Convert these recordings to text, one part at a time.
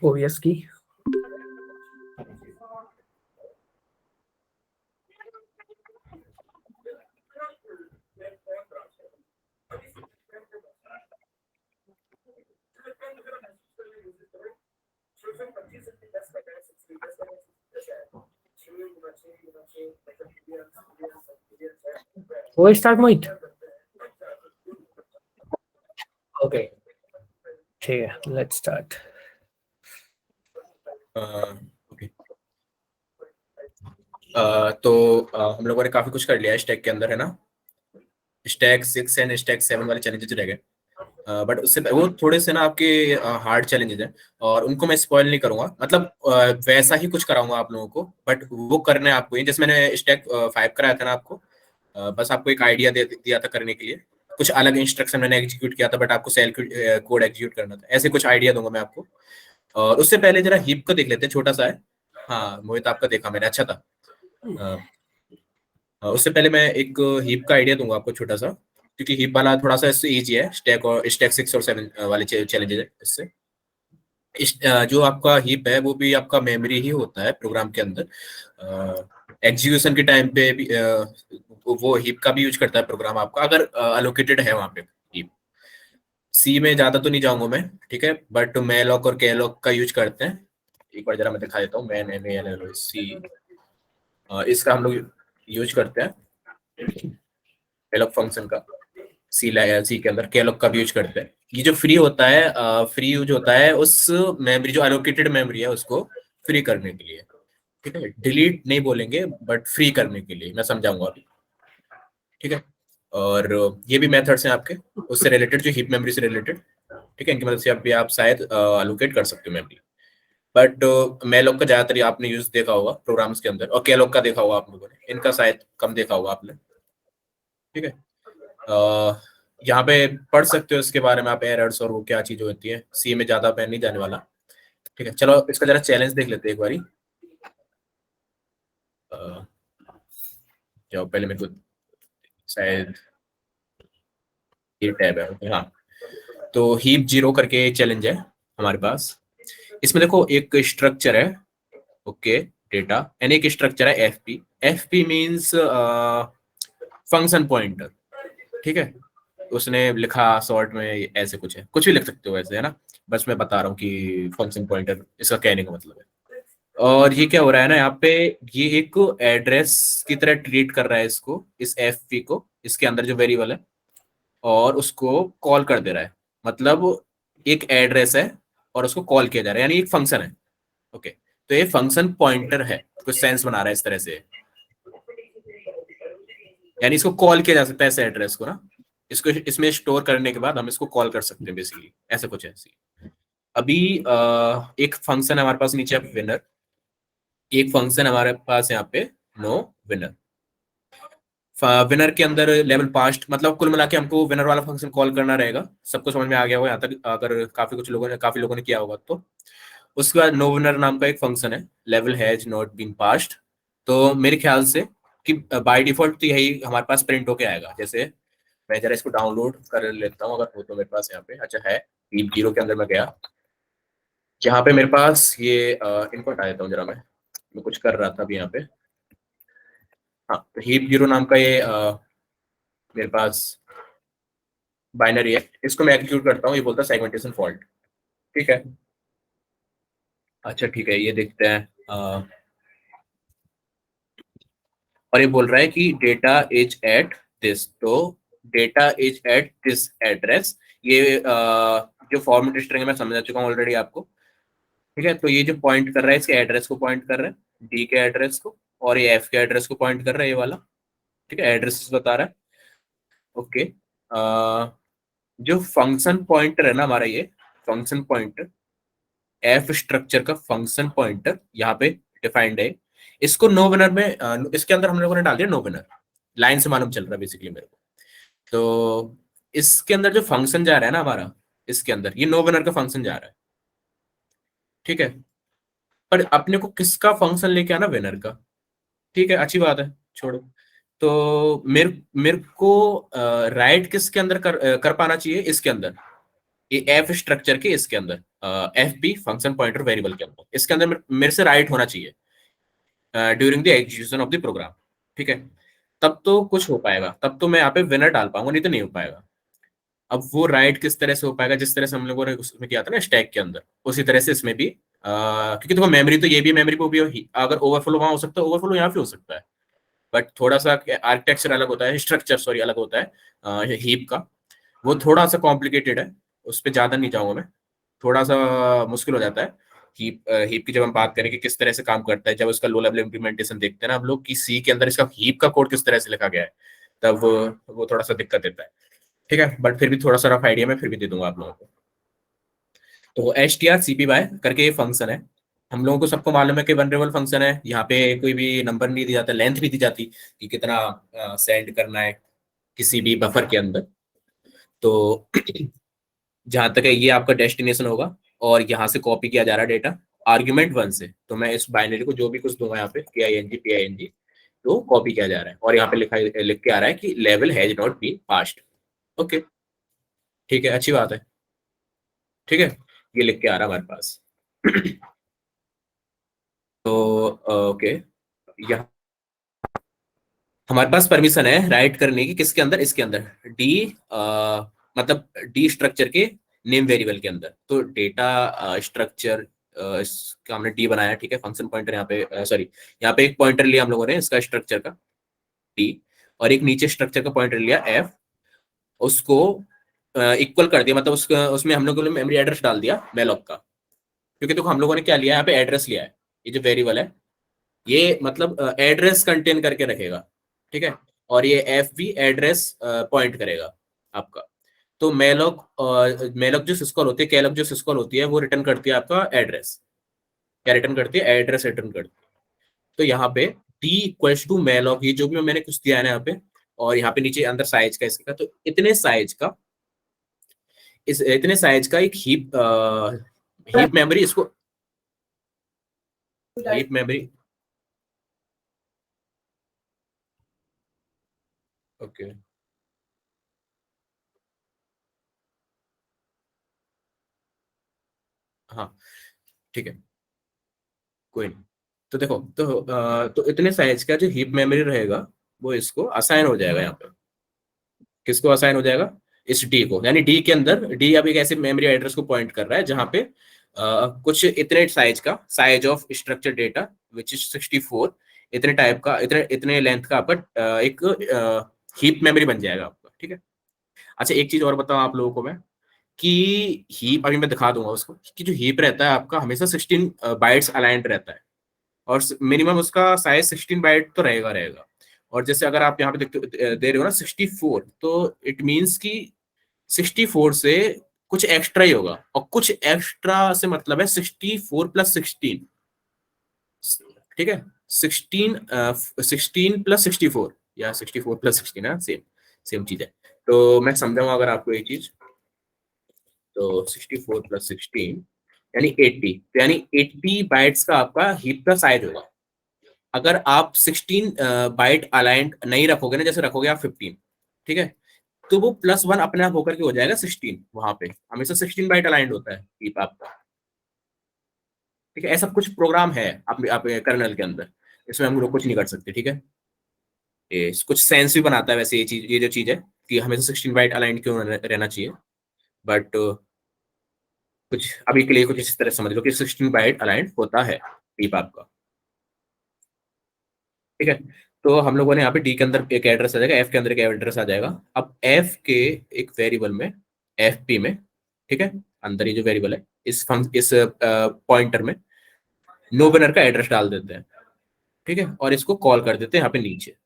OBS की। वो start मोहित। Okay ठीक है, लेट्स स्टार्ट। ओके। तो हम लोगों ने काफी कुछ कर लिया है स्टैक के अंदर, है ना। स्टैक 6 एंड स्टैक 7 वाले चैलेंजेस रह गए, बट उससे वो थोड़े से ना आपके हार्ड चैलेंजेस हैं और उनको मैं स्पॉइल नहीं करूंगा। मतलब वैसा ही कुछ कराऊंगा आप लोगों को, बट वो करने आपको ही, जैसे मैंने स्टैक 5 कराया था ना आपको। बस आपको एक आइडिया दिया था करने के लिए। कुछ अलग इंस्ट्रक्शन मैंने एग्जीक्यूट किया था, बट आपको सेल कोड एग्जीक्यूट करना था। ऐसे कुछ आइडिया दूंगा मैं आपको। और उससे पहले जरा हीप को देख लेते हैं, छोटा सा है। हाँ मोहित, आपका देखा मैंने, अच्छा था। अ, उससे पहले मैं एक हीप का आइडिया दूंगा आपको छोटा सा, क्योंकि हीप वाला थोड़ा सा इससे ईजी है। स्टैक 6 और 7 वाले चैलेंजेस है इससे। जो आपका हीप है वो भी आपका मेमोरी ही होता है प्रोग्राम के अंदर। एग्जीक्यूशन के टाइम पे भी वो हीप का भी यूज करता है प्रोग्राम आपका, अगर अलोकेटेड है वहां पे हीप। सी में ज्यादा तो नहीं जाऊंगा मैं, ठीक है, बट मेलॉक और केलॉक का यूज करते हैं। एक बार जरा मैं दिखा देता हूँ। Man M L L C, इसका हम लोग यूज करते हैं केलॉक फंक्शन का। सी के अंदर केलॉग का भी यूज करते हैं। ये जो फ्री होता है, फ्री यूज होता है उस मेमोरी, जो एलोकेटेड मेमोरी है उसको फ्री करने के लिए, ठीक है। डिलीट नहीं बोलेंगे, बट फ्री करने के लिए मैं समझाऊंगा अभी, ठीक है। और ये भी मेथड्स हैं आपके उससे रिलेटेड, जो हीप मेमोरी से रिलेटेड, ठीक है। इनकी मदद से आप भी आप शायद एलोकेट कर सकते हो मेमोरी। बट मेलॉक का ज्यादातर आपने यूज देखा होगा प्रोग्राम्स के अंदर, और केलॉग का देखा होगा आप लोगों ने, इनका शायद कम देखा होगा आपने, ठीक है। यहाँ पे पढ़ सकते हो इसके बारे में आप, एरर्स और वो क्या चीज होती है। सी में ज्यादा मैं नहीं जाने वाला, ठीक है। चलो इसका जरा चैलेंज देख लेते हैं एक बारी। जाओ पहले मेरे को, शायद ये टैब है, okay, हाँ। तो हीप 0 करके चैलेंज है हमारे पास। इसमें देखो एक स्ट्रक्चर है, ओके, डेटा, एंड एक स्ट्रक्चर है F P. F P means function pointer, ठीक है। उसने लिखा शॉर्ट में ऐसे कुछ है, कुछ भी लिख सकते हो वैसे, है ना। बस मैं बता रहा हूँ कि फंक्शन पॉइंटर इसका कहने का मतलब है। और ये क्या हो रहा है ना यहाँ पे, ये एक एड्रेस की तरह ट्रीट कर रहा है इसको, इस एफ पी को, इसके अंदर जो वेरिएबल है, और उसको कॉल कर दे रहा है। मतलब एक एड्रेस है और उसको कॉल किया जा रहा है, यानी एक फंक्शन है, ओके। तो ये फंक्शन पॉइंटर है, कुछ सेंस बना रहा है इस तरह से। यानी इसको कॉल किया जा सकता है ऐसे एड्रेस को ना, इसको इसमें स्टोर करने के बाद हम इसको कॉल कर सकते हैं बेसिकली, ऐसा कुछ है। अभी एक फंक्शन है हमारे पास नीचे विनर, एक फंक्शन हमारे पास यहाँ पे नो विनर। विनर के अंदर लेवल पास्ट, मतलब कुल मिला के हमको विनर वाला फंक्शन कॉल करना रहेगा। सबको समझ में आ गया होगा यहाँ तक, अगर काफी लोगों ने किया होगा तो। उसके बाद नो विनर नाम का एक फंक्शन है, level has not been passed. तो मेरे ख्याल से कि बाय डिफॉल्ट तो यही हमारे पास प्रिंट होके आएगा। जैसे मैं जरा इसको डाउनलोड कर लेता हूँ, अगर हो तो मेरे पास यहाँ पे, अच्छा है। हीप 0 के अंदर मैं गया, जहाँ पे मेरे पास ये इनको हटा देता हूँ जरा मैं कुछ कर रहा था अभी यहाँ पे। हाँ, तो हीप 0 नाम का ये मेरे पास बाइनरी है। इसको मैं एग्जीक्यूट करता हूँ, ये बोलता है सेगमेंटेशन फॉल्ट, ठीक है। अच्छा ठीक है, ये देखते हैं। और ये बोल रहा है कि डेटा इज एट दिस, तो data is at this address. ये जो फॉर्मेट स्ट्रिंग है मैं समझा चुका हूँ ऑलरेडी आपको, ठीक है। तो ये जो पॉइंट कर रहा है इसके एड्रेस को पॉइंट कर रहा है, डी के एड्रेस को, और ये एफ के एड्रेस को पॉइंट कर रहा है, ये वाला, ठीक है। एड्रेस बता रहा है, ओके। जो फंक्शन पॉइंटर है ना हमारा, ये फंक्शन पॉइंटर, एफ स्ट्रक्चर का फंक्शन पॉइंटर यहाँ पे डिफाइंड है। इसको नो विनर में इसके अंदर हम लोगों ने डाल दिया नो विनर। लाइन से मालूम चल रहा है बेसिकली मेरे को। तो इसके अंदर जो फंक्शन जा रहा है ना हमारा, इसके अंदर ये नो विनर का फंक्शन जा रहा है, ठीक है। पर अपने को किसका फंक्शन लेके आना, विनर का, ठीक है, अच्छी बात है, छोड़ो। तो मेरे मेरे को राइट किसके अंदर कर पाना चाहिए, इसके अंदर, ये एफ स्ट्रक्चर के इसके अंदर F B function pointer variable के अंदर, इसके अंदर मेरे से राइट होना चाहिए during the execution of the program. ठीक है, तब तो कुछ हो पाएगा, तब तो मैं यहाँ पे विनर डाल पाऊंगा, नहीं तो नहीं हो पाएगा। अब वो राइट किस तरह से हो पाएगा, जिस तरह से हम लोगों ने उसमें किया था ना स्टैक के अंदर, उसी तरह से इसमें भी क्योंकि देखो मेमोरी तो ये भी मेमोरी पे भी अगर ओवरफ्लो वहां हो सकता है, ओवरफ्लो यहाँ पे हो सकता है, बट थोड़ा सा आर्किटेक्चर अलग होता है, स्ट्रक्चर सॉरी अलग होता है हीप का, वो थोड़ा सा कॉम्प्लिकेटेड है, उस पर ज्यादा नहीं जाऊंगा मैं, थोड़ा सा मुश्किल हो जाता है। हीप की जब हम बात करें कि किस तरह से काम करता है, जब उसका लो लेवल इम्प्लीमेंटेशन देखते हैं ना हम लोग कि सी के अंदर इसका हीप का कोड किस तरह से लिखा गया है, तब वो थोड़ा सा दिक्कत देता है। ठीक है, बट फिर भी थोड़ा सा रफ आइडिया मैं फिर भी दे दूंगा आप लोगों को। तो H T R C P Y करके ये फंक्शन है, हम लोगों को सबको मालूम है कि वनरेबल फंक्शन है, यहाँ पे कोई भी नंबर नहीं दी जाता, लेंथ भी दी जाती कि कितना सेंड करना है किसी भी बफर के अंदर। तो जहां तक है ये आपका डेस्टिनेशन होगा, और यहाँ से कॉपी किया जा रहा है डेटा आर्ग्यूमेंट वन से, तो मैं इस बाइनरी को जो भी कुछ दूंगा यहाँ पे PING तो कॉपी किया जा रहा है, और यहाँ पे लिख के आ रहा है कि level has not been passed. Okay, ठीक है, अच्छी बात है। ठीक है, ये लिख के आ रहा है हमारे पास। तो ओके, यहाँ हमारे पास परमिशन है राइट करने की, किसके अंदर, इसके अंदर डी, मतलब डी स्ट्रक्चर के नेम वेरिएबल के अंदर, तो डेटा स्ट्रक्चर इसका हमने डी बनाया, ठीक है, फंक्शन पॉइंटर यहाँ पे सॉरी, यहाँ पे एक पॉइंटर लिया हम लोगों ने इसका स्ट्रक्चर का डी, और एक नीचे स्ट्रक्चर का पॉइंटर लिया एफ, उसको इक्वल कर दिया, मतलब उसका उसमें हम लोगों ने मेमोरी एड्रेस डाल दिया मेलॉक का, क्योंकि तो हम लोगों ने क्या लिया यहाँ पे एड्रेस लिया है, ये जो वेरिएबल है ये मतलब एड्रेस कंटेन करके रखेगा। ठीक है, और ये एफ भी एड्रेस पॉइंट करेगा आपका। तो मेलॉक जो सिस्कॉल होती है, कैलॉक जो सिस्कॉल होती है, वो रिटर्न करती है आपका एड्रेस, क्या रिटर्न करती है, एड्रेस रिटर्न करती है। तो यहाँ पे डी इक्वल्स टू मेलॉक, ये जो भी मैंने कुछ दिया है ना यहाँ पे, और यहाँ पे नीचे अंदर साइज का इसका, तो इतने साइज का एक हीप मेमोरी, इसको हीप मेमोरी। ओके, हाँ, ठीक है, कोई नहीं। तो देखो, तो इतने साइज का जो हीप मेमोरी रहेगा, वो इसको असाइन हो जाएगा यहाँ पे, किसको असाइन हो जाएगा, इस डी को, यानी डी के अंदर डी अब एक ऐसे मेमोरी एड्रेस को पॉइंट कर रहा है जहाँ पे कुछ इतने साइज का, size of structure data which is 64, इतने टाइप का, इतने इतने लेंथ का आपका एक हीप मेमोरी बन जाएगा आपका। ठीक है, अच्छा एक चीज और बताऊं आप लोगों को मैं, कि हीप अभी मैं दिखा दूंगा उसको, कि जो हीप रहता है आपका हमेशा 16 बाइट्स अलाइंड रहता है, और मिनिमम उसका साइज 16 बाइट तो रहेगा रहेगा। और जैसे अगर आप यहाँ पे दे रहे हो ना 64, तो इट मीन्स कि 64 से कुछ एक्स्ट्रा ही होगा, और कुछ एक्स्ट्रा से मतलब है 64 + 16। ठीक है, 16 या 64 + 16 है, सेम सेम चीज है। तो मैं समझाऊंगा अगर आपको ये चीज, तो 64 + 16 यानी 80, तो यानी 80 बाइट्स का आपका हीप का साइज होगा। अगर आप 16 बाइट अलाइंड नहीं रखोगे ना, जैसे रखोगे आप 15, ठीक है, तो वो +1 अपने आप होकर के हो जाएगा 16, वहां पे हमेशा 16 बाइट अलाइंड होता है हीप आपका। ठीक है, ऐसा कुछ प्रोग्राम है आप कर्नल के अंदर, इसमें हम लोग कुछ नहीं कर सकते। ठीक है, ये कुछ सेंस भी बनाता है वैसे ये चीज, ये जो चीज है कि हमेशा 16 बाइट अलाइंड क्यों रहना चाहिए, बट कुछ अभी के लिए कुछ इस तरह समझ लो कि 16 बाइट अलाइंड होता है हीप आपका। ठीक है, तो हम लोगों ने यहाँ पे डी के अंदर एक एड्रेस आ जाएगा, एफ के अंदर एक एड्रेस आ जाएगा। अब एफ के एक वेरिएबल में, एफ पी में, ठीक है, अंदर ये जो वेरिएबल है इस पॉइंटर में नो बनर का एड्रेस डाल देते हैं। ठीक है, और इसको कॉल कर देते हैं यहाँ पे नीचे।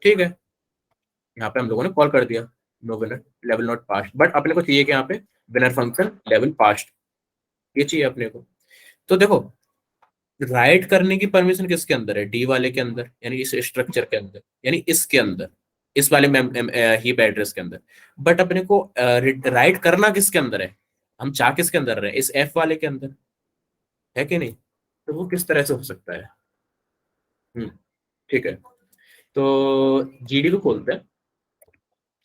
ठीक है, यहाँ पे हम लोगों ने कॉल कर दिया no winner level not passed, but अपने को चाहिए कि यहाँ पे विनर फंक्शन लेवल पास्ट, ये चाहिए अपने को। तो देखो, राइट करने की परमिशन किसके अंदर है, डी वाले के अंदर, यानी इस स्ट्रक्चर के अंदर, यानी इसके अंदर, इस वाले हीप एड्रेस के अंदर। बट अपने को राइट करना किसके अंदर है, हम चाह किसके अंदर रहे, इस एफ वाले के अंदर, है कि नहीं। तो वो किस तरह से हो सकता है। हम्म, ठीक है, तो जीडी को खोलते हैं।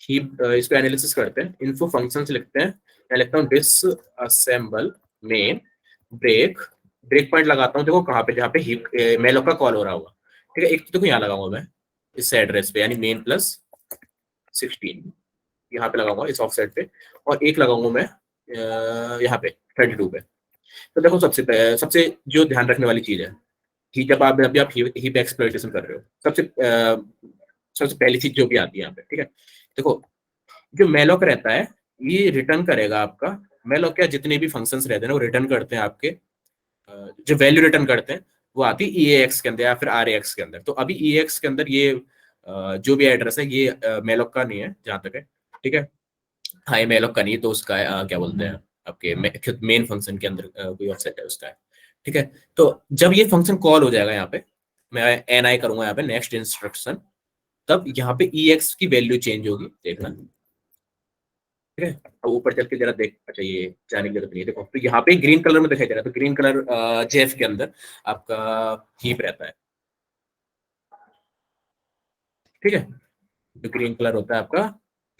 हीप इसको एनालिसिस करते हैं, इन्फो फंक्शंस लिखते हैं, मैं लिखता हूँ disassemble main break, break point लगाता हूँ देखो कहाँ पे, जहाँ पे हीप मेलो का कॉल हो रहा होगा, ठीक है। एक तो देखो यहाँ लगाऊंगा मैं इस एड्रेस पे, यानी मेन प्लस 16 यहाँ पे लगाऊंगा इस ऑफसेट पे, और एक लगाऊंगा मैं यहाँ पे 32 पे। तो देखो सबसे जो ध्यान रखने वाली चीज है कि जब आप अभी आप हीप एक्सप्लॉइटेशन कर रहे हो, सबसे पहली चीज जो भी आती है यहाँ पे, ठीक है। देखो जो मेलोक रहता है ये रिटर्न करेगा आपका, मेलोक क्या जितने भी फंक्शंस रहते हैं ना वो रिटर्न करते हैं आपके, जो वैल्यू रिटर्न करते हैं वो आती है ईएक्स के अंदर या फिर आरएक्स के अंदर। तो अभी ईएक्स के अंदर ये जो भी एड्रेस है ये मेलोक का नहीं है जहां तक है, ठीक है। हाँ ये मेलोक का नहीं है, तो उसका है, क्या बोलते हैं आपके मेन फंक्शन के अंदर कोई ऑफसेट है उसका है, ठीक है। तो जब ये फंक्शन कॉल हो जाएगा यहाँ पे, मैं एन आई करूंगा यहाँ पे नेक्स्ट इंस्ट्रक्शन, तब यहाँ पे ईएक्स की वैल्यू चेंज होगी, देखना, ठीक है। अब ऊपर चल के जरा देख, अच्छा ये जाने की जरूरत नहीं है, देखो तो यहाँ पे ग्रीन कलर में दिखाई दे रहा है, तो ग्रीन कलर जेफ के अंदर आपका हीप रहता है, ठीक है। जो ग्रीन कलर होता है आपका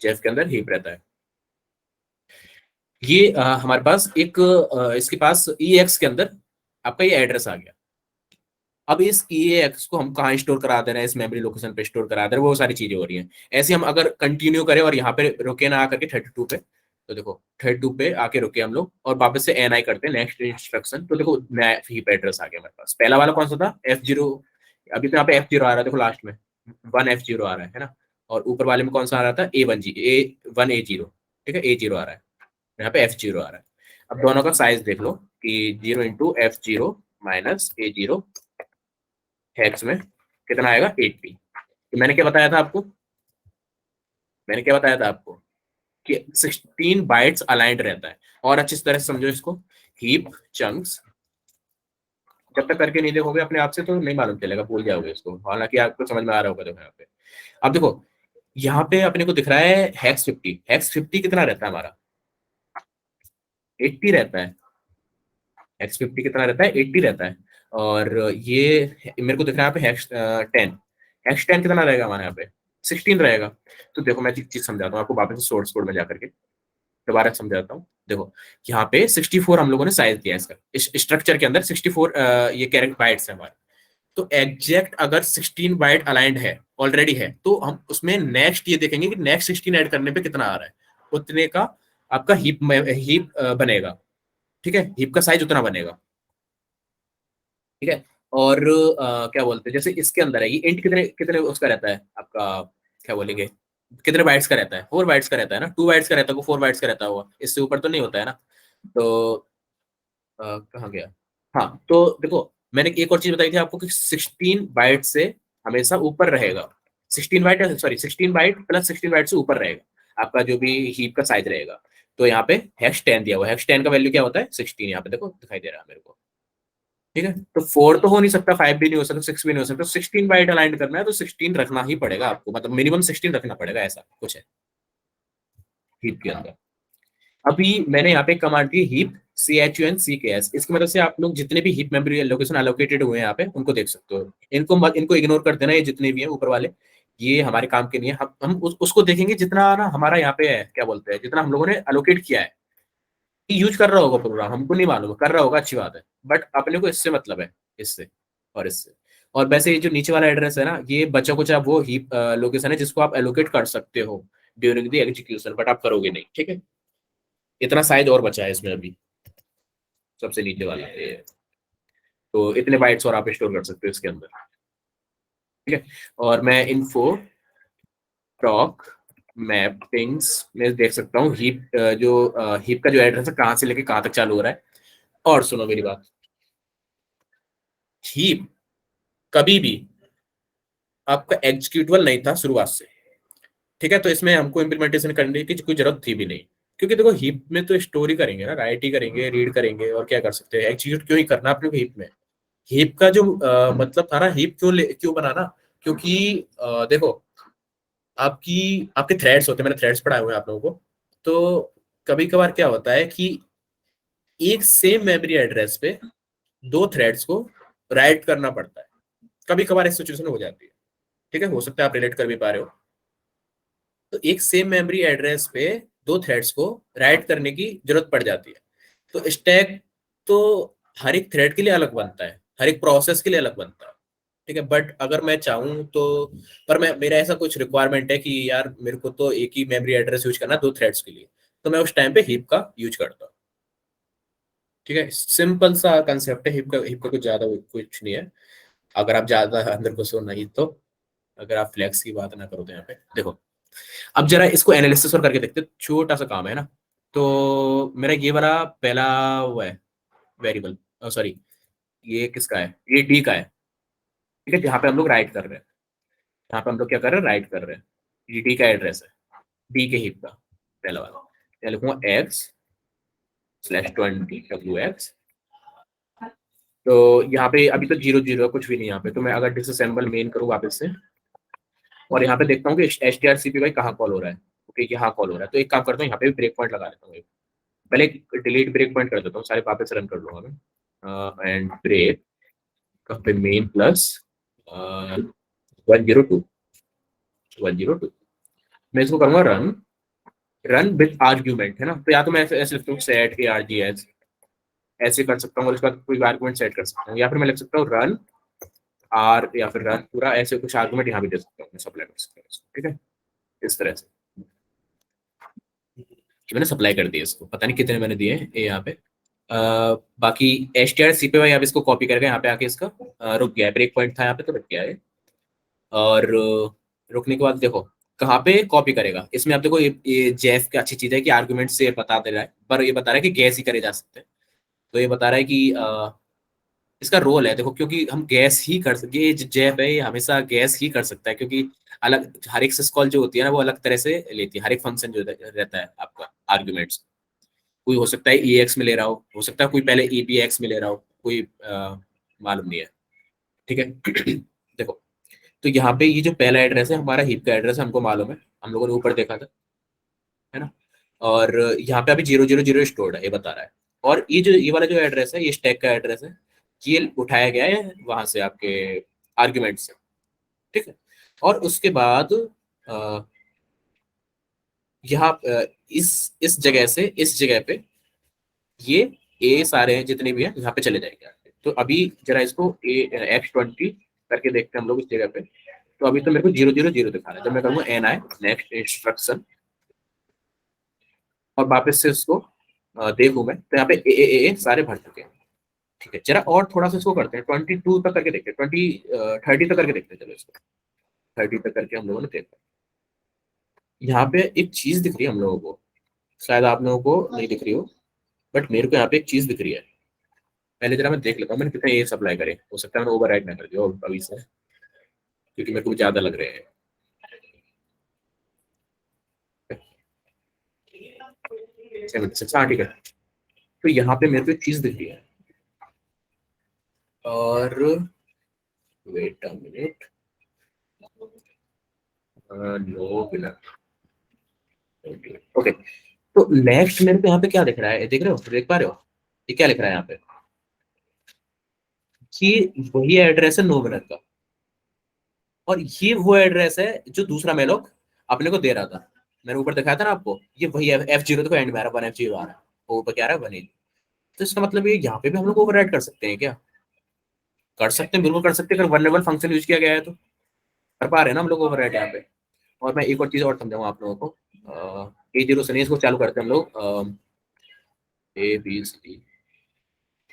जेफ के अंदर हीप रहता है। ये हमारे पास एक इसके पास ई एक्स के अंदर आपका ये एड्रेस आ गया। अब इस ई एक्स को हम कहाँ स्टोर करा दे रहे हैं, इस मेमोरी लोकेशन पे स्टोर करा दे रहे हैं, वो सारी चीजें हो रही हैं। ऐसे हम अगर कंटिन्यू करें और यहाँ पे रुके ना आकर के 32 पे, तो देखो 32 पे आके रुके हम लोग और वापस से एन आई करते हैं नेक्स्ट इंस्ट्रक्शन, तो देखो नया हीप एड्रेस आ गया हमारे पास। पहला वाला कौन सा था, F0, अभी तो यहाँ पे F0 आ रहा है, देखो लास्ट में 1F0 आ रहा है ना, और ऊपर वाले में कौन सा आ रहा था, A1A0, ठीक है, A0 आ रहा है, यहाँ पे F0 आ रहा है। अब दोनों का साइज देख लो कि 0 × F0 - A0 हेक्स में कितना आएगा, 80। तो मैंने क्या बताया था आपको, कि 16 बाइट्स अलाइंड रहता है। और अच्छी तरह से समझो इसको, हीप चंक्स जब तक करके नहीं देखोगे अपने आप से तो नहीं मालूम चलेगा, भूल जाओगे इसको, हालांकि आपको समझ में आ रहा होगा। देखो यहाँ पे, अब देखो यहाँ पे अपने को दिख रहा है हेक्स 50 कितना रहता है हमारा, 80 रहता है। X50 कितना रहता है, 80 रहता है। और ये मेरे को दिख रहा है यहाँ पे हेक्स 10 कितना रहेगा हमारे यहाँ पे, 16 रहेगा। तो देखो मैं एक चीज समझाता हूँ आपको वापस से सोर्स कोड में जाकर के दोबारा समझाता हूँ। देखो यहाँ पे 64 हम लोगों ने साइज दिया है इसका, इस स्ट्रक्चर के अंदर 64 ये कैरेक्टर बाइट्स है हमारे। तो एग्जैक्ट अगर 16 बाइट अलाइंड है, ऑलरेडी है, तो हम उसमें नेक्स्ट ये देखेंगे कि नेक्स्ट 16 ऐड करने पे कितना आ रहा है, उतने का आपका हीप बनेगा, ठीक है। हीप का साइज उतना बनेगा, ठीक है। और क्या बोलते हैं, जैसे इसके अंदर है ये इंट कितने कितने उसका रहता है आपका, क्या बोलेंगे, कितने बाइट्स का रहता है, 4 बाइट्स का रहता है ना, 2 बाइट्स का रहता है, वो 4 बाइट्स का रहता होगा, इससे ऊपर तो नहीं होता है ना। तो कहाँ गया, हाँ तो देखो मैंने एक और चीज बताई थी आपको कि 16 बाइट से हमेशा ऊपर रहेगा, 16 बाइट प्लस 16 बाइट से ऊपर रहेगा आपका जो भी हीप का साइज रहेगा। तो यहाँ पे हेक्स 10 दिया हुआ है, हेक्स 10 का वैल्यू क्या होता है, 16, यहाँ पे देखो दिखाई दे रहा है मेरे को, ठीक है। तो 4 तो हो नहीं सकता, 5 भी नहीं हो सकता, 6 भी नहीं हो सकता, 16 बाइट अलाइन करना है तो 16 रखना ही पड़ेगा आपको, मतलब मिनिमम 16 रखना पड़ेगा, ऐसा कुछ है हीप के अंदर। अभी मैंने यहाँ पे कमांड की हीप CHUNCKS, इसकी मदद से आप लोग जितने भी हीप मेमोरी लोकेशन एलोकेटेड हुए हैं यहाँ पे उनको देख सकते हो। इनको इग्नोर कर देना, ये जितने भी हैं ऊपर वाले ये हमारे काम के नहीं है। हम उसको देखेंगे जितना ना हमारा यहाँ पे है, क्या बोलते हैं, जितना हम लोगों ने एलोकेट किया है। यूज कर रहा होगा प्रोग्राम, हमको नहीं मालूम, कर रहा होगा, अच्छी बात है, बट अपने को इससे मतलब है, इससे और इससे। और वैसे ये जो नीचे वाला एड्रेस है ना, ये बचा कुचा वो हीप लोकेशन है जिसको आप एलोकेट कर सकते हो ड्यूरिंग द एग्जीक्यूशन, बट आप करोगे नहीं, ठीक है। इतना साइज और बचा है इसमें अभी, सबसे नीचे वाला ये, तो इतने बाइट्स और आप स्टोर कर सकते हो इसके अंदर, ठीक है। और मैं इन्फो प्रॉक मैपिंग्स में देख सकता हूँ हीप जो हीप का जो एड्रेस है कहाँ से लेके कहाँ तक चालू हो रहा है। और सुनो मेरी बात, हीप कभी भी आपका एग्जीक्यूटेबल नहीं था शुरुआत से, ठीक है। तो इसमें हमको इम्प्लीमेंटेशन करने की कोई जरूरत थी भी नहीं, क्योंकि देखो हीप में तो स्टोरी करेंगे ना, राइट ही करेंगे, रीड करेंगे, और क्या कर सकते हैं, एग्जीक्यूट क्यों ही करना अपने को हीप में। हीप का जो मतलब था ना, हीप क्यों बनाना, क्योंकि देखो आपकी आपके थ्रेड्स होते हैं, मैंने थ्रेड्स पढ़ाए हुए हैं आप लोगों को। तो कभी कभार क्या होता है कि एक सेम मेमोरी एड्रेस पे दो थ्रेड्स को राइट करना पड़ता है, कभी कभार इस सिचुएशन हो जाती है, ठीक है। हो सकता है आप रिलेट कर भी पा रहे हो। तो एक सेम मेमोरी एड्रेस पे दो थ्रेड्स को राइट करने की जरूरत पड़ जाती है। तो स्टैक तो हर एक थ्रेड के लिए अलग बनता है, हर एक प्रोसेस के लिए अलग बनता है, ठीक है। बट अगर मैं चाहूँ तो, पर मैं, मेरा ऐसा कुछ रिक्वायरमेंट है कि यार मेरे को तो एक ही मेमोरी एड्रेस यूज करना है दो थ्रेड्स के लिए, तो मैं उस टाइम पे हीप का यूज करता हूँ, ठीक है। सिंपल सा कंसेप्ट है हीप का कुछ ज्यादा कुछ नहीं है। अगर आप ज्यादा अंदर को सो नहीं तो, अगर आप फ्लेक्स की बात ना करो तो यहाँ पे देखो, अब जरा इसको एनालिसिस और करके देखते हैं, छोटा सा काम है ना। तो मेरा ये वाला पहला वो है वेरिएबल, सॉरी ये किसका है, ये डी का है, ठीक है, जहाँ पे हम लोग राइट कर रहे हैं, यहाँ पे हम लोग क्या कर रहे हैं, राइट कर रहे हैं। ये डी का एड्रेस है, डी के हीप का पहला वाला। मैं लिखूंगा x/20 तो यहाँ पे अभी तो 0 0 कुछ भी नहीं यहाँ पे, तो मैं अगर डिसअसेंबल मेन करूँ वापस से, और यहाँ पे देखता हूँ कि strcpy कहाँ कॉल हो रहा है, ओके यहाँ कॉल हो रहा है, तो एक काम करता हूँ यहाँ पे ब्रेक पॉइंट लगा लेता हूँ। पहले डिलीट ब्रेक पॉइंट कर देता हूँ, सारे वापस रन कर लूंगा मैं, एंड ब्रेक पे मेन प्लस 102 मैं इसको करूंगा रन, रन विद आर्ग्यूमेंट है ना। तो या तो मैं ऐसे ऐसे लिखता हूँ सेट args, ऐसे कर सकता हूँ, और उसका कोई आर्गुमेंट सेट कर सकता हूँ, या फिर मैं लिख सकता हूँ रन आर, या फिर रन पूरा, ऐसे कुछ आर्गुमेंट यहाँ भी दे सकता हूँ, मैं सप्लाई कर सकता हूँ इसको, ठीक है, इस तरह से। कि मैंने सप्लाई कर दिया इसको, पता नहीं कितने मैंने दिए ये यहाँ पे। बाकी strcpy आप इसको कॉपी करके यहाँ पे आके इसका रुक गया है, ब्रेक पॉइंट था यहाँ पे तो रुक गया है। और रुकने के बाद देखो कहाँ पे कॉपी करेगा, इसमें आप देखो ये जेफ की अच्छी चीज है कि आर्गुमेंट से बता दे रहा है, पर ये बता रहा है कि गैस ही करे जा सकते हैं। तो ये बता रहा है कि इसका रोल है देखो, क्योंकि हम गैस ही कर सकते, ये जो जेफ है ये हमेशा गैस ही कर सकता है, क्योंकि अलग हर एक सिस्कॉल जो होती है ना वो अलग तरह से लेती है, हर एक फंक्शन जो रहता है आपका आर्ग्यूमेंट्स, कोई हो सकता है EX में ले रहा हो सकता है कोई पहले EPX में ले रहा हो, कोई मालूम नहीं है, ठीक है। देखो, तो यहाँ पे ये जो पहला एड्रेस है हमारा हीप का एड्रेस है, हमको मालूम है, हम लोगों ने ऊपर देखा था, है ना। और यहाँ पे अभी 0 0 0 स्टोर्ड है, ये बता रहा है। और ये जो ये वाला जो एड्रेस है, ये स्टैक का एड्रेस है, ये उठाया गया है वहां से आपके आर्ग्यूमेंट से, ठीक है। और उसके बाद अ, यहाँ इस जगह से इस जगह पे ये ए सारे हैं जितने भी हैं यहाँ पे चले जाएंगे आगे। तो अभी जरा इसको X20 करके देखते हैं हम लोग इस जगह पे। तो अभी तो मेरे को 0 0 0 दिखा रहा है, जब मैं कहूँगा NI नेक्स्ट इंस्ट्रक्शन और वापस से इसको देखूं मैं, तो यहाँ पे ए सारे भर चुके हैं, ठीक है। जरा और थोड़ा सा इसको करते हैं, 22 तक करके देखते हैं, 30 तक करके देखते हैं, चलो इसको 30 तक करके हम लोगों ने देखा। यहाँ पे एक चीज दिख रही है हम लोगों को, शायद आप लोगों को नहीं दिख रही हो, बट मेरे को यहाँ पे एक चीज दिख रही है। पहले जरा मैं देख लेता हूँ मैंने कितने ये सप्लाई करे, हो सकता है मैंने ओवरराइड ना कर दिया हो अभी से, क्योंकि मेरे को ज्यादा लग रहे हैं। हाँ ठीक है, तो यहाँ पे मेरे को एक चीज दिख रही है, और वेट अ मिनट, नो बिलर, ओके। तो नेक्स्ट मेरे को यहाँ पे क्या दिख रहा है, देख रहे हो, देख पा रहे हो, ये क्या लिख रहा है यहाँ पे, कि वही एड्रेस है नो बिलर का, और ये वो एड्रेस है जो दूसरा मेलोक अपने को दे रहा था, मैंने ऊपर दिखाया था ना आपको, ये वही F0 तो एंड में आ रहा है, 1F0 आ रहा है, वो ऊपर क्या आ रहा है 1A। तो इसका मतलब ये यहाँ पे भी हम लोग ओवरराइड कर सकते हैं क्या, कर सकते हैं, बिल्कुल कर सकते हैं, अगर वनरेबल फंक्शन यूज किया गया है तो कर पा रहे हैं ना हम लोग ओवरराइड यहाँ पे। और मैं एक और चीज और समझाऊंगा आप लोगों को, A0 से नहीं, इसको चालू करते हैं हम लोग, ABCD,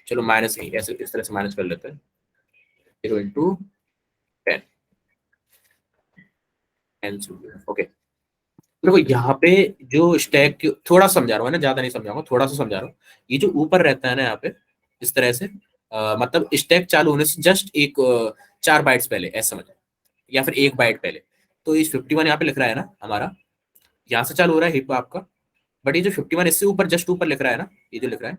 चलो माइनस नहीं, ऐसे इस तरह से माइनस कर लेते हैं, 0 × 10 ओके। देखो यहाँ पे जो स्टैक थोड़ा समझा रहा हूँ, है ना, ज्यादा नहीं समझाऊंगा, थोड़ा सा समझा रहा हूँ। ये जो ऊपर रहता है ना यहाँ पे इस तरह से, मतलब स्टैक चालू होने से जस्ट एक 4 बाइट्स पहले, ऐसा समझ, या फिर 1 बाइट पहले। तो इस 51 यहाँ पे लिख रहा है ना हमारा, यहाँ से चालू हो रहा है हिप आपका, बट ये जो 51 इससे ऊपर जस्ट ऊपर लिख रहा है ना, ये जो लिख रहा है,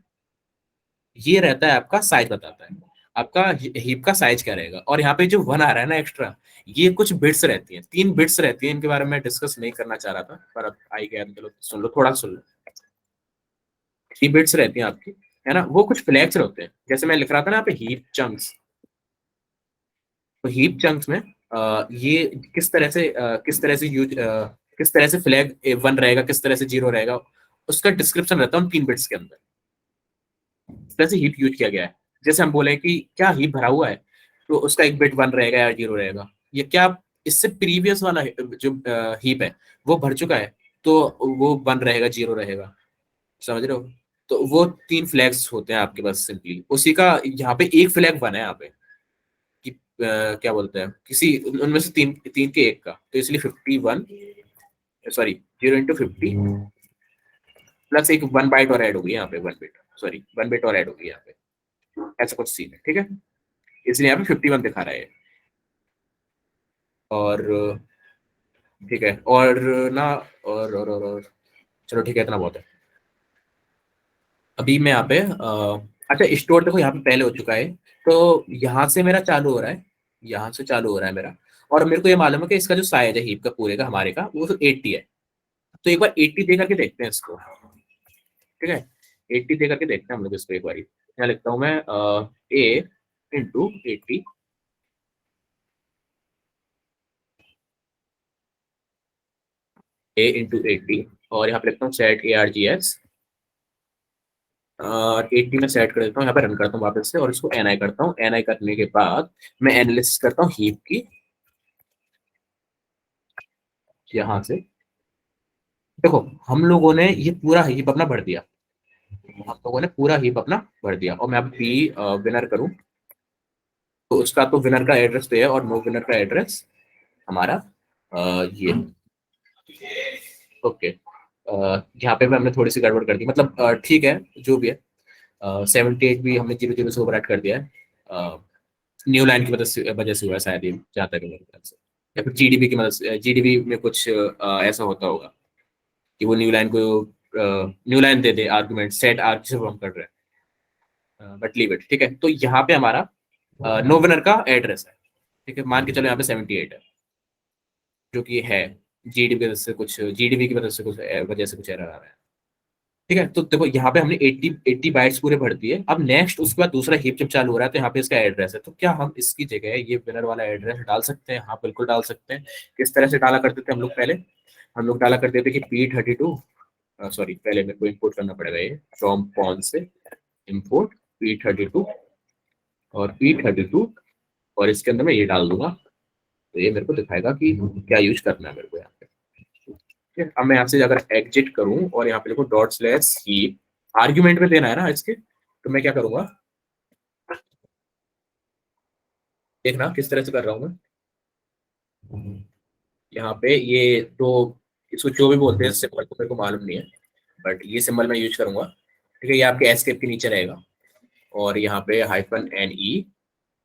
ये रहता है आपका साइज, बताता है आपका हीप का साइज क्या रहेगा। और यहाँ पे जो 1 आ रहा है ना एक्स्ट्रा, ये कुछ बिट्स रहती हैं, 3 बिट्स रहती हैं, इनके बारे में डिस्कस नहीं करना चाह रहा था, पर अब आई गया तो चलो सुन लो, थोड़ा सुन लो। 3 बिट्स रहती हैं आपकी, है ना, वो कुछ फ्लैग्स होते हैं, जैसे मैं लिख रहा था ना यहाँ पे हीप चंक्स। तो हीप चंक्स में ये किस तरह से यूज किस तरह से फ्लैग 1 रहेगा, किस तरह से 0 रहेगा, उसका डिस्क्रिप्शन रहता है उन 3 बिट्स के अंदर। इस तरह से हीप यूज किया गया है। जैसे हम बोले कि क्या हीप भरा हुआ है, तो उसका एक बिट 1 रहेगा या 0 रहेगा। ये क्या इससे प्रीवियस वाला जो हीप है वो भर चुका है, तो वो 1 रहेगा, 0 रहेगा। समझ रहे हो? तो वो 3 फ्लैग्स होते हैं आपके पास सिंपली, उसी का यहाँ पे एक फ्लैग 1 है यहाँ पे कि क्या बोलते हैं, किसी उनमें से तीन तीन के एक का, तो इसलिए 51, सॉरी 0 × 50 प्लस एक 1 बाइट और ऐड होगी यहाँ पे, 1 बिट, सॉरी 1 बिट और ऐड होगी यहाँ पे। ऐसा कुछ सीन है, ठीक है, इसलिए यहाँ पे 51 दिखा रहा है। और ठीक है, और ना, और चलो ठीक है, इतना बहुत है। अभी मैं यहाँ पे अच्छा स्टोर देखो यहाँ पे पहले हो चुका है, तो यहाँ से मेरा चालू हो रहा है, यहाँ से चालू हो रहा है मेरा। और मेरे को ये मालूम है कि इसका जो साइज है हीप का पूरे का हमारे का वो 80 है। तो एक बार 80 दे करके देखते हैं इसको, ठीक है, 80 दे करके देखते हैं हम लोग इसको एक बार। यहाँ लिखता हूँ मैं A × 80, A × 80, और यहाँ पे लिखता हूँ सेट ARGS, और 80 में सेट कर देता हूँ, यहाँ पे रन करता हूँ वापस से, और इसको NI करता हूँ। NI करने के बाद मैं एनालिसिस करता हूँ हीप की, यहाँ से देखो हम लोगों ने ये पूरा हीप अपना भर दिया, हम लोगों ने पूरा हीप अपना भर दिया। और मैं अब पी विनर करूँ, तो उसका तो विनर का एड्रेस तो है, और नो विनर का एड्रेस हमारा ये, ओके। यहाँ पे भी हमने थोड़ी सी गड़बड़ कर दी, मतलब ठीक है जो भी है। 78 भी हमने 0 0 से ओवरराइट कर दिया है, न्यू लाइन की वजह से हुआ है शायद ये, जहाँ तक है मेरे ख्याल से, या फिर जीडीबी की मदद से, जीडीबी में कुछ ऐसा होता होगा कि वो न्यू लाइन को न्यू लाइन दे दे आर्गुमेंट सेट आर्ग से हम कर रहे हैं, बट लीव इट, ठीक है। तो यहाँ पे हमारा नो विनर का एड्रेस है, ठीक है, मान के चलो यहाँ पे 78 है, जो कि है जीडीबी की वजह से कुछ, जीडीबी की वजह से कुछ एरर आ रहा है, ठीक है। तो देखो यहाँ पे हमने 80 बाइट्स पूरे भर दिए। अब नेक्स्ट उसके बाद दूसरा हीप जब चालू हो रहा है, तो यहाँ पे इसका एड्रेस है, तो क्या हम इसकी जगह ये विनर वाला एड्रेस डाल सकते हैं? हाँ बिल्कुल डाल सकते हैं। किस तरह से डाला करते थे हम लोग पहले? हम लोग डाला करते थे कि P32, सॉरी पहले मेरे को इंपोर्ट करना पड़ेगा ये फ्रॉम पॉन से, इंपोर्ट P32 और P32, और इसके अंदर मैं ये डाल दूंगा, तो ये मेरे को दिखाएगा कि क्या यूज करना है मेरे को यहाँ पे। ठीक है, अब मैं यहाँ से अगर एग्जिट करूँ और यहाँ पे लिखूँ ./हीप, आर्ग्यूमेंट में देना है ना इसके, तो मैं क्या करूंगा, देखना किस तरह से कर रहा हूँ मैं। यहाँ पे ये तो इसको जो भी बोलते हैं सिंबल को मेरे को मालूम नहीं है, बट ये सिंबल मैं यूज करूंगा, ठीक है। ये आपके एस्केप के नीचे रहेगा, और यहाँ पे -NE,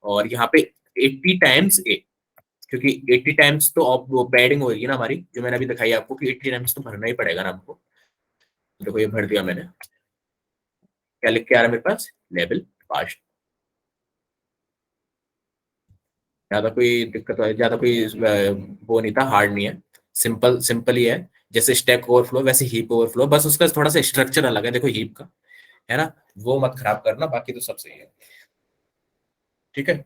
और यहाँ पे 80 टाइम्स ए, क्योंकि 80 टाइम्स तो वो पैडिंग होगी ना हमारी, जो मैंने अभी दिखाई आपको कि 80 टाइम्स तो भरना ही पड़ेगा ना हमको। देखो ये भर दिया मैंने, क्या लिख के आ रहा है मेरे पास, लेवल पास। ज्यादा कोई दिक्कत ज्यादा कोई वो नहीं था, हार्ड नहीं है, सिंपल सिंपल ही है। जैसे स्टैक ओवरफ्लो वैसे हीप ओवरफ्लो, बस उसका थोड़ा सा स्ट्रक्चर अलग है, देखो हीप का है ना, वो मत खराब करना, बाकी तो सब सही है, ठीक है।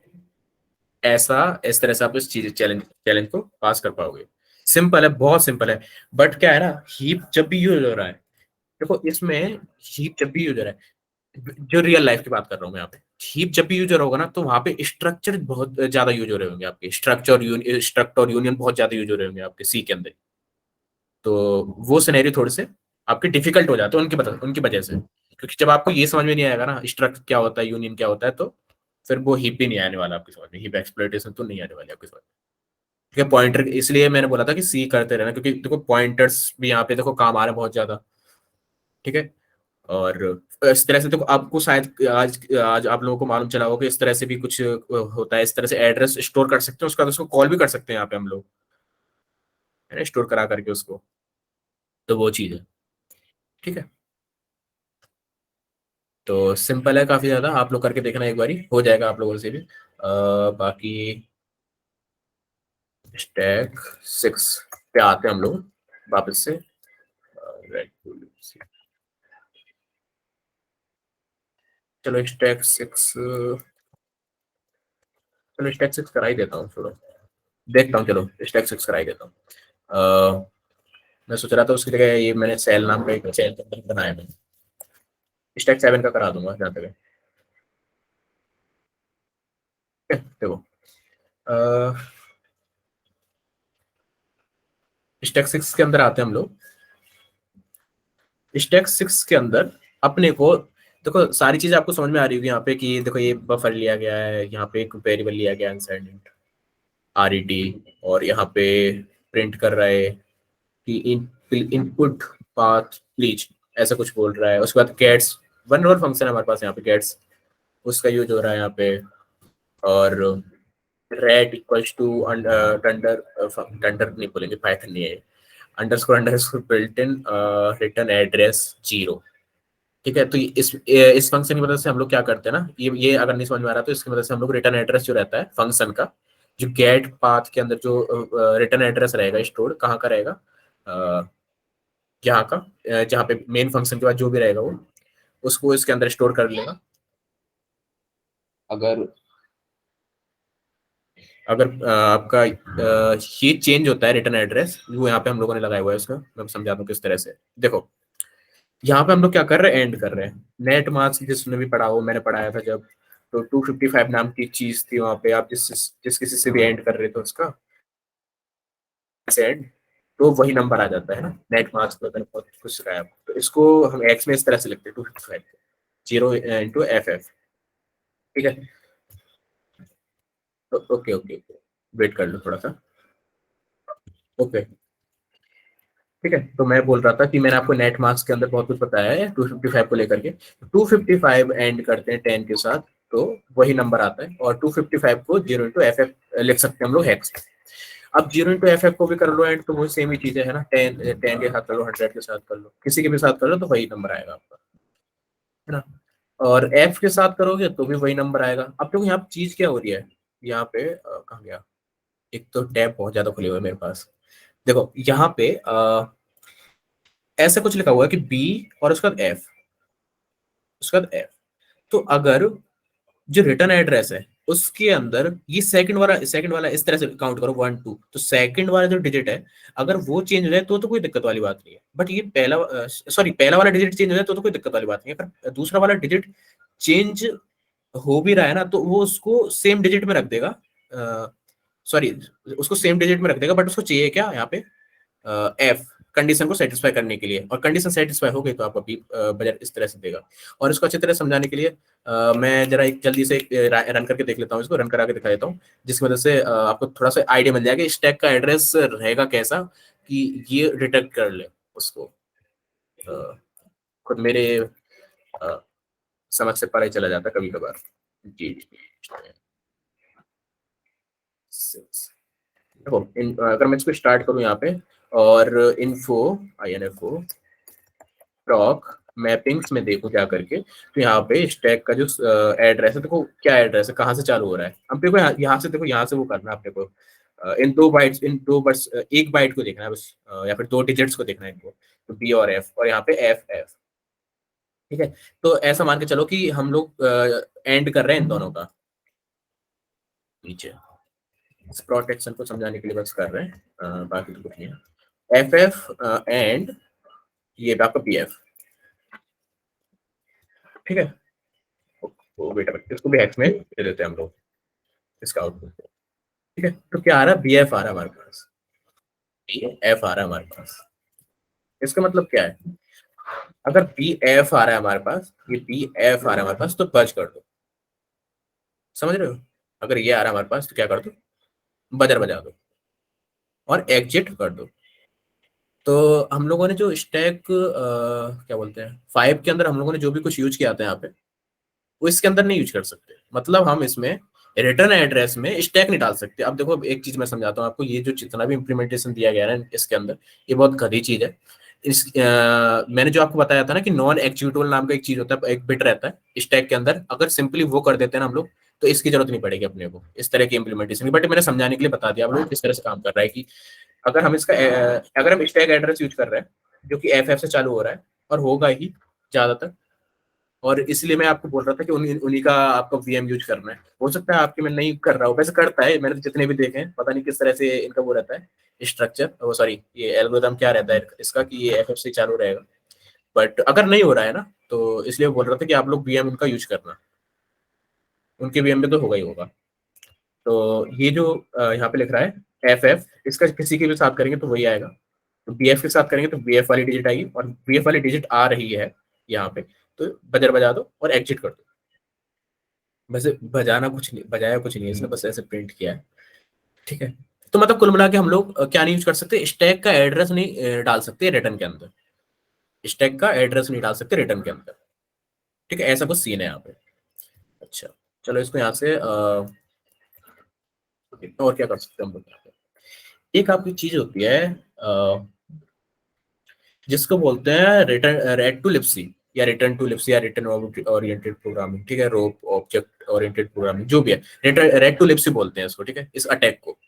ऐसा इस तरह से आप इस चीज चैलेंज चैलेंज को पास कर पाओगे। सिंपल है, बहुत सिंपल है। बट क्या है ना, हीप जब भी यूज हो रहा है, देखो इसमें हीप जब भी यूज हो रहा है, जो रियल लाइफ की बात कर रहा हूँ मैं यहाँ पे, हीप जब भी यूज हो रहा होगा ना, तो वहां पे स्ट्रक्चर बहुत ज्यादा यूज हो रहे होंगे आपके, स्ट्रक्चर और यूनियन बहुत ज्यादा यूज हो रहे होंगे आपके सी के अंदर। तो वो सिनेरियो थोड़े से आपके डिफिकल्ट हो जाते हैं उनकी वजह से, क्योंकि जब आपको ये समझ में नहीं आएगा ना स्ट्रक्चर क्या होता है, यूनियन क्या होता है, तो फिर वो हीप भी नहीं आने वाला आपकी समझ में, हीप एक्सप्लॉइटेशन तो नहीं आने वाली आपकी समझ में, ठीक है। पॉइंटर इसलिए मैंने बोला था कि सी करते रहना, क्योंकि देखो पॉइंटर्स भी यहाँ पे देखो काम आ रहे हैं बहुत ज्यादा, ठीक है। और इस तरह से देखो आपको शायद आज आज आप लोगों को मालूम चला होगा कि इस तरह से भी कुछ होता है, इस तरह से एड्रेस स्टोर कर सकते हैं, उसका तो उसको कॉल भी कर सकते हैं यहाँ पे हम लोग, है ना, स्टोर करा करके उसको, तो वो चीज़ है, ठीक है। तो सिंपल है काफी ज्यादा, आप लोग करके देखना एक बारी, हो जाएगा आप लोगों से भी। बाकी स्टैक 6 पे आते हैं हम लोग वापस से। चलो स्टैक 6, चलो स्टैक 6 करा ही देता हूँ, चलो देखता हूँ, चलो स्टैक 6 करा ही देता हूँ। मैं सोच रहा था उसकी जगह ये मैंने सेल नाम का एक सेल बनाया, मैंने स्टैक 7 का करा दूंगा जहाँ तक है। देखो स्टैक 6 के अंदर आते हैं हम लोग। स्टैक 6 के अंदर अपने को देखो सारी चीजें आपको समझ में आ रही होगी यहाँ पे कि देखो ये बफर लिया गया है, यहाँ पे एक वेरिएबल लिया गया है आरईटी, और यहाँ पे प्रिंट कर रहा है कि इनपुट पाथ प्लीज, ऐसा कुछ बोल रहा है। उसके बाद गेट्स वन और फंक्शन है हमारे पास यहाँ पे गेट्स, उसका यूज हो रहा है यहाँ पे। और रेट इक्वल्स टू डंडर डंडर नहीं बोलेंगे, पाइथन नहीं है, underscore built in return address 0। ठीक है, तो इस फंक्शन की मदद से हम लोग क्या करते हैं ना, ये अगर नहीं समझ में आ रहा तो इसकी मदद से हम लोग रिटर्न एड्रेस जो रहता है फंक्शन का, जो गेट पाथ के अंदर जो रिटर्न एड्रेस रहेगा स्टोर कहाँ का रहेगा, यहाँ का, जहाँ पे मेन फंक्शन के बाद जो भी रहेगा वो उसको इसके अंदर स्टोर कर लेगा। अगर अगर आपका ये चेंज होता है रिटर्न एड्रेस, वो यहाँ पे हम लोगों ने लगाया हुआ है उसका, मैं समझाता हूँ किस तरह से। देखो यहाँ पे हम लोग क्या कर रहे हैं, एंड कर रहे हैं। नेट मार्क्स जिसने भी पढ़ा हो, मैंने पढ़ाया था जब, तो 255 नाम की चीज थी वहां पे, आप जिस किसी से भी एंड कर रहे थे उसका एंड, तो वही नंबर आ जाता है ना। नेट मार्क्स को मैंने बहुत कुछ सिखाया आपको। तो इसको हम एक्स में इस तरह से लिखते हैं 255 जीरो इंटू एफ एफ। ठीक है, तो ओके ओके, वेट कर लो थोड़ा सा। ओके ठीक है, तो मैं बोल रहा था कि मैंने आपको नेट मार्क्स के अंदर बहुत कुछ बताया है 255 को लेकर के। 255 एंड करते हैं 10 के साथ, तो वही नंबर आता है। और 255 को 0 इंटू एफ एफ लिख सकते हैं हम लोग हेक्स। अब 0 इंटू एफ एफ को भी कर लो एंड, तो वही सेम ही चीज है ना। 10 के साथ कर लो, 100 के साथ कर लो, किसी के भी साथ कर लो तो वही नंबर आएगा आपका, है ना। और एफ के साथ करोगे तो भी वही नंबर आएगा। अब देखो यहाँ पे चीज क्या हो रही है, यहाँ पे कहाँ गया, एक तो टैब बहुत ज्यादा खुले हुए हैं मेरे पास। देखो यहाँ पे ऐसा कुछ लिखा हुआ है कि बी और उसके बाद एफ, उसके बाद एफ। तो अगर जो रिटर्न एड्रेस है उसके अंदर ये सेकंड वाला इस तरह से काउंट करो 1 2, तो सेकंड वाला जो डिजिट है अगर वो चेंज हो जाए तो कोई दिक्कत वाली बात नहीं है। बट ये पहला वाला डिजिट चेंज हो जाए तो कोई दिक्कत वाली बात नहीं है। पर दूसरा वाला डिजिट चेंज हो भी रहा है ना, तो वो उसको सेम डिजिट में रख देगा। सॉरी, उसको सेम डिजिट में रख देगा, बट उसको चाहिए क्या यहाँ पे, एफ, कंडीशन को सेटिस्फाई करने के लिए। और कंडीशन सेटिस्फाई हो गई तो आपका बजट इस तरह से देगा। और इसको अच्छी तरह समझाने के लिए मैं जरा एक जल्दी से रन करके देख लेता हूँ, इसको रन करा के दिखा देता हूँ, जिसकी वजह से आपको थोड़ा सा आइडिया मिल जाएगा स्टैक का एड्रेस रहेगा कैसा, कि ये डिटेक्ट कर ले उसको। खुद मेरे समझ से परे चला जाता कभी कभार। जी देखो अगर मैं इसको स्टार्ट करूँ यहाँ पे, और इन्फो INFO प्रॉक मैपिंग्स में देखो क्या करके, तो यहाँ पे स्टैक का जो एड्रेस है, देखो क्या एड्रेस है, कहाँ से चालू हो रहा है। अब देखो यहाँ से, देखो यहाँ से वो करना है अपने को, इन दो बस एक बाइट को देखना है बस, या फिर दो डिजिट्स को देखना है इनको, तो बी और एफ, और यहाँ पे एफ एफ। ठीक है, तो ऐसा मान के चलो कि हम लोग एंड कर रहे हैं इन दोनों का नीचे। इस प्रोटेक्शन को समझाने के लिए बस कर रहे हैं, बाकी तो कुछ नहीं है। एफ एफ एंड ये आपका पी एफ। ठीक है, तो बेटा इसको भी हेक्स में दे देते हैं हम लोग इसका आउटपुट। ठीक है, तो क्या आ रहा है, बी एफ आ रहा है हमारे पास, बी एफ आ रहा है हमारे पास। इसका मतलब क्या है, अगर बी एफ आ रहा है हमारे पास, ये बी एफ आ रहा है हमारे पास, तो बज कर दो। समझ रहे हो, अगर ये आ रहा है हमारे पास तो क्या कर दो, बजर बजा दो और एग्जिट कर दो। तो हम लोगों ने जो स्टैक क्या बोलते हैं 5 के अंदर हम लोगों ने जो भी कुछ यूज किया था यहाँ पे, वो इसके अंदर नहीं यूज कर सकते। मतलब हम इसमें रिटर्न एड्रेस में स्टैक नहीं डाल सकते। अब देखो एक चीज मैं समझाता हूँ आपको, ये जो जितना भी इम्प्लीमेंटेशन दिया गया है ना इसके अंदर, ये बहुत गधी चीज है। मैंने जो आपको बताया था ना कि नॉन एक्जीक्यूटेबल नाम का एक चीज होता है, एक बिट रहता है स्टैक के अंदर, अगर सिंपली वो कर देते हैं ना हम लोग, तो इसकी जरूरत नहीं पड़ेगी अपने को इस तरह की इम्प्लीमेंटेशन की। बट मैंने समझाने के लिए बता दिया आप लोग किस तरह से काम कर रहा है, कि अगर हम अगर हम स्टैक एड्रेस यूज कर रहे हैं जो कि एफ एफ से चालू हो रहा है और होगा ही ज्यादातर, और इसलिए मैं आपको बोल रहा था कि उन्हीं उन्हीं का आपको वीएम यूज करना है। हो सकता है आपके में नहीं कर रहा हूँ, वैसे करता है, मैंने तो जितने भी देखे हैं, पता नहीं किस तरह से इनका वो रहता है स्ट्रक्चर, वो सॉरी ये एल्गोरिथम क्या रहता है इसका कि ये एफएफ चालू रहेगा। बट अगर नहीं हो रहा है ना, तो इसलिए बोल रहा था कि आप लोग वीएम उनका यूज करना, उनके वीएम में तो होगा ही होगा। तो ये जो यहाँ पे लिख रहा है एफ एफ, इसका किसी के भी साथ करेंगे तो वही आएगा। तो बी एफ के साथ करेंगे तो बी एफ वाली डिजिट आएगी, और बी एफ वाली डिजिट आ रही है यहाँ पे, तो बजर बजा दो और एग्जिट कर दो। वैसे बजाना कुछ नहीं, बजाया कुछ नहीं है इसने, बस ऐसे प्रिंट किया है। ठीक है। तो मतलब कुल मिला के हम लोग क्या नहीं यूज कर सकते, स्टैक का एड्रेस नहीं डाल सकते रिटर्न के अंदर, स्टैक का एड्रेस नहीं डाल सकते रिटर्न के अंदर। ठीक है, ऐसा कुछ सीन है यहाँ पे। अच्छा, चलो इसको यहाँ से और क्या कर सकते हैं हम लोग यहाँ पे। एक आपकी चीज होती है जिसको बोलते हैं रिटर्न रेट टू लिप्सी, या रिटर्न टू लिप्सी, या रिटर्न ओरिएंटेड प्रोग्रामिंग। ठीक है, रोप ऑब्जेक्ट ओरिएंटेड प्रोग्रामिंग जो भी है, रिटर्न रेट टू लिप्सी बोलते हैं इसको। ठीक है, इस अटैक को।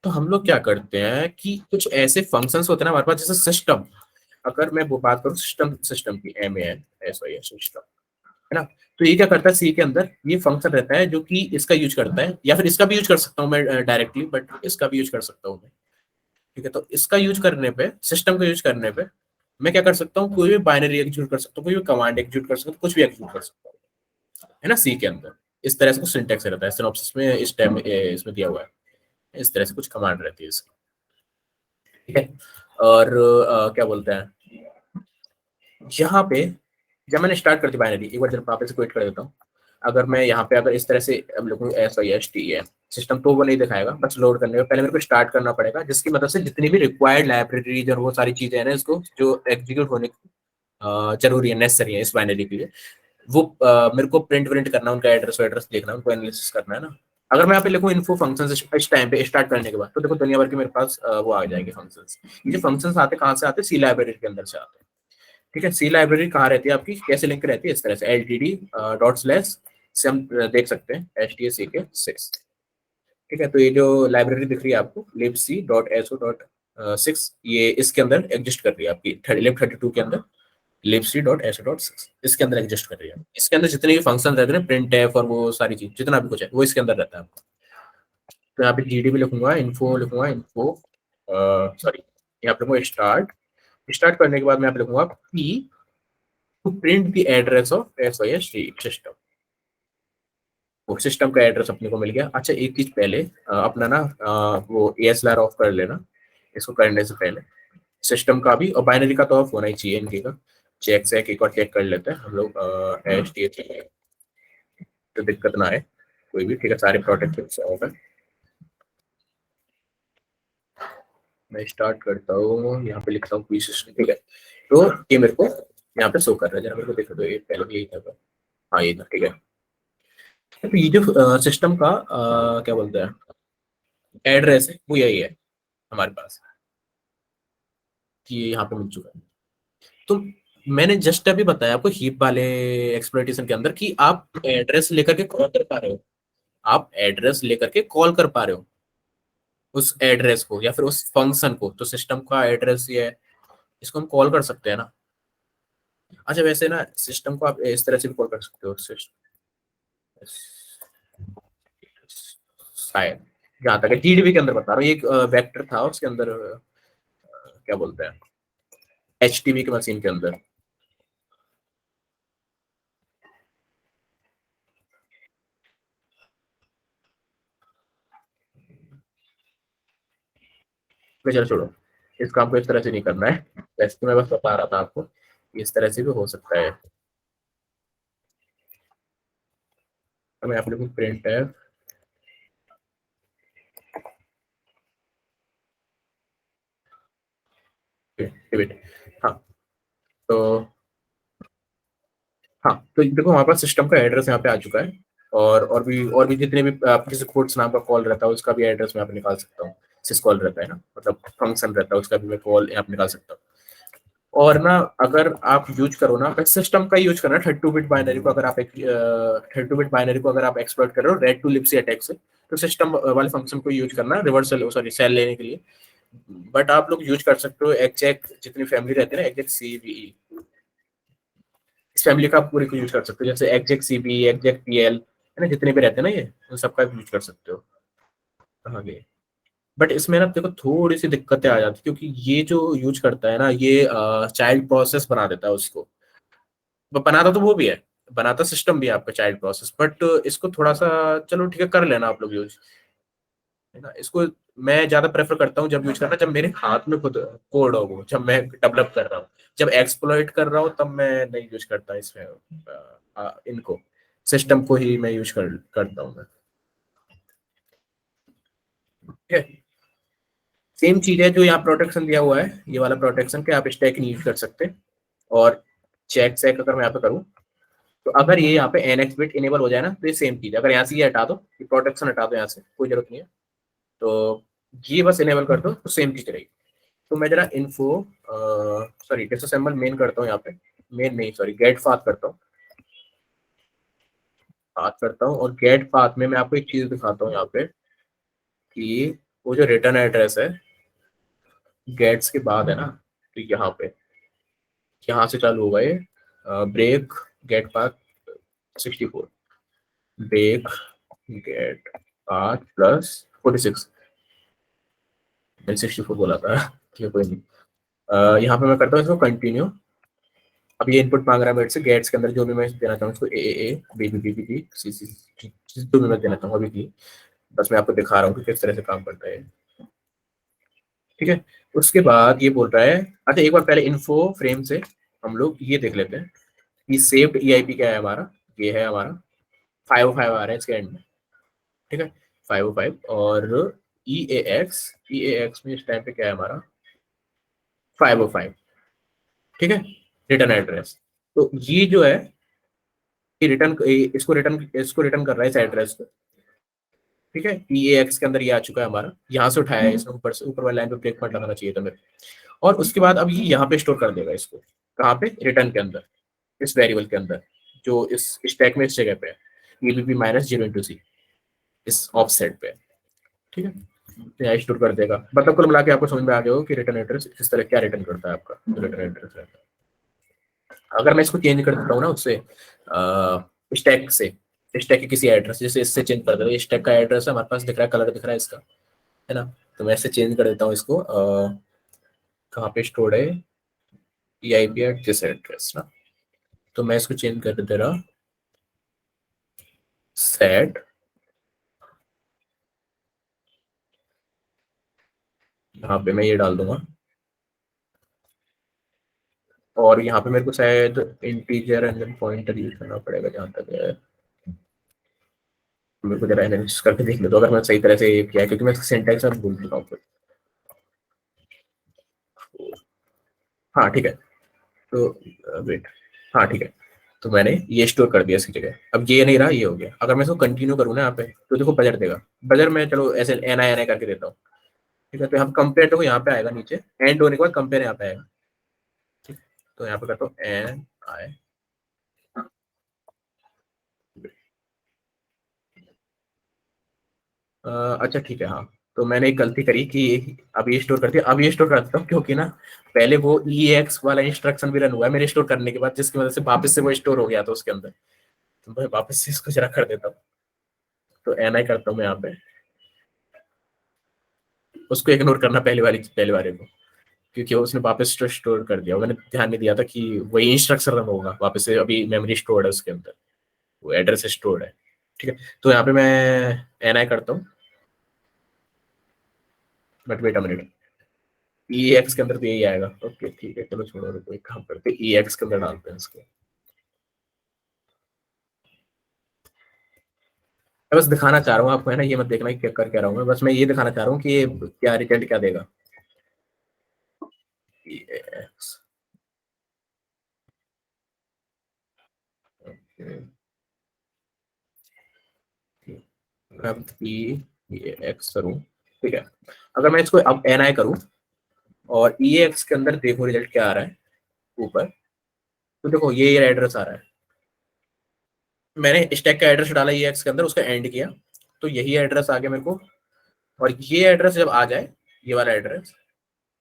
तो हम लोग क्या करते हैं कि कुछ ऐसे फंक्शंस होते हैं ना हमारे पास, जैसे सिस्टम, अगर मैं वो बात करूँ सिस्टम, सिस्टम की MAN सिस्टम, है ना। तो ये क्या करता है, सी के अंदर ये फंक्शन रहता है जो कि इसका यूज करता है, या फिर इसका भी यूज कर सकता हूँ मैं डायरेक्टली, बट इसका भी यूज कर सकता हूँ मैं। ठीक है, तो इसका यूज करने पे, सिस्टम का यूज करने पे मैं क्या कर सकता हूँ, कोई भी बाइनरी एग्जीक्यूट कर सकता हूँ, कोई भी कमांड एग्जीक्यूट कर सकता हूँ, कुछ भी एग्जीक्यूट कर सकता हूँ, है ना, सी के अंदर। इस तरह से कुछ सिंटेक्स रहता है सिनॉप्सिस में, इस टाइम इसमें दिया हुआ है, इस तरह से कुछ कमांड रहती है इसकी। ठीक है। और क्या बोलते हैं, यहाँ पे जब मैंने स्टार्ट कर दी बाइनरी, एक बार जब वापस से क्विट कर देता हूँ, अगर मैं यहाँ पे अगर इस तरह से अब लिखूँ SIST है सिस्टम, तो वो नहीं दिखाएगा। बस लोड करने में पहले मेरे को स्टार्ट करना पड़ेगा, जिसकी मदद से जितनी भी रिक्वायर्ड लाइब्रेरीज और वो सारी चीजें हैं ना, इसको जो एग्जीक्यूट होने जरूरी है, नेसेसरी है इस बाइनरी के लिए, वो मेरे को प्रिंट प्रिंट करना, उनका एड्रेस एड्रेस देखना, उनको एनालिसिस करना है ना। अगर मैं यहाँ पे लिखूँ इन्फो फंक्शन इस टाइम पे स्टार्ट करने के बाद, तो देखो दुनिया भर के मेरे पास वो आ जाएंगे फंक्शंस। ये जो फंक्शंस आते कहाँ से आते, सी लाइब्रेरी के अंदर से आते हैं। ठीक है, सी लाइब्रेरी कहाँ रहती है आपकी, कैसे लिंक रहती है, इस तरह से LTD./ से हम देख सकते हैं HTSC6। ठीक है, तो ये जो लाइब्रेरी दिख रही है आपको libc.so.6, ये इसके अंदर एग्जिस्ट कर रही है आपकी lib32 के अंदर, libc.so.6 इसके अंदर एग्जिस्ट कर रही है। इसके अंदर जितने भी फंक्शन रहते हैं, प्रिंट एफ और वो सारी चीज, जितना भी कुछ है वो इसके अंदर रहता है आपको। तो यहाँ पे GDB लिखूंगा, इन्फो लिखूंगा, इन्फो सॉरी, यहाँ पे लिखूंगा स्टार्ट। स्टार्ट करने के बाद मैं यहाँ पे लिखूंगा P to print the address of SIST system. वो सिस्टम का एड्रेस अपने को मिल गया। अच्छा, एक चीज पहले अपना ना वो ASLR ऑफ कर लेना, इसको करने से पहले सिस्टम का भी और बाइनरी का तो ऑफ होना ही चाहिए इनके का। चेक से एक और चेक कर लेते हैं हम लोग HTTP, तो दिक्कत ना आए कोई भी। ठीक है, सारे प्रोटेक्टेड होगा। मैं स्टार्ट करता हूँ, यहाँ पे लिखता हूँ कोई सिस्टम। ठीक है, तो ये मेरे को यहाँ पे शो कर रहा है, जरा मेरे को देखो, तो ये पहले भी यही था। हाँ, ये था। ठीक है, तो ये जो सिस्टम का क्या बोलते हैं एड्रेस है, वो यही है हमारे पास, कि ये यहाँ पे मिल चुका है। तो मैंने जस्ट अभी बताया आपको हीप वाले एक्सप्लोइटेशन के अंदर कि आप एड्रेस लेकर के कॉल कर पा रहे हो, आप एड्रेस लेकर के कॉल कर पा रहे हो उस एड्रेस को या फिर उस फंक्शन को। तो सिस्टम का एड्रेस ये है, इसको हम कॉल कर सकते हैं ना। अच्छा, वैसे ना सिस्टम को आप इस तरह से भी कॉल कर सकते हो, शायद जहाँ तक है GDB के अंदर बता रहा हूँ, ये एक वेक्टर था उसके अंदर क्या बोलते हैं HTTP के मशीन के अंदर। चलो छोड़ो, इस काम को इस तरह से नहीं करना है, वैसे तो मैं बस बता रहा था आपको, इस तरह से भी हो सकता है। तो मैं अपने को प्रिंट है, वेट, हाँ, तो हाँ, तो देखो हमारे पास सिस्टम का एड्रेस यहाँ पे आ चुका है, और भी जितने भी आप किसी कोड्स नाम का कॉल रहता है उसका भी एड्रेस मैं यहाँ पे निकाल सकता हूँ। सिस कॉल रहता है ना, मतलब फंक्शन रहता है, उसका भी मैं कॉल यहाँ पे निकाल सकता हूँ। और ना अगर आप यूज करो ना, सिस्टम का यूज करना 32 बिट बाइनरी को, अगर आप 32 बिट बाइनरी को अगर आप एक्सप्लोइट कर रहे हो रेड टू लिप्सी अटैक से, तो सिस्टम वाले फंक्शन को यूज करना रिवर्सल सॉरी सेल लेने के लिए। बट आप लोग यूज कर सकते हो एक्जैक, जितनी फैमिली रहती है ना, एक्जैक CVE, इस फैमिली का आप पूरे को यूज कर सकते हो, जैसे एग्जेक सीबी, एग्जेक पीएल, है ना, जितने भी रहते हैं ना ये, उन सबका यूज कर सकते हो आगे। बट इसमें ना देखो थोड़ी सी दिक्कतें आ जाती, क्योंकि ये जो यूज करता है ना, ये चाइल्ड प्रोसेस बना देता है उसको। बनाता तो वो भी है, बनाता सिस्टम भी है आपका चाइल्ड प्रोसेस, बट इसको थोड़ा सा, चलो ठीक है कर लेना आप लोग यूज, है ना। इसको मैं ज्यादा प्रेफर करता हूँ जब यूज करना, जब मेरे हाथ में खुद कोड हो, वो जब मैं डेवलप कर रहा हूँ, जब एक्सप्लॉइट कर रहा हूँ तब मैं नहीं यूज करता इसमें, इनको सिस्टम को ही मैं यूज करता हूँ मैं। ठीक है, सेम चीज है जो यहाँ प्रोटेक्शन दिया हुआ है, ये वाला प्रोटेक्शन के आप स्टैक नहीं यूज कर सकते। और चेक चेक अगर मैं यहाँ पे करूँ, तो अगर ये यहाँ पे एनएक्स बिट इनेबल हो जाए ना, तो ये सेम चीज है। अगर यहाँ से ये हटा दो, ये प्रोटेक्शन हटा दो यहाँ से, कोई जरूरत नहीं है, तो ये बस इनेबल कर दो तो सेम चीज रहेगी। तो मैं जरा इन्फो, सॉरी डिसअसेंबल मेन करता हूँ यहाँ पे, मेन नहीं सॉरी गेट पाथ करता हूँ, पाथ करता हूँ, और गेट पाथ में मैं आपको एक चीज दिखाता हूँ यहाँ पे, कि वो जो रिटर्न एड्रेस है गेट्स के बाद है ना, तो यहाँ पे, यहाँ से चालू होगा ये break get path 64, break get path plus 46, मैंने 64 बोला था ठीक है कोई नहीं। यहाँ पे मैं करता हूँ इसको कंटिन्यू। अब ये इनपुट मांग रहा है मेरे से गेट्स के अंदर जो भी मैं देना चाहूँ इसको, A B B B B B C C, जो भी मैं देना चाहूँ अभी की, बस मैं आपको दिखा रहा हूँ कि किस तरह से काम करता है। ठीक है, उसके बाद ये बोल रहा है, अच्छा एक बार पहले इन्फो फ्रेम से हम लोग ये देख लेते हैं कि सेव्ड ईआईपी क्या है हमारा, ये है हमारा 505 आ रहा है इसके एंड में। ठीक है, 505, और ई ए एक्स में इस टाइम पे क्या है हमारा 505। ठीक है, रिटर्न एड्रेस, तो ये जो है ये रिटर्न, इसको रिटर्न कर रहा है इस एड्रेस को। ठीक है, ई ए एक्स के अंदर ये आ चुका है हमारा, यहाँ से उठाया है इसने, ऊपर से ऊपर वाली लाइन पे ब्रेक पॉइंट लगाना चाहिए था मेरे। और उसके बाद अब ये यहाँ पे स्टोर कर देगा इसको, कहाँ पे, रिटर्न के अंदर, इस वेरिएबल के अंदर, जो इस स्टैक में इस जगह पे है, EBP माइनस 0 × C, इस ऑफसेट पे। ठीक है, तो यहाँ स्टोर कर देगा। मतलब कुल मिला के आपको समझ में आ गया हो कि रिटर्न एड्रेस किस तरह क्या रिटर्न करता है आपका, रिटर्न एड्रेस रहता है। अगर मैं इसको चेंज कर देता हूँ ना उससे, स्टैक से, स्टैक के किसी एड्रेस, जैसे इससे चेंज कर देता हूँ, स्टैक का एड्रेस है हमारे पास, दिख रहा है, कलर दिख रहा है इसका, है ना। तो मैं इससे चेंज कर देता हूँ इसको, कहाँ पे स्टोर्ड है, EIP एट दिस एड्रेस ना। तो मैं इसको चेंज कर दे रहा, सेट, यहाँ पे मैं ये डाल दूंगा, और यहाँ पे मेरे को शायद integer and then pointer use करना पड़ेगा जहाँ तक है। मेरे को जरा एनालिसिस करके देख ले तो, अगर मैं सही तरह से किया है, क्योंकि मैं सिंटैक्स अब भूल चुका हूँ। हाँ ठीक है, तो वेट, हाँ ठीक है, तो मैंने ये स्टोर कर दिया इसकी जगह। अब ये नहीं रहा, ये हो गया। अगर मैं इसको कंटिन्यू करूँ ना यहाँ पे, तो देखो बजर देगा, बजर मैं चलो ऐसे NI करके देता हूँ। ठीक है, तो हम कंपेयर तो यहाँ पे आएगा नीचे, एंड होने के बाद कंपेयर यहाँ पे आएगा। ठीक, तो यहाँ पे करता हूँ NI। अच्छा ठीक है, हाँ, तो मैंने एक गलती करी कि अब ये स्टोर कर दिया, अब ये स्टोर कर देता हूँ, क्योंकि ना पहले वो EX वाला इंस्ट्रक्शन भी रन हुआ है मेरे स्टोर करने के बाद, जिसकी वजह से वापस से वो स्टोर हो गया था उसके अंदर। तो मैं वापस से इसको जरा कर देता हूँ, तो NI करता हूँ मैं यहाँ पे, उसको इग्नोर करना पहले वाले को, क्योंकि उसने वापस स्टोर कर दिया, मैंने ध्यान नहीं दिया था कि वही इंस्ट्रक्शन रन होगा वापस से, अभी मेमोरी स्टोर्ड है उसके अंदर, वो एड्रेस स्टोर्ड है। ठीक है, तो यहाँ पे मैं NI करता हूँ, but wait a minute, EX के अंदर तो यही आएगा। ओके ठीक है, चलो छोड़ो, रुको एक काम करते हैं, EX के अंदर डालते हैं इसको। मैं बस दिखाना चाह रहा हूँ आपको, है ना, ये मत देखना कि क्या कर क्या रहा हूँ मैं, बस मैं ये दिखाना चाह रहा हूँ कि ये क्या रिजल्ट क्या देगा। EX, अब EX करूँ, ठीक है, अगर मैं इसको अब NI करूँ और EX के अंदर देखो रिजल्ट क्या आ रहा है ऊपर, तो देखो ये एड्रेस आ रहा है, मैंने स्टैक का एड्रेस डाला EX के अंदर, उसका एंड किया, तो यही एड्रेस आ गया मेरे को। और ये एड्रेस जब आ जाए, ये वाला एड्रेस,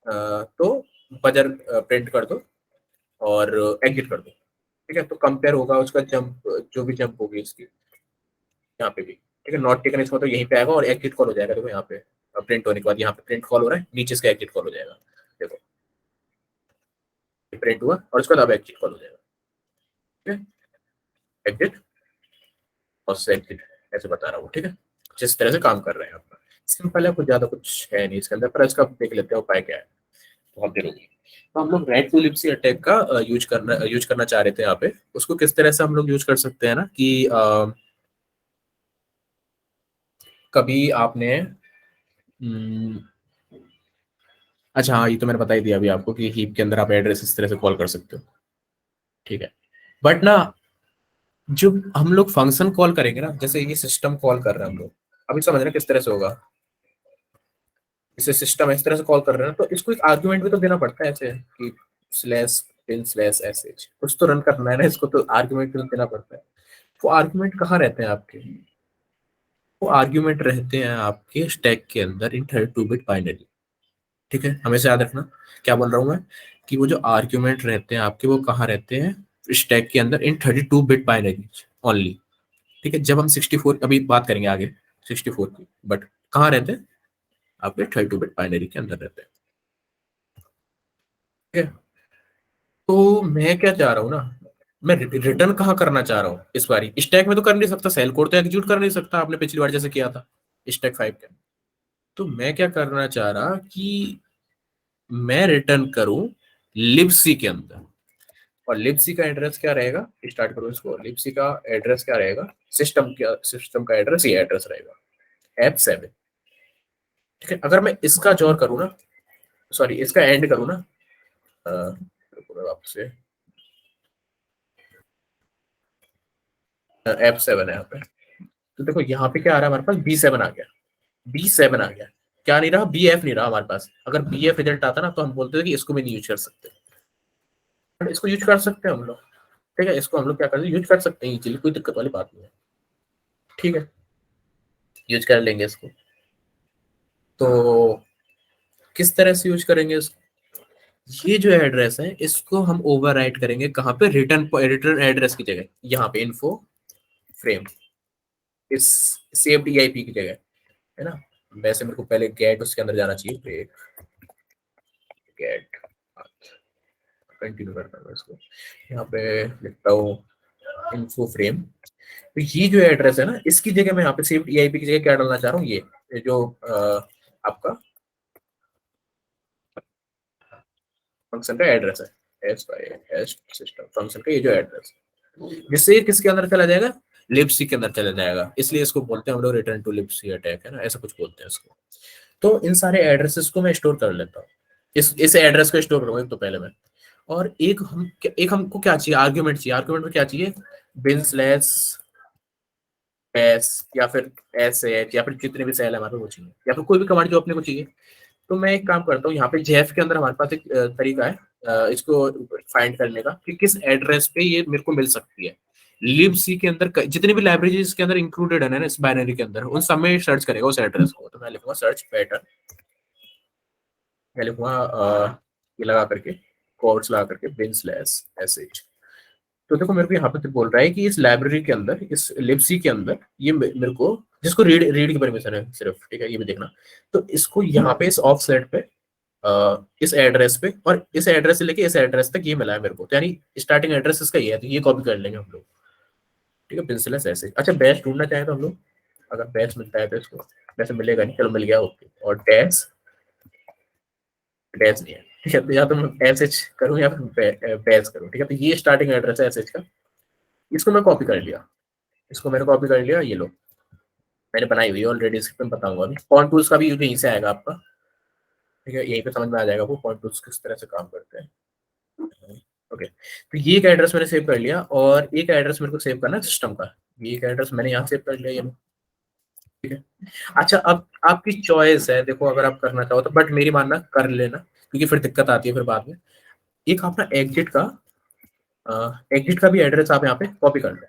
तो बजर प्रिंट कर दो और एग्जिट कर दो। ठीक है, तो कंपेयर होगा उसका जंप, जो भी जंप होगी उसकी यहाँ पे भी, ठीक है। नॉट टेकन इसका तो यहीं पे आएगा और एग्जिट कॉल हो जाएगा। देखो यहाँ पे प्रिंट होने के बाद यहाँ पे प्रिंट कॉल हो रहा है, नीचे इसका एग्जिट कॉल हो जाएगा। देखो प्रिंट हुआ और उसके बाद अब एग्जिट कॉल हो जाएगा, ठीक है। एग्जिट और एग्जिट ऐसे बता रहा हूँ, ठीक है। जिस तरह से काम कर रहे हैं आपका सिंपल है, कुछ ज्यादा कुछ है नहीं इसके अंदर, पर इसका देख लेते हैं उपाय क्या है। बहुत देर होगी। तो हम लोग रेड टू लिप्सी अटैक का यूज करना चाह रहे थे यहाँ पे। उसको किस तरह से हम लोग यूज कर सकते हैं ना कि कभी आपने अच्छा हाँ, ये तो मैंने बता ही दिया अभी आपको कि हीप के अंदर आप एड्रेस इस तरह से कॉल कर सकते हो, ठीक है। बट ना, जो हम लोग फंक्शन कॉल करेंगे ना, जैसे ये सिस्टम कॉल कर रहे हैं हम लोग, अभी समझ रहे हैं किस तरह से होगा। इसे सिस्टम इस तरह से कॉल कर रहे हैं तो इसको एक आर्ग्यूमेंट भी तो देना पड़ता है, ऐसे कि स्लैश पिन स्लैश एसएच कुछ तो रन करना है ना, इसको तो आर्ग्यूमेंट भी तो देना पड़ता है। वो आर्ग्यूमेंट कहाँ रहते हैं आपके? वो आर्ग्यूमेंट रहते हैं आपके स्टैक के अंदर इन 32 बिट बाइनरी, ठीक है। हमेशा याद रखना क्या बोल रहा हूँ मैं, कि वो जो आर्ग्यूमेंट रहते हैं आपके वो कहाँ रहते हैं, स्टैक के अंदर इन 32 बिट बाइनरी ओनली, ठीक है। जब हम 64 अभी बात करेंगे आगे 64 की, बट कहाँ रहते हैं आपके 32 बिट बाइनरी के अंदर रहते हैं, ठीक है। तो मैं क्या चाह रहा हूँ ना, मैं रिटर्न कहाँ करना चाह रहा हूँ इस बारी, स्टैक में तो कर नहीं सकता, सेल कोड तो एग्जीक्यूट कर नहीं सकता आपने पिछली बार जैसे किया था स्टैक 5 के। तो मैं क्या करना चाह रहा कि मैं रिटर्न करूं लिबसी के अंदर। और लिबसी का एड्रेस क्या रहेगा, स्टार्ट करूं इसको, लिबसी का एड्रेस क्या रहेगा, सिस्टम का एड्रेस ये एड्रेस रहेगा F7, ठीक है। अगर मैं इसका जोर करूं ना, सॉरी इसका एंड करूं ना, वापस से F7 है यहाँ पे। तो देखो यहाँ पे क्या आ रहा है हमारे पास, B7 आ गया, B7 आ गया। क्या नहीं रहा, BF नहीं रहा हमारे पास। अगर BF रिजल्ट आता ना तो हम बोलते थे कि इसको भी नहीं यूज कर सकते, बट इसको यूज कर सकते हैं हम लोग, ठीक है। इसको हम लोग क्या करते हैं, यूज कर सकते हैं इजीली, कोई दिक्कत वाली बात नहीं है, ठीक है। यूज कर लेंगे इसको। तो किस तरह से यूज करेंगे इसको, ये जो एड्रेस है इसको हम ओवरराइट करेंगे कहाँ पे, रिटर्न रिटर्न एड्रेस की जगह, यहाँ पे इन्फो फ्रेम, इस सेव्ड ईआईपी की जगह, है ना। वैसे मेरे को पहले गेट उसके अंदर जाना चाहिए, गेट कंटिन्यू करता हूँ इसको, यहाँ पे लिखता हूँ इन्फो फ्रेम। तो ये जो एड्रेस है ना, इसकी जगह मैं यहाँ पे सेव्ड ईआईपी की जगह क्या डालना चाह रहा हूँ, ये जो आपका फंक्शन का एड्रेस है, S by S system function का ये जो एड्रेस है, जिससे ये किसके अंदर चला जाएगा, लिबसी के अंदर चला जाएगा। इसलिए इसको बोलते हैं हम लोग रिटर्न टू लिबसी अटैक, है ना, ऐसा कुछ बोलते हैं इसको। तो इन सारे एड्रेसेस को मैं स्टोर कर लेता हूँ, इस एड्रेस को स्टोर करूंगा एक तो पहले मैं। और एक हमको क्या चाहिए, आर्ग्यूमेंट चाहिए। आर्ग्यूमेंट में क्या चाहिए, बिन स्लैश एस, या फिर एस एच, या फिर जितने भी सेल है हमारे वो चाहिए, या फिर कोई भी कमांड जो अपने को चाहिए। तो मैं एक काम करता हूँ, यहाँ पे जेएफ के अंदर हमारे पास एक तरीका है इसको फाइंड करने का कि किस एड्रेस पे ये मेरे को मिल सकती है। लिबसी के अंदर जितनी भी लाइब्रेरीज के अंदर इंक्लूडेड है ना इस बाइनरी के अंदर, उन सब में सर्च करेगा उस एड्रेस को। तो मैं लिखूंगा सर्च पैटर्न, मैं लिखूंगा ये लगा करके, कोड्स लगा करके बिन स्लैश एसएच। तो देखो मेरे को यहाँ पे तो बोल रहा है कि इस लाइब्रेरी के अंदर, इस लिबसी के अंदर, ये मेरे को जिसको रीड रीड की परमिशन है सिर्फ, ठीक है, ये भी देखना। तो इसको यहाँ पे इस ऑफसेट पे इस एड्रेस पे और इस एड्रेस से लेके इस एड्रेस तक ये मिला है मेरे को, तो यानी स्टार्टिंग एड्रेस इसका ये है, तो ये कॉपी कर लेंगे हम लोग, ठीक है। बिजनेस ऐसे, अच्छा बैच ढूंढना चाहे तो हम लोग, अगर बैच मिलता है तो इसको, वैसे मिलेगा नहीं, चलो मिल गया, ओके। और डैश, डैश नहीं है, ठीक है। तो या तो मैं एस एच करूँ या फिर बैच करूँ, ठीक है। तो ये स्टार्टिंग एड्रेस है एस एच का, इसको मैं कॉपी कर लिया, इसको मैंने कॉपी कर लिया, ये लो मैंने बनाई हुई है ऑलरेडी, इसको मैं बताऊंगा अभी। कॉन टूल्स का भी यूज यहीं से आएगा आपका, ठीक है, यहीं पे समझ में आ जाएगा वो कॉन टूल्स किस तरह से काम करते हैं, ओके। तो ये एक एड्रेस मैंने सेव कर लिया, और एक एड्रेस मेरे को सेव करना है सिस्टम का, ये एक एड्रेस मैंने यहाँ सेव कर लिया, ये लो, ठीक है। अच्छा अब आपकी चॉइस है, देखो अगर आप करना चाहो तो, बट मेरी मानना कर लेना, क्योंकि फिर दिक्कत आती है फिर बाद में। एक अपना एग्जिट का भी एड्रेस आप यहाँ पे कॉपी कर लो।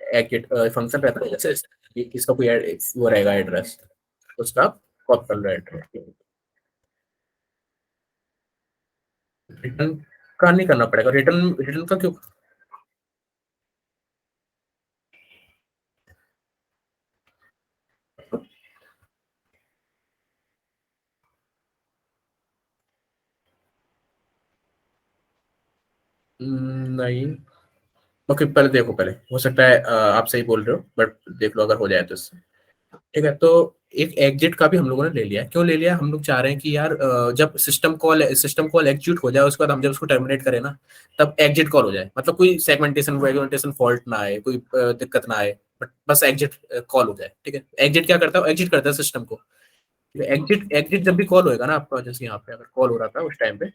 एग्जिट फंक्शन रहता है जैसे, इसका कोई वो रहेगा एड्रेस, उसका आप कॉपी कर लो एड्रेस। रिटर्न का नहीं करना पड़ेगा, रिटर्न रिटर्न का क्यों, नहीं। ओके, पहले देखो, पहले हो सकता है आप सही बोल रहे हो, बट देख लो अगर हो जाए तो इससे। ठीक है, तो एक एग्जिट का भी हम लोगों ने ले लिया। क्यों ले लिया? हम लोग चाह रहे हैं कि यार जब सिस्टम कॉल एग्जीक्यूट हो जाए, उसके बाद हम जब उसको टर्मिनेट करें ना, तब एग्जिट कॉल हो जाए, मतलब कोई सेगमेंटेशन फॉल्ट ना आए, कोई दिक्कत ना आए, बट बस एग्जिट कॉल हो जाए। ठीक है, एग्जिट क्या करता है? एग्जिट करता है सिस्टम को। एग्जिट एग्जिट जब भी कॉल होएगा ना आपका, जैसे यहाँ पे अगर कॉल हो रहा था उस टाइम पे,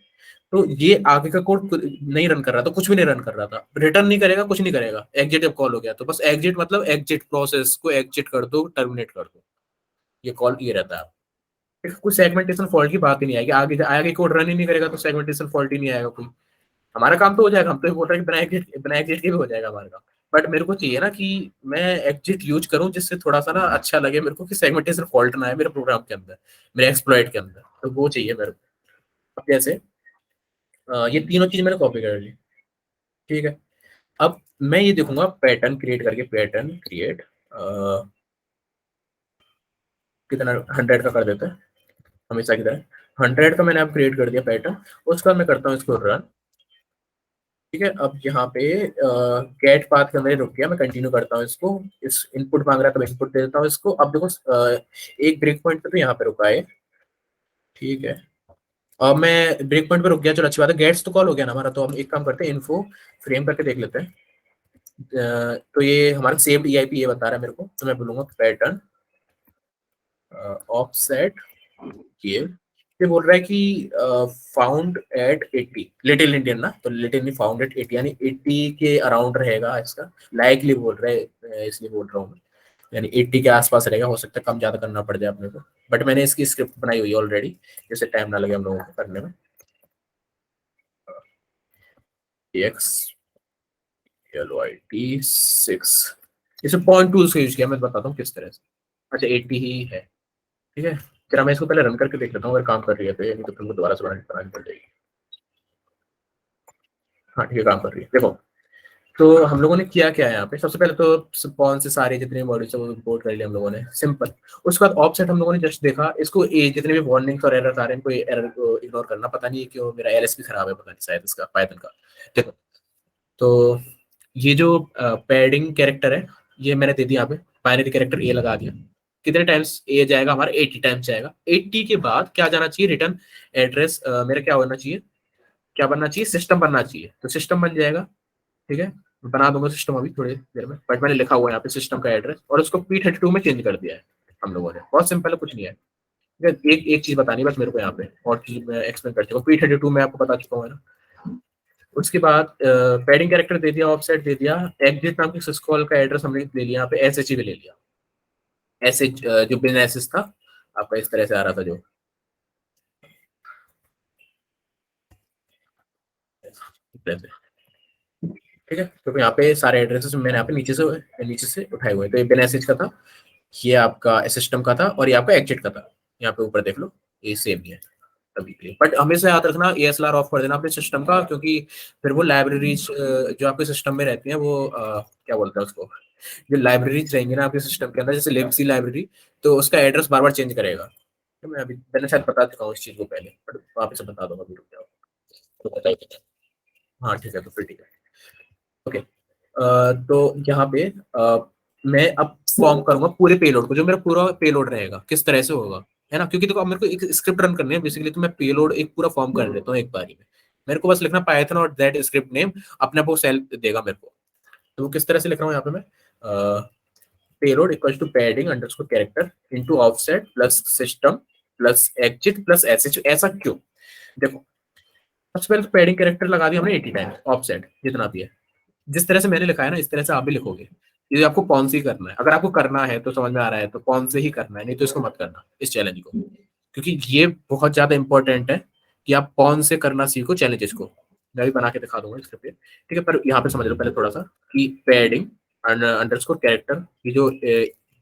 तो ये आगे का कोड नहीं रन कर रहा था, कुछ भी नहीं रन कर रहा था, रिटर्न नहीं करेगा, कुछ नहीं करेगा। एग्जिट जब कॉल हो गया तो बस एग्जिट मतलब एग्जिट प्रोसेस को एग्जिट कर दो, टर्मिनेट कर दो, ये कॉल ये रहता है। फिर कोई सेगमेंटेशन फॉल्ट की बात ही नहीं आएगी, आगे आगे कोड रन ही नहीं करेगा तो सेगमेंटेशन फॉल्ट ही नहीं आएगा कोई। हमारा काम तो हो जाएगा, हम तो ये बोल रहे हैं कि बिना एग्जिट के भी हो जाएगा हमारा काम। बट मेरे को चाहिए ना कि मैं एग्जिट यूज करूं, जिससे थोड़ा सा ना अच्छा लगे मेरे को, कि सेगमेंटेशन फॉल्ट ना आए मेरे प्रोग्राम के अंदर, मेरे एक्सप्लॉइट के अंदर, तो वो चाहिए मेरे को। अब जैसे ये तीनों चीज मैंने कॉपी कर ली। ठीक है, अब मैं ये देखूंगा पैटर्न क्रिएट करके, पैटर्न क्रिएट कितना 100 का कर देते हैं हमेशा की तरह। 100 का मैंने अब क्रिएट कर दिया पैटर्न। उसके बाद मैं करता हूँ इसको रन। ठीक है, अब यहाँ पे गेट पाथ के अंदर ही रुक गया, मैं कंटिन्यू करता हूँ इसको। इस इनपुट मांग रहा है तो इनपुट दे देता हूँ इसको। अब देखो एक ब्रेक पॉइंट पे तो यहाँ पे रुका है। ठीक है, अब मैं ब्रेक पॉइंट पे रुक गया, चलो अच्छी बात है, गेट्स तो कॉल हो गया ना हमारा। तो हम एक काम करते हैं, इन्फो फ्रेम करके देख लेते हैं। तो ये हमारा सेव्ड ईआईपी ये बता रहा है मेरे को, तो मैं बोलूंगा पैटर्न ऑफसेट ये बोल रहा है कि फाउंड एट 80 लिटिल इंडियन ना, तो लिटिल नहीं, फाउंड एट 80 यानी 80 के अराउंड रहेगा इसका। लाइकली बोल रहा है, इसलिए बोल रहा हूँ मैं, यानी 80 के आसपास रहेगा। हो सकता है कम ज्यादा करना पड़ जाए अपने को, बट मैंने इसकी स्क्रिप्ट बनाई हुई है ऑलरेडी, जिससे टाइम ना लगे हम लोगों को करने में। एक्स एल वाई टी 6, इसे पॉइंट टूल्स का यूज किया, मैं बताता हूँ किस तरह से। अच्छा 80 ही है। ठीक है, चलो मैं इसको पहले रन करके देख लेता हूँ, अगर काम कर रही है तो, यानी तो तुमको दोबारा से बनानी पड़ जाएगी। हाँ ठीक है, काम कर रही है, देखो। तो हम लोगों ने किया क्या है यहाँ पे, सबसे पहले तो कौन से सारे जितने मॉड्यूल्स है वो इंपोर्ट कर लिए हम लोगों ने, सिंपल। उसके बाद ऑफसेट हम लोगों ने जस्ट देखा इसको, ये जितने भी वार्निंग्स और एरर आ रहे हैं, इनको एरर को इग्नोर करना। पता नहीं है क्यों मेरा एलएसपी खराब है, पता नहीं शायद इसका पाइथन का। देखो, तो ये जो पैडिंग कैरेक्टर है, ये मैंने दे दिया यहाँ पे, बाइनरी कैरेक्टर ए लगा दिया। कितने टाइम्स ए जाएगा हमारा? 80 टाइम्स जाएगा। 80 के बाद क्या जाना चाहिए? रिटर्न एड्रेस मेरा क्या होना चाहिए, क्या बनना चाहिए? सिस्टम बनना चाहिए, तो सिस्टम बन जाएगा। ठीक है, मैं बना दूंगा सिस्टम अभी थोड़ी देर में, बट मैंने लिखा हुआ है यहाँ पे सिस्टम का एड्रेस, और उसको P32 में चेंज कर दिया है हम लोगों ने। बहुत सिंपल है, कुछ नहीं है। ठीक है, एक एक चीज बतानी है बस मेरे को यहाँ पे, और चीज मैं एक्सप्लेन कर चुका हूँ। P32 में आपको बता चुका हूँ है ना। उसके बाद पैडिंग कैरेक्टर दे दिया, ऑफसेट दे दिया, एग्जिट नाम की सिस्कॉल का एड्रेस हमने ले लिया, यहाँ पे SH भी ले लिया। SH जो बिन एसएस था आपका, इस तरह से आ रहा था जो। ठीक है, तो यहाँ पे सारे एड्रेसेस मैंने यहाँ पे नीचे से उठाए हुए हैं। तो ये बिन एसएच का था, ये आपका सिस्टम का था, और ये आपका एग्जिट का था। यहाँ पे ऊपर देख लो, ये सेम ही है अभी के लिए। बट हमेशा याद रखना ASLR ऑफ कर देना अपने सिस्टम का, क्योंकि फिर वो लाइब्रेरीज जो आपके सिस्टम में रहती हैं वो क्या बोलते हैं उसको, जो लाइब्रेरीज रहेंगी ना आपके सिस्टम के अंदर, जैसे लिबसी लाइब्रेरी, तो उसका एड्रेस बार बार चेंज करेगा। तो मैंने शायद बता चुका हूँ इस चीज को पहले, बट वापस से बता दूंगा, अभी रुक जाओ। तो बताइए। हाँ ठीक है, तो फिर ठीक है। ओके, तो यहाँ पे मैं अब फॉर्म करूंगा पूरे पेलोड को, जो मेरा पूरा पेलोड रहेगा किस तरह से होगा, है ना। क्योंकि देखो अब मेरे को एक स्क्रिप्ट रन करनी है बेसिकली, तो मैं पेलोड एक पूरा फॉर्म कर लेता हूँ एक बारी में। मेरे को बस लिखना पाइथन और दैट स्क्रिप्ट नेम, अपने आप वो सेल देगा मेरे को। तो वो किस तरह से लिख रहा हूँ यहाँ पे मैं, payload equal to padding underscore character into offset plus system plus exit plus SH. ऐसा क्यों? देखो, सबसे पहले तो पैडिंग कैरेक्टर लगा दिया हमने 80 टाइम, ऑफसेट जितना भी है, जिस तरह से मैंने लिखा है ना, इस तरह से आप भी लिखोगे। ये आपको कौन सी करना है, अगर आपको करना है तो समझ में आ रहा है तो कौन से ही करना है, नहीं तो इसको मत करना इस चैलेंज को, क्योंकि ये बहुत ज्यादा इंपॉर्टेंट है कि आप कौन से करना सीखो चैलेंजेस को। मैं भी बना के दिखा दूंगा इसके पे। ठीक है, पर यहाँ पे समझ लो पहले थोड़ा सा कि पैडिंग अंडरस्कोर कैरेक्टर, ये जो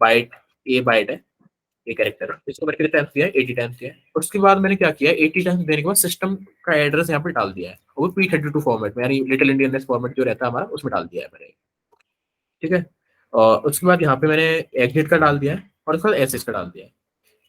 बाइट ए बाइट है, ये कैरेक्टर इसको मैंने कितने टाइम्स दिया है? 80 टाइम्स दिया है। उसके बाद मैंने क्या किया, 80 टाइम्स देने के बाद सिस्टम का एड्रेस यहाँ पे डाल दिया है, वो P32 फॉर्मेट में, यानी लिटिल इंडियन फॉर्मेट जो रहता है हमारा, उसमें डाल दिया है मैंने। ठीक है, और उसके बाद यहाँ पे मैंने एग्जिट का डाल दिया है, और उसके बाद एसएच का डाल दिया है।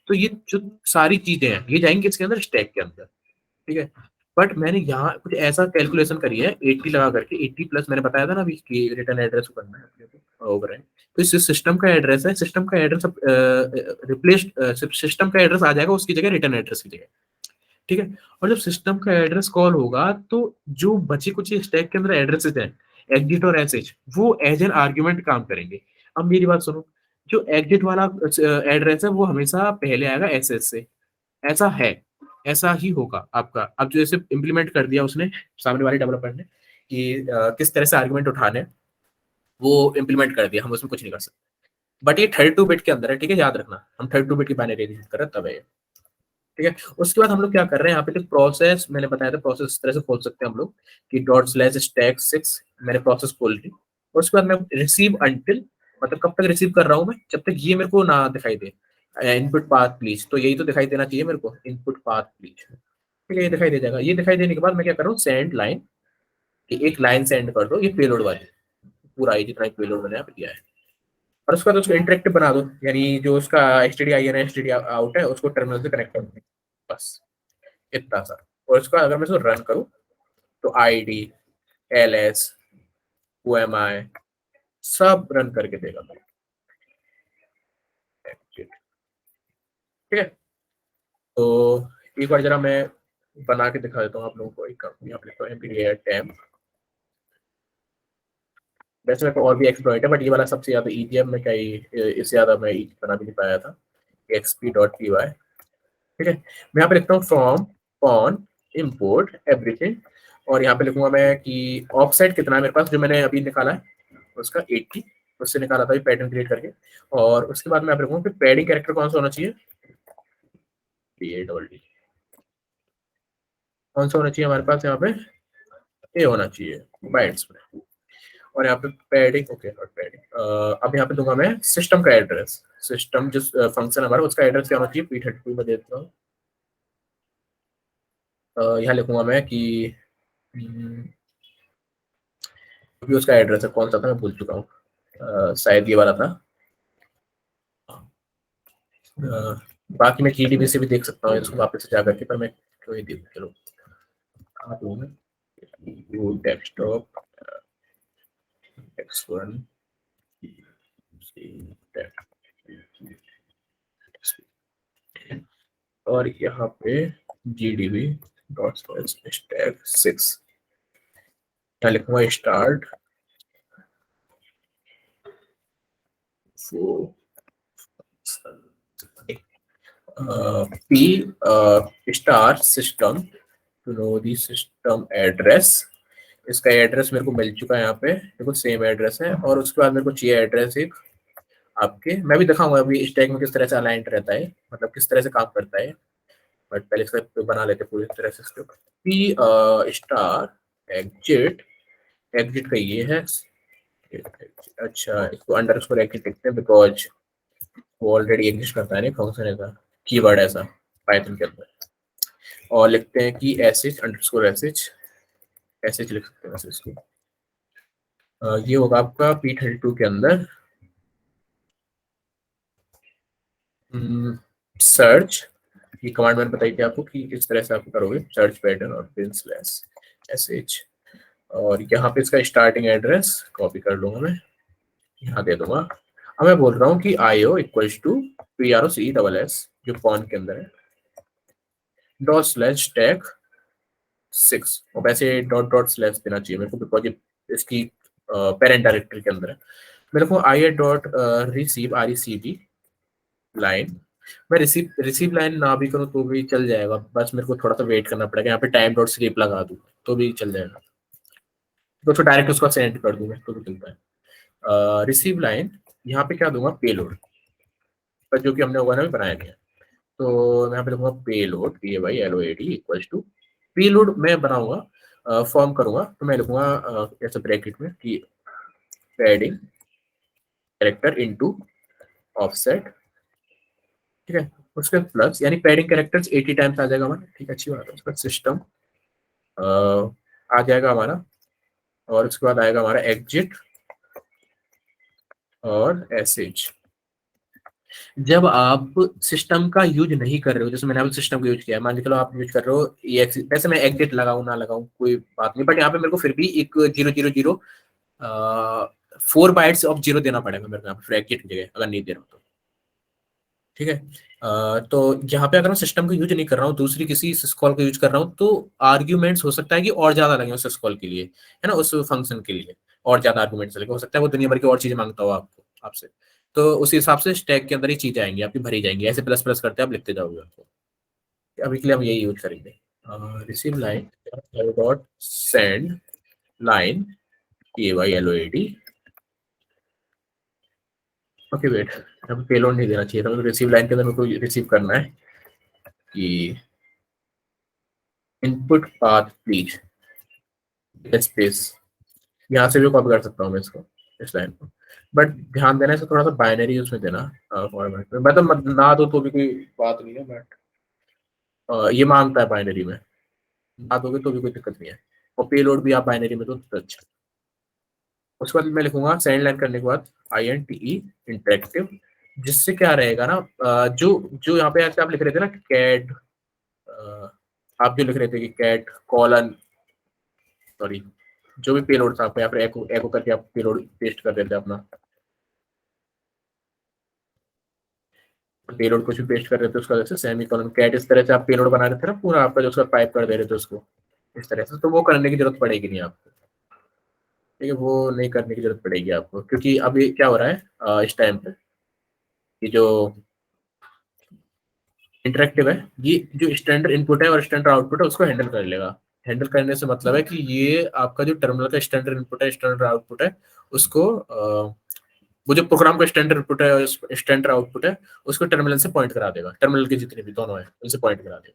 तो ये जो सारी चीजें हैं ये जाएंगी इसके अंदर, स्टैक के अंदर। ठीक है, बट मैंने यहाँ कुछ ऐसा कैलकुलेशन करी है 80 लगा करके, 80 प्लस मैंने बताया था ना अभी कि रिटर्न एड्रेस करना है अपने को ओवर है। तो इस सिस्टम का एड्रेस है, सिस्टम का एड्रेस रिप्लेस, सिस्टम का एड्रेस आ जाएगा उसकी जगह रिटर्न एड्रेस की जगह, ठीक है। और जब सिस्टम का एड्रेस कॉल होगा तो जो बची कुछ स्टैक के अंदर एड्रेसेस हैं, एग्जिट और एसएच, वो एज एन आर्ग्यूमेंट काम करेंगे। अब मेरी बात सुनो, जो एग्जिट वाला एड्रेस है वो हमेशा पहले आएगा एसएच से, ऐसा है, ऐसा ही होगा आपका। अब जैसे इम्प्लीमेंट कर दिया उसने सामने वाले डेवलपर ने कि किस तरह से आर्गुमेंट उठाने, वो इम्प्लीमेंट कर दिया, हम उसमें कुछ नहीं कर सकते। बट ये 32 बिट के अंदर है, ठीक है, याद रखना हम 32 बिट की बाइनरी एडिशन कर रहे हैं तब है ये, ठीक है। उसके बाद हम लोग क्या कर रहे हैं यहाँ पे, प्रोसेस मैंने बताया था, प्रोसेस इस तरह से खोल सकते हैं हम लोग कि डॉट स्लैश स्टैक 6, मैंने प्रोसेस खोल ली। और उसके बाद मैं रिसीव अंटिल, मतलब कब तक रिसीव कर रहा हूँ मैं, जब तक ये मेरे को ना दिखाई दे, इनपुट पाथ प्लीज, तो यही तो दिखाई देना चाहिए मेरे को, इनपुट पाथ प्लीज, ठीक है, ये दिखाई दे जाएगा। ये दिखाई देने के बाद मैं क्या कर रहा हूँ, सेंड लाइन, कि एक लाइन सेंड कर दो, ये पेलोड वाली, पूरा ये जितना पेलोड मैंने यहाँ पे दिया है। और उसके बाद उसको इंटरेक्टिव बना दो, यानी जो उसका एचटीडी आई है, एचटीडी आउट है, उसको टर्मिनल से कनेक्ट कर दो, बस इतना सा। और उसका अगर मैं इसको रन करूँ तो I D, L S, O M I सब रन करके देगा, ठीक है। तो एक बार जरा मैं बना के दिखा देता हूँ आप लोगों को, एक यहाँ पे लिखता हूँ टैम। वैसे मेरे को और भी एक्सप्लॉइट है, बट ये वाला सबसे ज्यादा ईजी है, मैं कहीं इससे ज्यादा मैं easy बना भी नहीं पाया था। xp.py, ठीक है। मैं यहाँ पे लिखता हूँ फ्रॉम ऑन इम्पोर्ट एवरीथिंग, और यहाँ पे लिखूंगा मैं कि ऑफसेट कितना है मेरे पास, जो मैंने अभी निकाला है उसका 80, उससे निकाला था पैटर्न क्रिएट करके। और उसके बाद मैं यहाँ पे लिखूंगा कि पैडिंग कैरेक्टर कौन सा होना चाहिए, PADD, कौन सा होना चाहिए हमारे पास यहाँ पे, ए होना चाहिए बाइट्स में। और यहाँ पे पैडिंग, ओके नॉट पैडिंग, अब यहाँ पे दूंगा मैं सिस्टम का एड्रेस, सिस्टम जिस फंक्शन हमारा उसका एड्रेस क्या होना चाहिए, P32 में देता हूँ। यहाँ लिखूंगा मैं कि भी उसका एड्रेस है कौन सा था, मैं भूल चुका हूँ, शायद ये वाला था। अ, बाकी मैं GDB से भी देख सकता हूँ इसको वापस से जा करके, पर मैं क्यों ही देख, चलो आप लोग डेस्कटॉप X1 और यहाँ पे GDB डॉट स्टैक 6, यहाँ लिखूंगा start P star system to know the system address. इसका एड्रेस मेरे को मिल चुका है यहाँ पे, देखो सेम एड्रेस है। और उसके बाद मेरे को चाहिए एड्रेस एक आपके, मैं भी दिखाऊंगा अभी स्टैक में किस तरह से अलाइंड रहता है, मतलब किस तरह से काम करता है, बट पहले इसका तो बना लेते पूरी तरह से इसको। पी स्टार एग्जिट, एग्जिट का ये है, अच्छा इसको अंडर स्कोर एग्जिट लिखते हैं बिकॉज वो ऑलरेडी एग्जिस्ट करता है, नहीं फंक्शन ऐसा कीवर्ड ऐसा पाइथन के अंदर। और लिखते हैं कि एसएच अंडरस्कोर एसएच, एसएच लिख सकते हैं वैसे इसको। ये होगा आपका P32 के अंदर सर्च, ये कमांड मैंने बताई थी आपको कि किस तरह से आप करोगे, सर्च पैटर्न और फिर स्लैश एसएच। और यहाँ पे इसका स्टार्टिंग एड्रेस कॉपी कर लूंगा मैं, यहाँ दे दूंगा। अब मैं बोल रहा हूँ कि IO इक्वल्स टू PROCESS जो फॉन के अंदर है, डॉट स्लैश टैग 6, और वैसे डॉट डॉट स्लैश देना चाहिए मेरे को बिकॉज ये इसकी पेरेंट डायरेक्टरी के अंदर है। मेरे को I dot receive RECV line, मैं रिसीव लाइन ना भी करूँ तो भी चल जाएगा, बस मेरे को थोड़ा सा वेट करना पड़ेगा, यहाँ पे टाइम डॉट स्लीप लगा दूँ तो भी चल जाएगा, तो डायरेक्ट उसको सेंड कर दूंगा तो भी चलता है। रिसीव लाइन यहाँ पे क्या दूंगा, पेलोड, पर जो कि हमने होगा ना बनाया नहीं है, तो मैं यहाँ पे लिखूंगा payload, PAYLOAD equals to payload मैं बनाऊंगा, फॉर्म करूंगा तो मैं लिखूंगा ऐसे ब्रैकेट में कि पैडिंग कैरेक्टर इनटू ऑफसेट, ठीक है। उसके प्लस यानी पैडिंग कैरेक्टर्स 80 टाइम्स आ जाएगा हमारा, ठीक है, अच्छी बात है। उसका सिस्टम आ जाएगा हमारा, और उसके बाद आएगा हमारा एग्जिट और एसएच, जब आप सिस्टम का यूज नहीं कर रहे हो, जैसे मैंने अभी सिस्टम का यूज किया है, मान के चलो आप यूज कर रहे हो ये वैसे मैं एग्जिट लगाऊं ना लगाऊं कोई बात नहीं, बट यहाँ पे मेरे को फिर भी एक 000 4 बाइट्स ऑफ जीरो देना पड़ेगा मेरे को यहाँ पे फिर एग्जिट की जगह, अगर नहीं दे रहा हूं तो। ठीक है। तो यहाँ पे अगर मैं सिस्टम का यूज नहीं कर रहा हूँ, दूसरी किसी सिस्कॉल का यूज कर रहा हूँ, तो आर्ग्यूमेंट्स हो सकता है कि और ज्यादा लगे उस सिस्कॉल के लिए, है ना, उस फंक्शन के लिए और ज्यादा आर्ग्यूमेंट्स लगे, हो सकता है वो दुनिया भर की और चीजें मांगता हो आपको आपसे। तो उस हिसाब से स्टैक के अंदर ही चीजें आएंगी आपकी, भरी जाएंगी, ऐसे प्लस प्लस करते आप लिखते जाओगे आपको। अभी के लिए हम यही यूज करेंगे। Receive line dot send line KYLOAD। Okay wait, अब पेलोड नहीं देना चाहिए था, मतलब रिसीव लाइन के अंदर मेरे को रिसीव करना है कि इनपुट पाथ प्लीज स्पेस। यहाँ से भी कॉपी कर सकता हूँ मैं इसको, इस लाइन को, बट ध्यान देना है थोड़ा सा बाइनरी उसमें देना फॉर्मेट में, मतलब ना दो तो भी कोई बात नहीं है, बट ये मांगता है बाइनरी में, ना दोगे तो भी कोई दिक्कत नहीं है, और पेलोड भी आप बाइनरी में तो अच्छा। उसके बाद मैं लिखूंगा सेंड लाइन करने के बाद INTE इंटरेक्टिव, जिससे क्या रहेगा ना, जो जो यहाँ पे ऐसे आप लिख रहे थे ना कैट, आप जो लिख रहे थे कि कैट कॉलन, सॉरी, जो भी पेलोड था आपको यहाँ पे एको एको करके आप पेलोड पेस्ट कर देते अपना, पेलोड कुछ भी पेस्ट कर रहे थे उसका जैसे सेमी कॉलन कैट, इस तरह से आप पेलोड बना रहे थे ना पूरा आपका, जो उसका टाइप कर दे रहे थे उसको इस तरह से, तो वो करने की जरूरत पड़ेगी नहीं आपको। ठीक है, वो नहीं करने की जरूरत पड़ेगी आपको, क्योंकि अभी क्या हो रहा है इस टाइम पे, ये जो इंटरेक्टिव है, ये जो स्टैंडर्ड इनपुट है और स्टैंडर्ड आउटपुट है उसको हैंडल कर लेगा। हैंडल करने से मतलब है कि ये आपका जो टर्मिनल का स्टैंडर्ड इनपुट है स्टैंडर्ड आउटपुट है उसको वो जो प्रोग्राम का स्टैंडर्ड इनपुट है और स्टैंडर्ड आउटपुट है उसको टर्मिनल से पॉइंट करा देगा, टर्मिनल के जितने भी दोनों है उनसे पॉइंट करा देगा।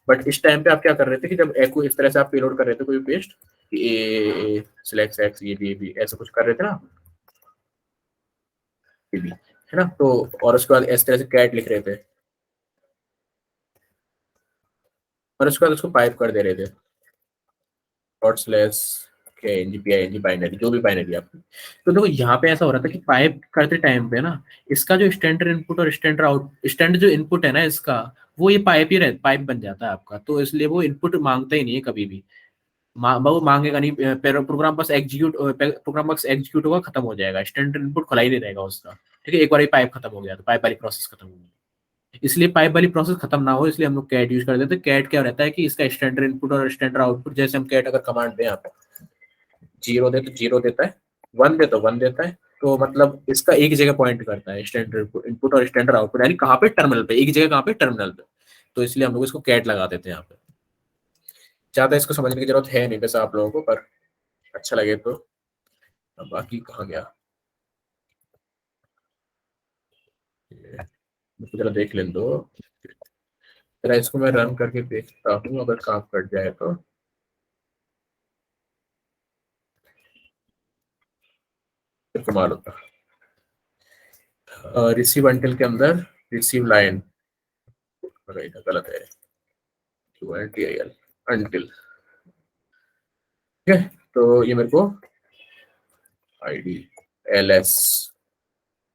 बट इस टाइम पे आप क्या कर रहे थे कि जब एको इस तरह से आप पेलोड कर रहे थे कोई पेस्ट, ए सिलेक्ट एक्स ये भी ऐसा कुछ कर रहे थे ना, ये भी है ना, तो और उसके बाद इस तरह से कैट लिख रहे थे और उसके बाद उसको पाइप कर दे रहे थे डॉट स्लैश के NGPING बाइनरी, जो भी बाइनरी आपकी। तो देखो यहाँ पे ऐसा हो रहा था कि पाइप करते टाइम पे ना, इसका जो स्टैंडर्ड इनपुट और स्टैंडर्ड आउट स्टैंडर्ड जो इनपुट है ना इसका, वो ये पाइप ही रह पाइप बन जाता है आपका, तो इसलिए वो इनपुट मांगता ही नहीं है कभी भी, वो मांगेगा नहीं, प्रोग्राम बस एग्जीक्यूट होगा, खत्म हो जाएगा, स्टैंडर्ड इनपुट खुला ही नहीं रहेगा उसका। ठीक है, एक बार ये पाइप खत्म हो गया तो पाइप वाली प्रोसेस खत्म हो गई, इसलिए पाइप वाली प्रोसेस खत्म ना हो इसलिए हम लोग कैट यूज कर देते हैं। कैट क्या रहता है कि इसका स्टैंडर्ड इनपुट और स्टैंडर्ड आउटपुट, जैसे हम कैट अगर कमांड दें आप, जीरो दे तो जीरो देता है, वन दे तो वन देता है, तो मतलब इसका एक जगह पॉइंट करता है स्टैंडर्ड इनपुट और स्टैंडर्ड आउटपुट, यानी कहाँ पे टर्मिनल पे, एक जगह कहाँ पे टर्मिनल पे, तो इसलिए हम लोग इसको कैट लगा देते हैं यहाँ पे। ज्यादा इसको समझने की जरूरत है नहीं वैसे आप लोगों को, पर अच्छा लगे तो। अब बाकी कहाँ गया, मुझे जरा देख लें दो, जरा इसको मैं रन करके देखता हूँ, अगर काम कट जाए तो फिर कमाल होता। रिसीव अंटिल के अंदर रिसीव लाइन गलत है, अंटिल। ठीक है, तो ये मेरे को ID LS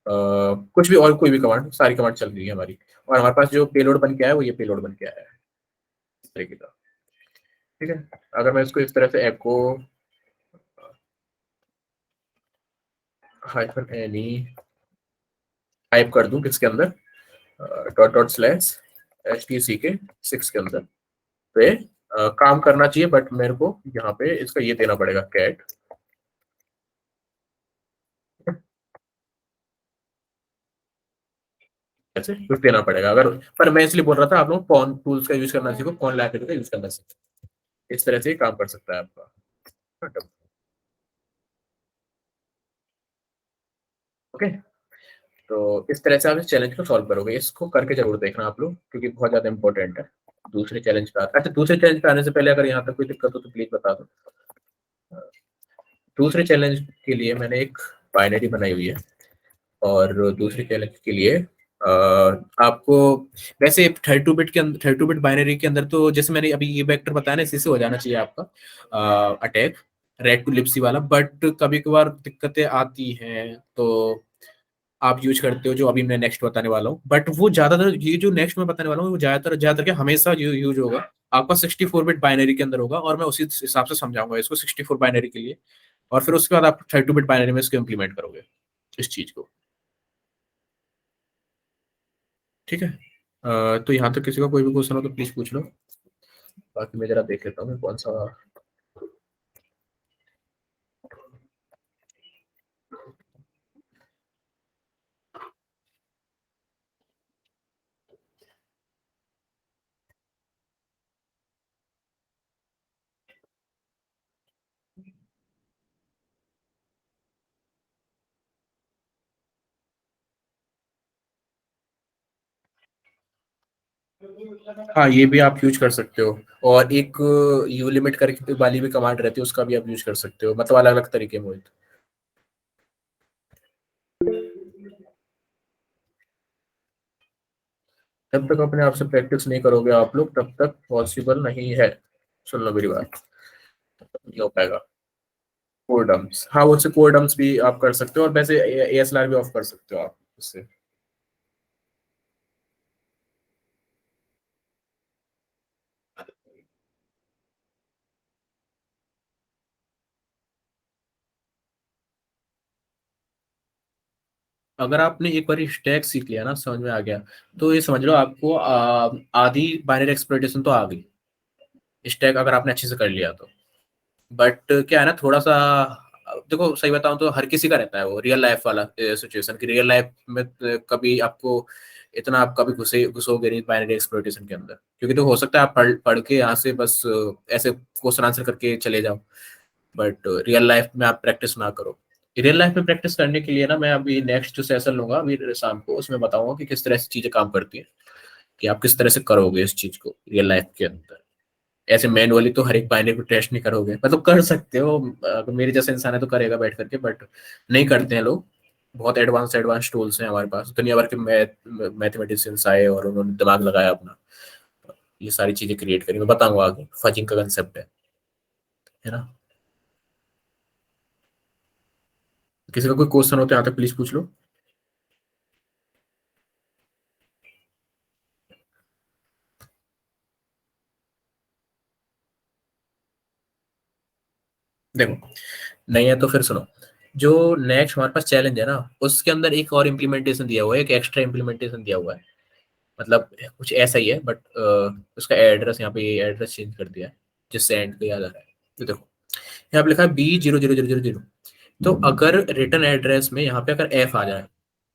कुछ भी और कोई भी कमांड, सारी कमांड चल रही है हमारी, और हमारे पास जो पेलोड बन के आया है वो ये पेलोड बन के आया है इस तरीके का। ठीक है, अगर मैं इसको इस तरह से एको हाइफन एनी टाइप कर दूं किसके अंदर, डॉट डॉट स्लैश HTCK6 के अंदर, तो ये काम करना चाहिए, बट मेरे को यहाँ पे इसका ये देना पड़ेगा कैट, ऐसे कुछ देना पड़ेगा अगर, पर मैं इसलिए बोल रहा था आप लोग कौन टूल्स का यूज करना सीखो, कौन लाइब्रेरी का यूज करना सीखो, इस तरह से ही काम कर सकता है आपका। ओके, तो इस तरह से आप इस चैलेंज को सॉल्व करोगे, इसको करके जरूर देखना आप लोग, क्योंकि बहुत ज्यादा इंपॉर्टेंट है। दूसरे चैलेंज पे अच्छा, दूसरे चैलेंज पे आने से पहले अगर यहाँ तक कोई दिक्कत हो तो प्लीज बता दो। दूसरे चैलेंज के लिए मैंने एक बाइनरी बनाई हुई है, और दूसरे चैलेंज के लिए आपको वैसे 32 बिट के अंदर, 32 बिट बाइनरी के अंदर, तो जैसे मैंने अभी ये वेक्टर बताया ना, इसी से हो जाना चाहिए आपका अटैक, रेड टू लिप्सी वाला, बट कभी कभार दिक्कतें आती हैं, तो आप यूज करते हो, जो अभी मैं नेक्स्ट बताने वाला हूँ, बट वो ज्यादातर, ये जो नेक्स्ट मैं बताने वाला हूँ वो ज्यादातर ज्यादातर क्या हमेशा यूज होगा आपका 64 बिट बाइनरी के अंदर होगा, और मैं उसी हिसाब से समझाऊंगा इसको 64 बाइनरी के लिए, और फिर उसके बाद आप 32 बिट बाइनरी में इसको इम्प्लीमेंट करोगे इस चीज को। ठीक है। तो यहाँ तक किसी का कोई भी क्वेश्चन हो तो प्लीज पूछ लो, बाकी मैं जरा देख लेता हूँ कौन सा। हाँ, ये भी आप यूज कर सकते हो, और एक यू लिमिट करके वाली भी कमांड रहती है, उसका भी आप यूज कर सकते हो, मतलब अलग अलग तरीके में। जब तक अपने आप से प्रैक्टिस नहीं करोगे आप लोग, तब तक पॉसिबल नहीं है। सुन लो मेरी बात, नहीं हो पाएगा। कोर डम्प्स, हाँ, उससे कोर डम्प्स भी आप कर सकते हो, और वैसे एएसएलआर भी ऑफ कर सकते हो आप उससे। अगर आपने एक बार स्टैक सीख लिया ना, समझ में आ गया, तो ये समझ लो आपको आधी बाइनरी एक्सप्लोइटेशन तो आ गई, स्टैक अगर आपने अच्छे से कर लिया तो। बट क्या है ना, थोड़ा सा, देखो सही बताऊं तो हर किसी का रहता है वो रियल लाइफ वाला सिचुएशन, कि रियल लाइफ में कभी आपको इतना आप कभी घुसोगे नहीं बाइनरी एक्सप्लोइटेशन के अंदर, क्योंकि तो हो सकता है आप पढ़ पढ़ के यहाँ से बस ऐसे क्वेश्चन आंसर करके चले जाओ, बट रियल लाइफ में आप प्रैक्टिस ना करो। रियल लाइफ में प्रैक्टिस करने के लिए ना, मैं अभी नेक्स्ट जो सेशन लूंगा अभी शाम को, उसमें बताऊंगा कि किस तरह से चीजें काम करती हैं, कि आप किस तरह से करोगे इस चीज को रियल लाइफ के अंदर। ऐसे मैनुअली तो हर एक बाइनरी को टेस्ट नहीं करोगे, मतलब कर सकते हो, अगर मेरे जैसा इंसान है तो करेगा बैठ करके, बट नहीं करते हैं लोग। बहुत एडवांस एडवांस टूल्स हैं हमारे पास, दुनिया भर के मैथमेटिशियंस आए और उन्होंने दिमाग लगाया अपना, ये सारी चीजें क्रिएट करी। मैं बताऊंगा आगे, फजिंग का कंसेप्ट है ना। किसी का कोई क्वेश्चन हो तो यहाँ तक प्लीज पूछ लो। देखो, नहीं है तो फिर सुनो, जो नेक्स्ट हमारे पास चैलेंज है ना, उसके अंदर एक और इम्प्लीमेंटेशन दिया हुआ है, एक एक्स्ट्रा इम्प्लीमेंटेशन दिया हुआ है, मतलब कुछ ऐसा ही है, बट उसका एड्रेस यहाँ पे एड्रेस चेंज कर दिया है, जिससे एंड पे याद आ रहा है। तो देखो, यहाँ पे लिखा है B000000। तो अगर रिटर्न एड्रेस में यहाँ पे अगर एफ आ जाए,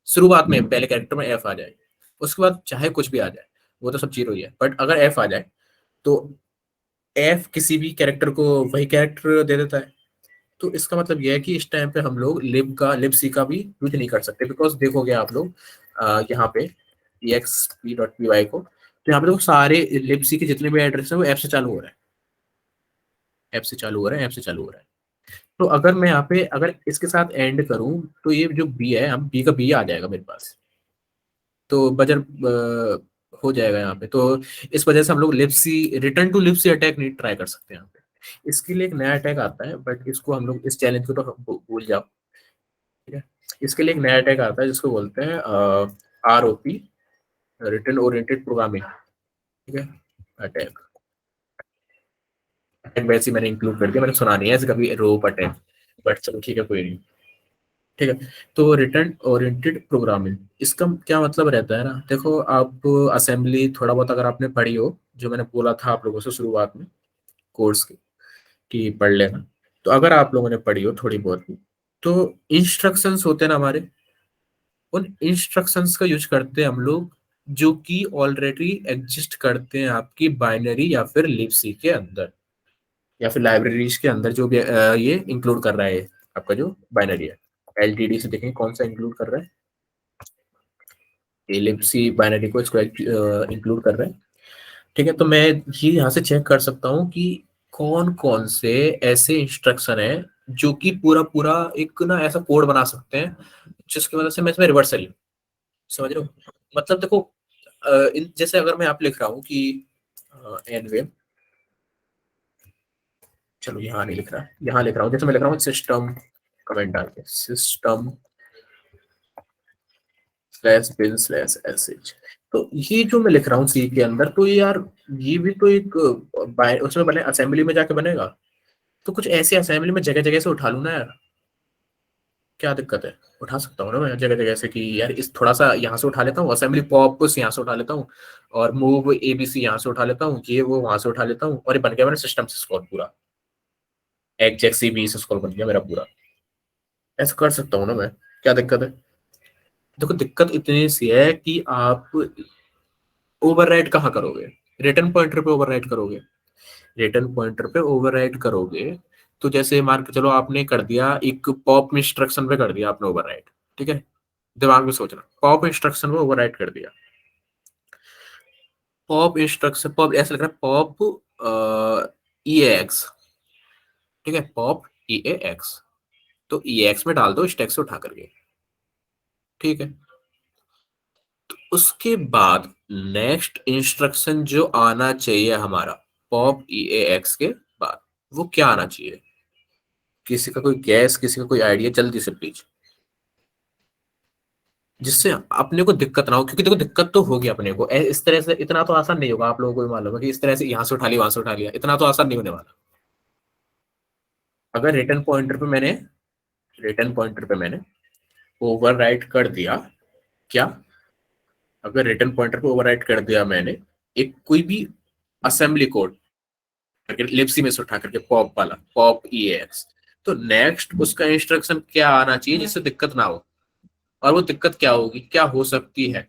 शुरुआत में पहले कैरेक्टर में एफ आ जाए, उसके बाद चाहे कुछ भी आ जाए, वो तो सब जीरो ही है, बट अगर एफ आ जाए, तो एफ किसी भी कैरेक्टर को वही कैरेक्टर दे देता है। तो इसका मतलब यह है कि इस टाइम पे हम लोग लिब सी का भी यूज नहीं कर सकते, बिकॉज देखोगे आप लोग यहाँ पे exp.py को, तो यहाँ पे तो सारे लिब सी के जितने भी एड्रेस हैं वो ऐप से चालू हो रहे हैं, ऐप से चालू हो रहे हैं, ऐप से चालू हो रहे हैं। तो अगर मैं यहाँ पे अगर इसके साथ एंड करूं, तो ये जो बी है, हम बी का बी आ जाएगा मेरे पास, तो बजर हो जाएगा यहाँ पे। तो इस वजह से हम लोग libc return to libc attack नहीं ट्राई कर सकते यहाँ पे। इसके लिए एक नया अटैक आता है, बट इसको हम लोग इस चैलेंज को तो भूल जाओ। ठीक है, इसके लिए एक नया अटैक आता है जिसको बोलते हैं ROP, रिटर्न ओरिएंटेड प्रोग्रामिंग। ठीक है, अटैक, अटैक वैसे ही मैंने इंक्लूड कर दिया, मैंने सुना नहीं है ऐसे कभी रोप अटैक, बट चलो ठीक है, कोई नहीं। ठीक है, तो रिटर्न ओरिएंटेड प्रोग्रामिंग, इसका क्या मतलब रहता है ना, देखो आप असेंबली थोड़ा बहुत अगर आपने पढ़ी हो, जो मैंने बोला था आप लोगों से शुरुआत में कोर्स की, कि पढ़ लेना, तो अगर आप लोगों ने पढ़ी हो थोड़ी बहुत भी, तो इंस्ट्रक्शंस होते हैं ना हमारे, उन इंस्ट्रक्शंस का यूज करते हैं हम लोग, जो कि ऑलरेडी एग्जिस्ट करते हैं आपकी बाइनरी या फिर लिबसी के अंदर, या फिर लाइब्रेरीज के अंदर, जो भी ये इंक्लूड कर रहा है आपका जो बाइनरी है। LTD से देखेंगे कौन सा इंक्लूड कर रहा है, ये लिबसी बाइनरी को इसको इंक्लूड कर रहा है। ठीक है, तो मैं ये यहाँ से चेक कर सकता हूँ कि कौन कौन से ऐसे इंस्ट्रक्शन है जो कि पूरा पूरा एक ना ऐसा कोड बना सकते हैं, जिसकी वजह से मैं इसमें रिवर्सल लूँ। समझ रहे हो, मतलब देखो, जैसे अगर मैं आप लिख रहा हूँ कि एनवे, चलो यहाँ नहीं लिख रहा, यहाँ लिख रहा हूँ, जैसे मैं लिख रहा हूँ सिस्टम, कमेंट डाल के system slash bin slash SH. तो ये जो मैं लिख रहा हूँ सी के अंदर, तो ये यार ये भी तो एक उसमें बने असेंबली में जाके बनेगा। तो कुछ ऐसे असेंबली में जगह जगह से उठा लूँ ना यार, क्या दिक्कत है? उठा सकता हूँ ना मैं जगह जगह से कि यार इस थोड़ा सा यहाँ से उठा लेता हूँ, असेंबली पॉप यहाँ से उठा लेता हूँ, और मूव एबीसी यहाँ से उठा लेता हूँ, ये वो वहां से उठा लेता हूँ, और ये बन गया मेरा सिस्टम से स्कॉल पूरा, एग्जैक्ट सी बी से स्कॉल बन गया मेरा पूरा। ऐसा कर सकता हूँ ना मैं, क्या दिक्कत है? देखो दिक्कत इतनी सी है कि आप ओवरराइड कहाँ करोगे? रिटर्न पॉइंटर पे ओवरराइड करोगे। रिटर्न पॉइंटर पे ओवरराइड करोगे तो जैसे मान के चलो आपने कर दिया एक पॉप इंस्ट्रक्शन पे कर दिया आपने ओवरराइड, ठीक है? दिमाग में सोचना, पॉप इंस्ट्रक्शन पे ओवरराइड कर दिया। पॉप इंस्ट्रक्शन, पॉप ऐसा लग रहा है, पॉप ई एक्स, ठीक है, पॉप ई एक्स। तो ई एक्स में डाल दो स्टैक से उठा करके, ठीक है? तो उसके बाद नेक्स्ट इंस्ट्रक्शन जो आना चाहिए हमारा पॉप ई एक्स के बाद, वो क्या आना चाहिए? किसी का कोई गैस, किसी का कोई आइडिया, जल्दी से प्लीज, जिससे अपने को दिक्कत ना हो। क्योंकि देखो दिक्कत तो होगी अपने को, इस तरह से इतना तो आसान नहीं होगा, आप लोगों को भी मालूम है कि इस तरह से यहाँ से उठा लिया वहां से उठा लिया, इतना तो आसान नहीं होने वाला। अगर रिटर्न पॉइंटर पे मैंने ओवरराइट कर दिया, क्या? अगर रिटर्न पॉइंटर पे ओवरराइट कर दिया मैंने एक कोई भी असेंबली कोड करके लिपसी में से उठा करके पॉप वाला, पॉप ई एक्स, तो नेक्स्ट उसका इंस्ट्रक्शन क्या आना चाहिए जिससे दिक्कत ना हो? और वो दिक्कत क्या होगी, क्या हो सकती है?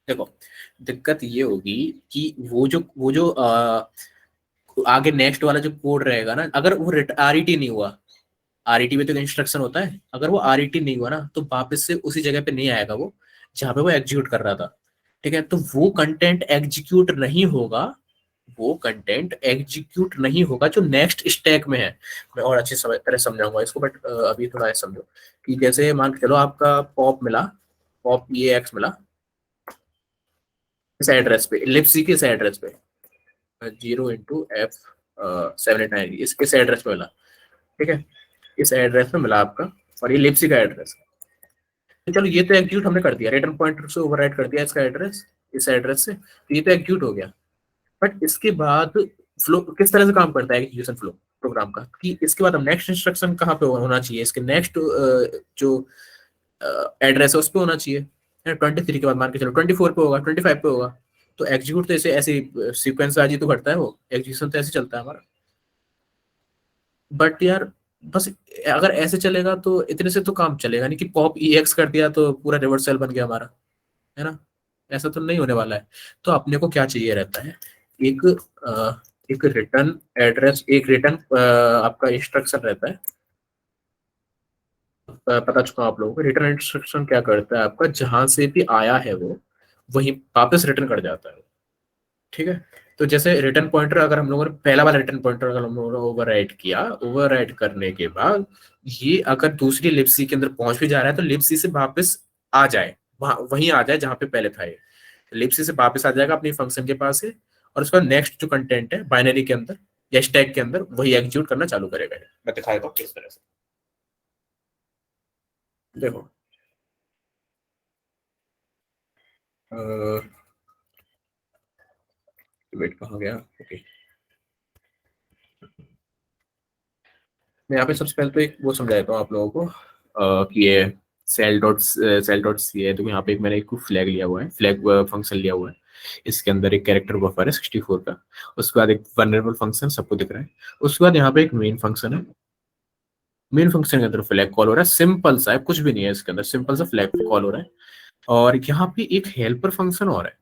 देखो दिक्कत ये होगी कि वो जो आगे नेक्स्ट वाला जो कोड रहेगा ना, अगर वो आरईटी नहीं हुआ, आरईटी में तो इंस्ट्रक्शन होता है, अगर वो आरईटी नहीं हुआ ना तो वापस से उसी जगह पे नहीं आएगा वो जहां पे वो एग्जीक्यूट कर रहा था, ठीक है? तो वो कंटेंट एग्जीक्यूट नहीं होगा, वो कंटेंट एग्जीक्यूट नहीं होगा जो नेक्स्ट स्टैक में है। मैं और अच्छी तरह समझाऊंगा इसको, बट अभी थोड़ा ऐसा समझो कि जैसे मान के चलो आपका पॉप मिला, पॉप ये एक्स मिला इस एड्रेस पे, लिपसी के इस एड्रेस पे 0x F789, इस एड्रेस पे मिला, ठीक है? इस एड्रेस पे मिला आपका, और ये लिपसी का एड्रेस। तो चलो ये तो एग्जीक्यूट हमने कर दिया, रिटर्न पॉइंटर से ओवरराइट कर दिया इसका एड्रेस, इस एड्रेस से, तो ये तो एग्जीक्यूट हो गया। बट इसके बाद फ्लो किस तरह से काम करता है एग्जीक्यूशन फ्लो प्रोग्राम का, कि इसके बाद अब नेक्स्ट इंस्ट्रक्शन कहाँ पे होना चाहिए, इसके नेक्स्ट जो एड्रेस है उस पे होना चाहिए। 23 के बाद मान के चलो 24 पे होगा, 25 पे होगा। तो एग्जीक्यूट तो ऐसे ऐसे सीक्वेंस आज ही तो घटता है, वो एग्जीक्यूशन तो ऐसे चलता है हमारा। बट यार बस अगर ऐसे चलेगा तो इतने से तो काम चलेगा नहीं कि पॉप ई एक्स कर दिया तो पूरा रिवर्स सेल बन गया हमारा, है ना? ऐसा तो नहीं होने वाला है। तो अपने को क्या चाहिए रहता है, एक एक रिटर्न एड्रेस, एक रिटर्न आपका इंस्ट्रक्शन रहता है। पता चुका आप लोगों को रिटर्न इंस्ट्रक्शन क्या करता है, आपका जहां से भी आया है वो वही वापस रिटर्न कर जाता है, ठीक है? तो जैसे रिटर्न पॉइंटर अगर हम लोगों ने पहला वाला रिटर्न पॉइंटर अगर हम लोगों ने ओवरराइट किया, ओवरराइट करने के बाद ये अगर दूसरी लिबसी के अंदर पहुंच भी जा रहा है तो लिबसी से वापस आ जाए, वहीं आ जाए जहां पे पहले था ये, लिबसी से वापस आ जाएगा अपनी फंक्शन के पास से, और उसका नेक्स्ट जो कंटेंट है बाइनरी के अंदर या स्टैक के अंदर वही एग्जीक्यूट करना चालू करेगा। मैं दिखा देता हूँ किस तरह से, देखो वेट कहाँ गया, ओके। मैं यहाँ पे सबसे पहले तो एक वो समझा देता हूँ आप लोगों को कि ये सेल डॉट सी है, तो यहाँ पे एक मैंने एक फ्लैग लिया हुआ है, फ्लैग फंक्शन लिया हुआ है। इसके अंदर एक कैरेक्टर बफर है 64 का, उसके बाद एक वनरेबल फंक्शन सबको दिख रहा है, उसके बाद यहाँ पे एक मेन फंक्शन है। मेन फंक्शन के अंदर फ्लैग कॉल हो रहा है, सिंपल सा है, कुछ भी नहीं है इसके अंदर, सिंपल सा फ्लैग कॉल हो रहा है। और यहाँ पे एक हेल्पर फंक्शन और है,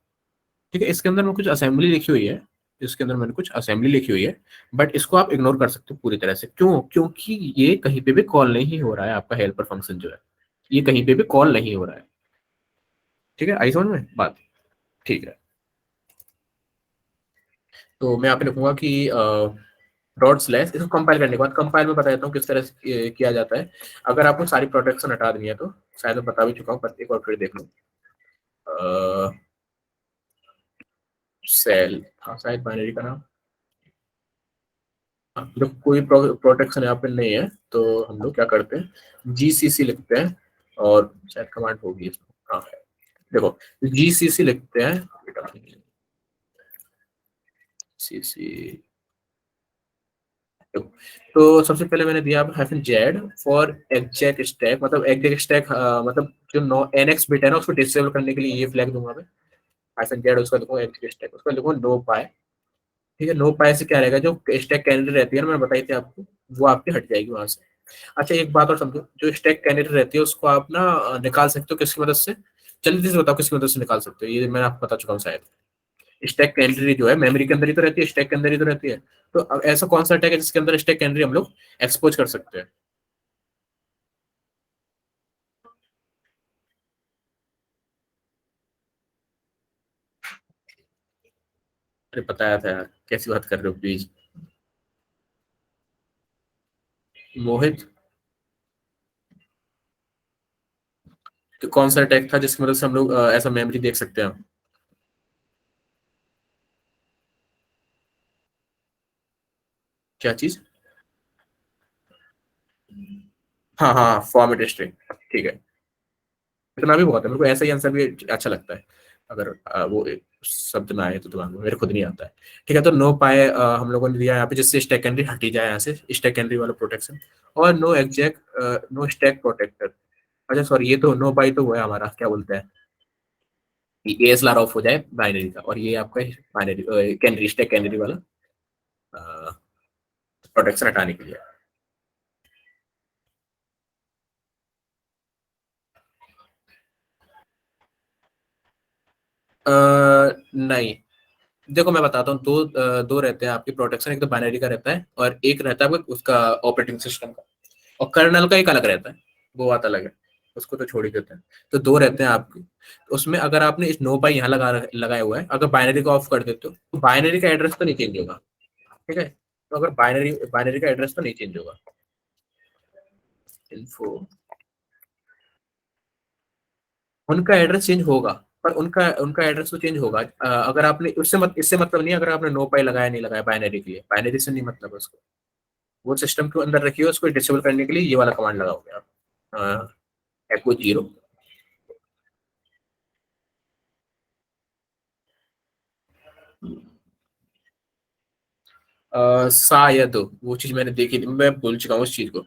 ठीक है? इसके अंदर मैं कुछ असेंबली लिखी हुई है, इसके अंदर मैंने कुछ असेंबली लिखी हुई है, बट इसको आप इग्नोर कर सकते हो पूरी तरह से। क्यों? क्योंकि ये कहीं पे भी कॉल नहीं हो रहा है, आपका हेल्पर फंक्शन जो है ये कहीं पे भी कॉल नहीं हो रहा है, ठीक है? आई समझ में बात? ठीक है। तो मैं यहाँ पे लिखूंगा कि डॉट स्लैश, इसको कंपाइल करने के बाद, कंपाइल में बता देता हूँ किस तरह से किया जाता है। अगर आपको सारी प्रोटेक्शन हटा देनी है तो शायद मैं बता भी चुका हूँ, पर एक बार फिर देख लो। सेल, हाँ शायद बाइनरी का नाम। हाँ, जब कोई प्रोटेक्शन यहाँ पे नहीं है तो हम लोग क्या करते हैं, जीसीसी लिखते हैं, और शायद कमांड होगी इसमें। हाँ देखो, जीसीसी लिखते हैं, सीसी। तो सबसे पहले मैंने दिया hyphen Z for exact stack, मतलब एग्जैक्ट स्टैक, मतलब जो नो एनएक्स बिट है ना उसको डिसेबल करने के लिए ये फ्लैग दूंगा मैं, हाइफन जेड, उसका लिखूंगा एग्जैक्ट स्टैक, उसका लिखूंगा नो पाए। ठीक है, नो पाए से क्या रहेगा, जो स्टैक कैंडिडेट रहती है ना, मैंने बताई थी आपको, वो आपकी हट जाएगी वहां से। अच्छा एक बात और समझो, जो स्टैक कैंडिडेट रहती है उसको आप ना निकाल सकते हो किसकी मदद से, जल्दी से बताओ किसकी मदद से निकाल सकते हो, ये मैं आपको बता चुका हूँ शायद। स्टैक कैनरी जो है मेमोरी के अंदर ही तो रहती है, स्टैक के अंदर ही तो रहती है। तो अब ऐसा कौन सा अटैक है जिसके अंदर स्टैक कैनरी हम लोग एक्सपोज कर सकते हैं। अरे बताया था यार, कैसी बात कर रहे हो प्लीज। मोहित, तो कौन सा अटैक था जिसकी मदद से हम लोग ऐसा मेमोरी देख सकते हैं। क्या चीज। हाँ हाँ फॉर्मेट स्ट्रिंग, ठीक है, इतना भी बहुत है, मेरे को ऐसा ही आंसर भी अच्छा लगता है। अगर वो एक शब्द ना आए तो दिमाग में, मेरे खुद नहीं आता है। ठीक है, तो नो पाए हम लोगों ने दिया यहाँ पे, जिससे स्टैक कैनरी हटी जाए यहाँ से, स्टैक कैनरी वाला प्रोटेक्शन। और no exact no stack protector. अच्छा सॉरी, ये तो नो बाई तो वो है हमारा, क्या बोलते हैं, कि एएसएलआर ऑफ हो जाए बाइनरी का, और ये आपका बाइनरी कैनरी, स्टैक कैनरी वाला प्रोटेक्शन हटाने के लिए। नहीं, देखो मैं बताता हूँ, दो रहते हैं आपके प्रोटेक्शन, एक तो बाइनरी का रहता है और एक रहता है आपका उसका ऑपरेटिंग सिस्टम का, और कर्नल का एक अलग रहता है, वो बात अलग है, उसको तो छोड़ ही देते हैं। तो दो रहते हैं आपके, उसमें अगर आपने इस नो बाई यहाँ लगाया हुआ है, अगर बाइनरी का ऑफ कर देते हो तो बाइनरी का एड्रेस तो नहीं चेंज होगा। ठीक है, तो अगर बाइनरी बाइनरी का एड्रेस तो नहीं चेंज होगा। इन्फो, उनका एड्रेस चेंज होगा, पर उनका उनका एड्रेस तो चेंज होगा, अगर आपने उससे इससे मतलब नहीं है अगर आपने नो पाई लगाया नहीं लगाया बाइनरी के लिए, बाइनरी से नहीं मतलब है उसको, वो सिस्टम के अंदर रखिए, उसको डिसेबल करने के लिए ये वाला कमांड लगाओगे आप, एको जीरो। शायद वो चीज मैंने देखी थी, मैं भूल चुका हूँ उस चीज को।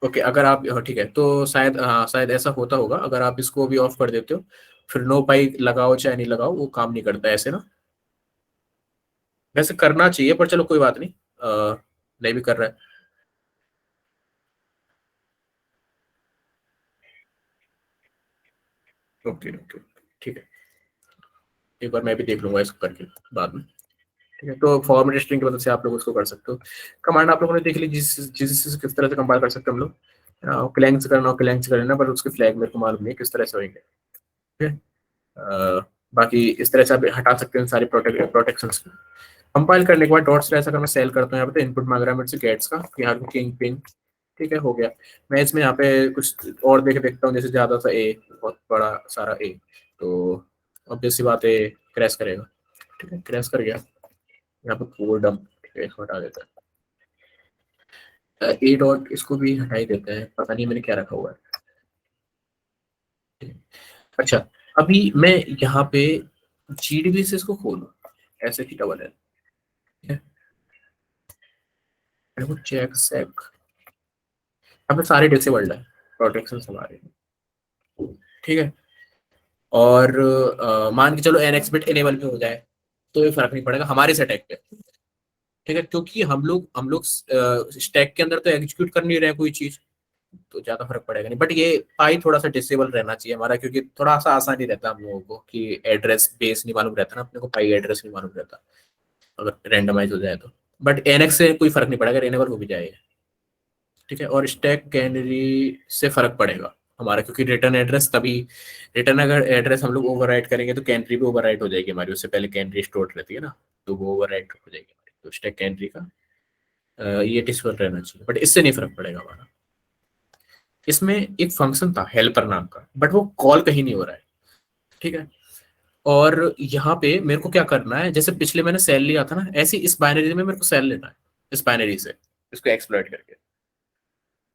ओके, अगर आप ठीक है, तो शायद हाँ शायद ऐसा होता होगा, अगर आप इसको भी ऑफ कर देते हो, फिर नो पाई लगाओ चाहे नहीं लगाओ वो काम नहीं करता ऐसे ना। वैसे करना चाहिए, पर चलो कोई बात नहीं, नहीं भी कर रहा है। ओके ओके, ठीक है, एक बार मैं भी देख लूंगा इसको करके बाद में। ठीक है, तो फॉर्मेट स्ट्रिंग की मदद से आप लोग उसको कर सकते हो। कमांड आप लोगों ने देख ली, जिस जिस किस तरह से कंपाइल कर सकते हैं हम लोग, क्लैंक्स करना हो क्लैंक्स करना, पर उसके फ्लैग मेरे को मालूम नहीं है किस तरह से होंगे। ठीक है, बाकी इस तरह से आप हटा सकते हैं सारी प्रोटेक्शन। कंपाइल करने के बाद डॉट स्लैश अगर मैं सेल करता हूँ यहाँ पे, तो इनपुट मांग रहा है मेरे से गेट्स का, कि यहाँ किंग पिंग। ठीक है, हो गया। मैं इसमें यहाँ पे कुछ और देखता हूँ, जैसे ज्यादा सा ए, बहुत बड़ा सारा ए, तो ऑब्वियस सी बात है क्रैश करेगा। ठीक है, क्रैश कर गया। यहाँ पे कोड डम, ठीक है, इसको हटा देता है, ए डॉट इसको भी हटा ही देते हैं, पता नहीं मैंने क्या रखा हुआ है। अच्छा, अभी मैं यहाँ पे जीडीबी से इसको खोलूँ, ऐसे ही डबल है, ठीक है, मेरे को चेक सेक, यहाँ पे सारे डिसेबल्ड है प्रोटेक्शन हमारे। ठीक है, और मान के चलो एनएक्स बिट इनेबल भी हो जाए, तो ये फर्क नहीं पड़ेगा हमारे से अटैक पे। ठीक है, क्योंकि हम लोग स्टैक के अंदर तो एग्जीक्यूट कर नहीं रहे हैं कोई चीज, तो ज्यादा फर्क पड़ेगा नहीं, बट ये पाई थोड़ा सा डिसेबल रहना चाहिए हमारा, क्योंकि थोड़ा सा आसान नहीं रहता हम लोगों को, कि एड्रेस बेस नहीं मालूम रहता ना अपने को, पाई एड्रेस नहीं मालूम रहता अगर रैंडमाइज हो जाए तो। बट एनएक्स से कोई फर्क नहीं पड़ेगा, इनेबल हो भी जाएगा। ठीक है, और स्टैक कैनरी से फर्क पड़ेगा हमारा, क्योंकि रिटर्न एड्रेस तभी, रिटर्न अगर एड्रेस हम लोग ओवरराइट करेंगे तो कैनरी भी ओवरराइट हो जाएगी हमारी, उससे पहले कैनरी स्टोर रहती है ना, तो वो ओवरराइट हो जाएगी हमारी, तो स्टैक कैनरी का ये डिसवर्ड रहना चाहिए, बट इससे नहीं फर्क पड़ेगा हमारा। इसमें एक फंक्शन था हेल्पर नाम का, बट वो कॉल कहीं नहीं हो रहा है। ठीक है। और यहाँ पे मेरे को क्या करना है, जैसे पिछले मैंने सेल लिया था ना, ऐसे इस बाइनरी में मेरे को सेल लेना है, इस बाइनरी से इसको एक्सप्लॉइट करके।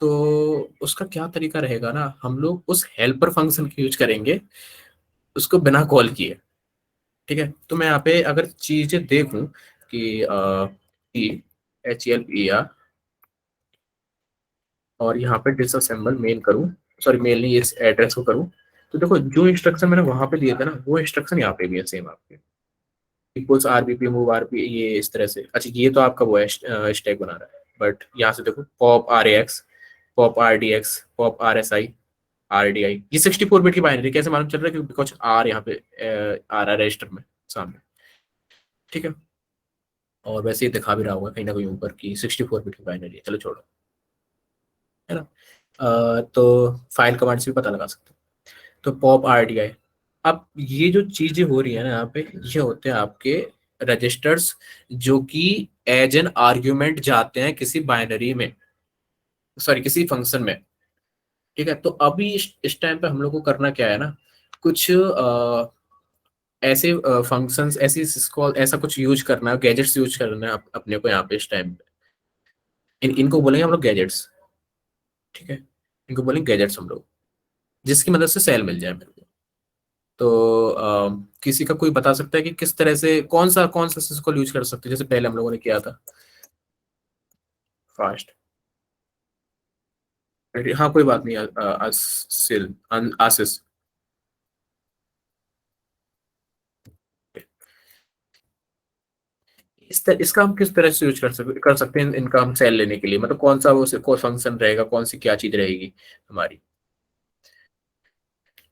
तो उसका क्या तरीका रहेगा ना, हम लोग उस हेल्पर फंक्शन की यूज करेंगे उसको बिना कॉल किए। ठीक है। तो मैं यहाँ पे अगर चीजें देखूं कि HELPER और यहाँ पे डिसअसेंबल मेन करूँ, सॉरी मेन नहीं, इस एड्रेस को करूँ, तो देखो जो इंस्ट्रक्शन मैंने वहां पे दिए थे ना वो इंस्ट्रक्शन यहाँ पे भी है सेम आपके। इक्वल्स RBP मूव RP, ये इस तरह से। अच्छा ये तो आपका वो है स्टैक बना रहा है, बट यहाँ से देखो pop RAX, pop RDX, pop RSI, RDI, ये 64 बिट की बाइनरी कैसे मालूम चल रहा है, क्योंकि बिकॉज आर यहाँ पे आ रहा है रजिस्टर में सामने। ठीक है। और वैसे ही दिखा भी रहा होगा कहीं ना कहीं ऊपर की 64 बिट की बाइनरी है, चलो छोड़ो, है ना। तो फाइल कमांड से भी पता लगा सकते हो। तो पॉप RDI, अब ये जो चीजें हो रही है ना यहाँ पे, ये होते हैं आपके रजिस्टर्स जो कि एज एन आर्ग्यूमेंट जाते हैं किसी बाइनरी में, सॉरी किसी फंक्शन में। ठीक है। तो अभी इस टाइम पे हम लोग को करना क्या है ना, कुछ ऐसे फंक्शंस, ऐसी सिस्कॉल, ऐसा कुछ यूज करना है, गैजेट्स यूज करना है अपने को यहाँ पे इस टाइम पे। इनको बोलेंगे हम लोग गैजेट्स। ठीक है। इनको बोलेंगे गैजेट्स हम लोग, जिसकी मदद से सेल मिल जाए मेरे को। तो किसी का कोई बता सकता है कि किस तरह से कौन सा सिस्कॉल यूज कर सकते हैं, जैसे पहले हम लोगों ने किया था फास्ट। हाँ कोई बात नहीं, आसिस। इसका हम किस तरह से यूज कर सकते हैं इनका हम सेल लेने के लिए, मतलब कौन सा वो कोई फंक्शन रहेगा, कौन सी क्या चीज रहेगी हमारी।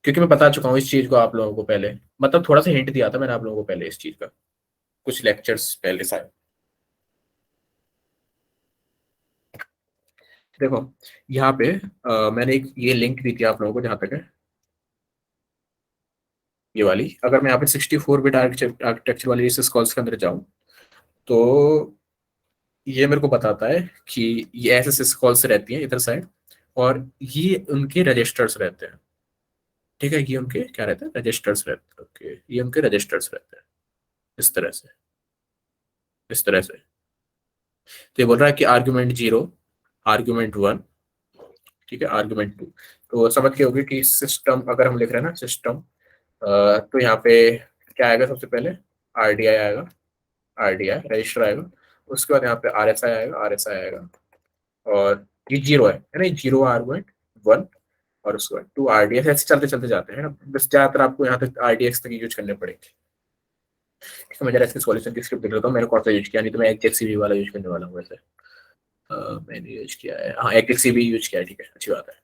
क्योंकि मैं बता चुका हूँ इस चीज को आप लोगों को पहले, मतलब थोड़ा सा हिंट दिया था मैंने आप लोगों को पहले इस चीज का, कुछ लेक्चर्स पहले शायद। देखो यहाँ पे मैंने एक ये लिंक दी थी आप लोगों को, जहाँ तक है ये वाली, अगर मैं यहाँ पे 64 बिट आर्किटेक्चर वाली इस कॉल्स के अंदर जाऊँ, तो ये मेरे को बताता है कि ये ऐसे सिस्कॉल्स रहती हैं इधर साइड, और ये उनके रजिस्टर्स रहते हैं। ठीक है। ये उनके क्या रहते हैं, रजिस्टर्स रहते हैं। ओके, ये उनके रजिस्टर्स रहते हैं इस तरह से, इस तरह से। तो ये बोल रहा है कि आर्ग्यूमेंट 0, आर्ग्यूमेंट 1, ठीक है, आर्ग्यूमेंट 2। तो समझ के होगी कि सिस्टम अगर हम लिख रहे हैं ना सिस्टम, तो यहाँ पे क्या आएगा सबसे पहले, RDI आएगा, RDI रजिस्टर आएगा। उसके बाद यहाँ पे RSI आएगा, RSI आएगा। और ये 0 है ना, ये 0 आर्गुमेंट 1, और उसके बाद 2 RDX, ऐसे चलते चलते जाते हैं ना। बस ज्यादातर आपको यहाँ तक RDX तक यूज करने पड़ेंगे। तो मैं जरा इसके सॉल्यूशन की स्क्रिप्ट देख लेता हूँ, मैंने कौन सा यूज किया, नहीं तो मैं एक्जेक्सीबी वाला यूज करने वाला हूँ वैसे। मैंने यूज किया है, हाँ एक्जेक्सीबी यूज किया है, ठीक है अच्छी बात है।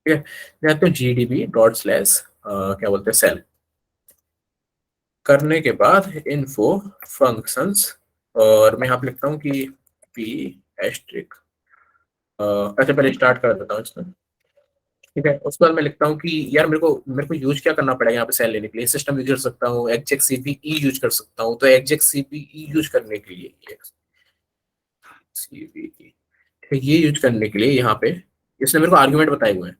ठीक है। जाते हैं GDB./ क्या बोलते हैं सेल, करने के बाद इन्फो फंक्शंस, और मैं यहाँ पे लिखता हूँ कि पी एस्ट्रिक, अच्छा पहले स्टार्ट कर देता हूँ इसमें। ठीक है। उसके बाद मैं लिखता हूँ कि यार मेरे को यूज क्या करना पड़ेगा यहाँ पे सेल लेने के लिए, सिस्टम यूज कर सकता हूँ, execcpe यूज कर सकता हूँ, तो execpe यूज करने के लिए execpe, ठीक है, ये यूज करने के लिए यहाँ पे इसने मेरे को आर्गुमेंट बताए हुए हैं।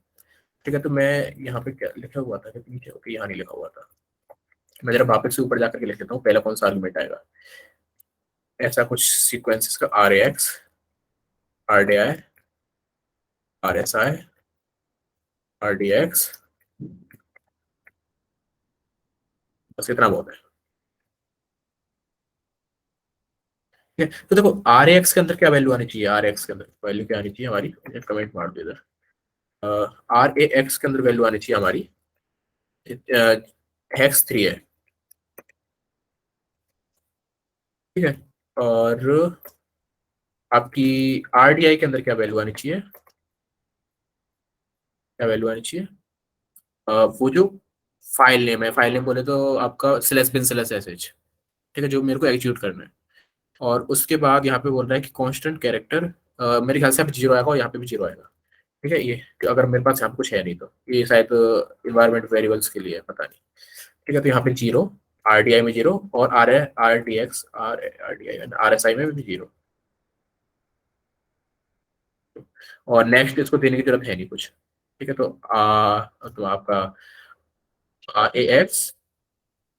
ठीक है। तो मैं यहाँ पे क्या लिखा हुआ था कि पीछे, ओके यहाँ नहीं लिखा हुआ था, मैं जरा वापस से ऊपर जाकर के लिख लेता हूँ पहला कौन सा आर्गुमेंट आएगा। ऐसा कुछ सीक्वेंसेस का RAX, RDI, RSI, RDX, बस इतना बहुत है। ठीक है। तो देखो RAX के अंदर क्या वैल्यू आनी चाहिए, RAX के अंदर वैल्यू क्या आनी चाहिए हमारी, कमेंट मार दो इधर। RAX के अंदर वैल्यू आनी चाहिए हमारी हेक्स 3 है। ठीक है। और आपकी RDI के अंदर क्या वैल्यू आनी चाहिए, क्या वैल्यू आनी चाहिए, वो जो फाइल नेम है, फाइल नेम बोले तो आपका स्लैश बिन स्लैश एसएच। ठीक है, जो मेरे को एग्जीक्यूट करना है। और उसके बाद यहाँ पे बोल रहा है कि कांस्टेंट कैरेक्टर, मेरे ख्याल से यहाँ पे 0 आएगा और यहाँ पे भी 0 आएगा। ठीक है। ये अगर मेरे पास यहाँ पे कुछ है नहीं तो ये शायद इन्वायरमेंट वेरिएबल्स के लिए है, पता नहीं। ठीक है। तो यहाँ पे 0, RDI में 0, और RDX, RDI RSI में भी 0। और नेक्स्ट इसको देने की जरूरत है नहीं कुछ। ठीक है, तो आपका A X,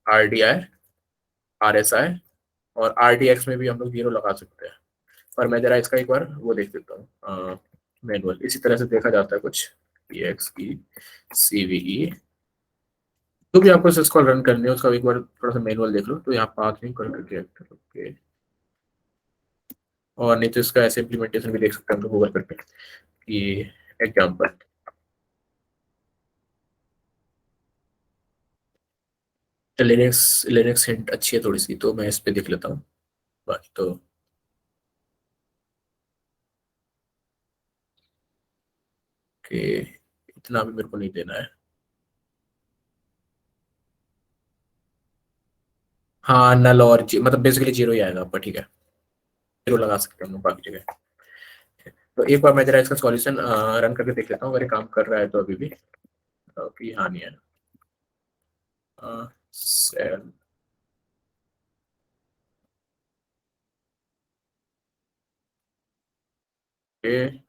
R D I, R S I और आर डी एक्स में भी हम लोग जीरो लगा सकते हैं। पर मैं जरा इसका एक बार वो देख लेता हूँ मैनुअल, इसी तरह से देखा जाता है कुछ। पी एक्स ई सी वी ई, जो भी आपको इसको रन करनी है उसका एक बार थोड़ा सा मैनुअल देख लो, तो यहाँ पाथ नहीं कर करके ओके। और नहीं तो इसका ऐसे इम्प्लीमेंटेशन भी देख सकते हैं हम लोग गूगल पर कि एग्जाम्पल लिनक्स, लिनक्स हिंट अच्छी है थोड़ी सी, तो मैं इस पे देख लेता हूँ। बाकी तो कि इतना भी मेरे को नहीं देना है। हाँ नल और मतलब बेसिकली जीरो ही आएगा आपका, ठीक है। जीरो लगा सकते हैं हम लोग बाकी जगह। तो एक बार मैं जरा इसका सॉल्यूशन रन करके देख लेता हूँ, अगर ये काम कर रहा है तो अभी भी कि हाँ नहीं है। सेल के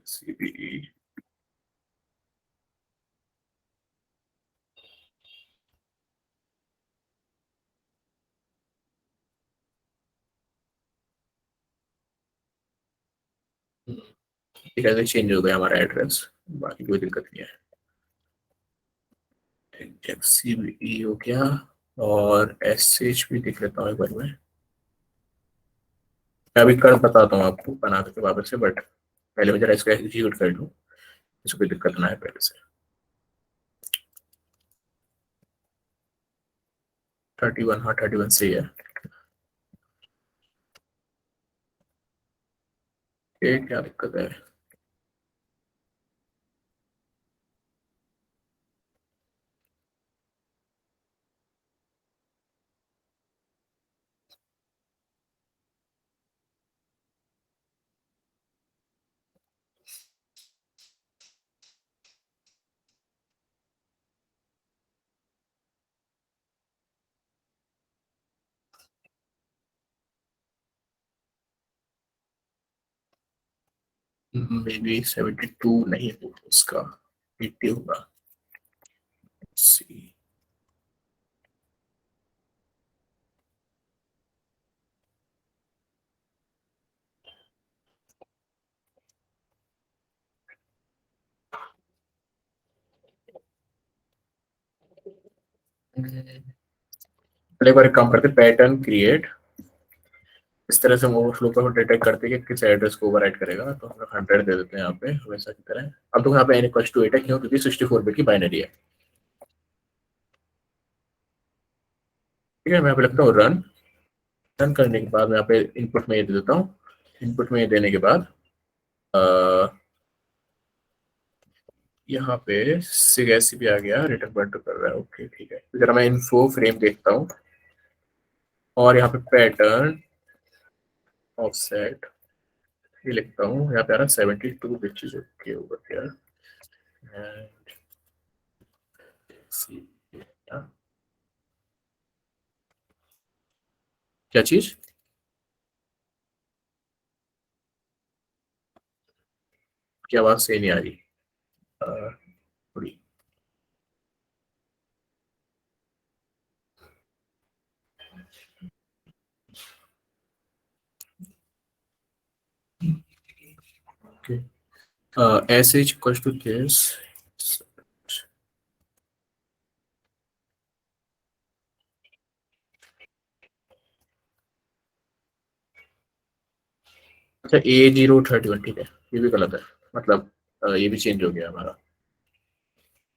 CVE, ठीक है चेंज हो गया हमारा एड्रेस, बाकी कोई दिक्कत नहीं है। CVE हो गया। और SH भी देख लेता हूँ एक बार मैं अभी कर बताता हूँ आपको बना के वापस से, बट पहले मैं जरा इसको एग्जीक्यूट कर लूँ, इसको कोई दिक्कत ना है पहले से। 31, हाँ 31 सही है। ये क्या दिक्कत है? मे बी 72 नहीं होगा उसका, 80 होगा। सी पहले एक बार एक काम करते, पैटर्न क्रिएट, इस तरह से हम ओवरफ्लो को डिटेक्ट करते हैं कि किस एड्रेस को ओवरराइट करेगा, तो हम लोग 100 दे देते हैं यहाँ पे वैसा की तरह। अब तो यहाँ पे n इक्वल्स टू 8 है, क्यों? क्योंकि 64 बिट की बाइनरी है। ठीक है, मैं यहाँ पे लिखता हूँ रन। रन करने के बाद मैं यहाँ पे इनपुट में ये दे देता हूँ। इनपुट में ये देने के बाद यहाँ पे सिग ऐसी भी आ गया, रिटर्न पॉइंटर कर रहा है, ओके ठीक है। तो जरा मैं इन्फो फ्रेम देखता हूँ, और यहाँ पे पैटर्न ऑफसेट ये लिखता हूँ, यहाँ पे आ रहा है 72 which is okay over here. And see क्या चीज? की आवाज सही नहीं आ रही थोड़ी। Okay, S H equals to this. अच्छा A031, ठीक है, ये भी गलत है, मतलब ये भी चेंज हो गया हमारा।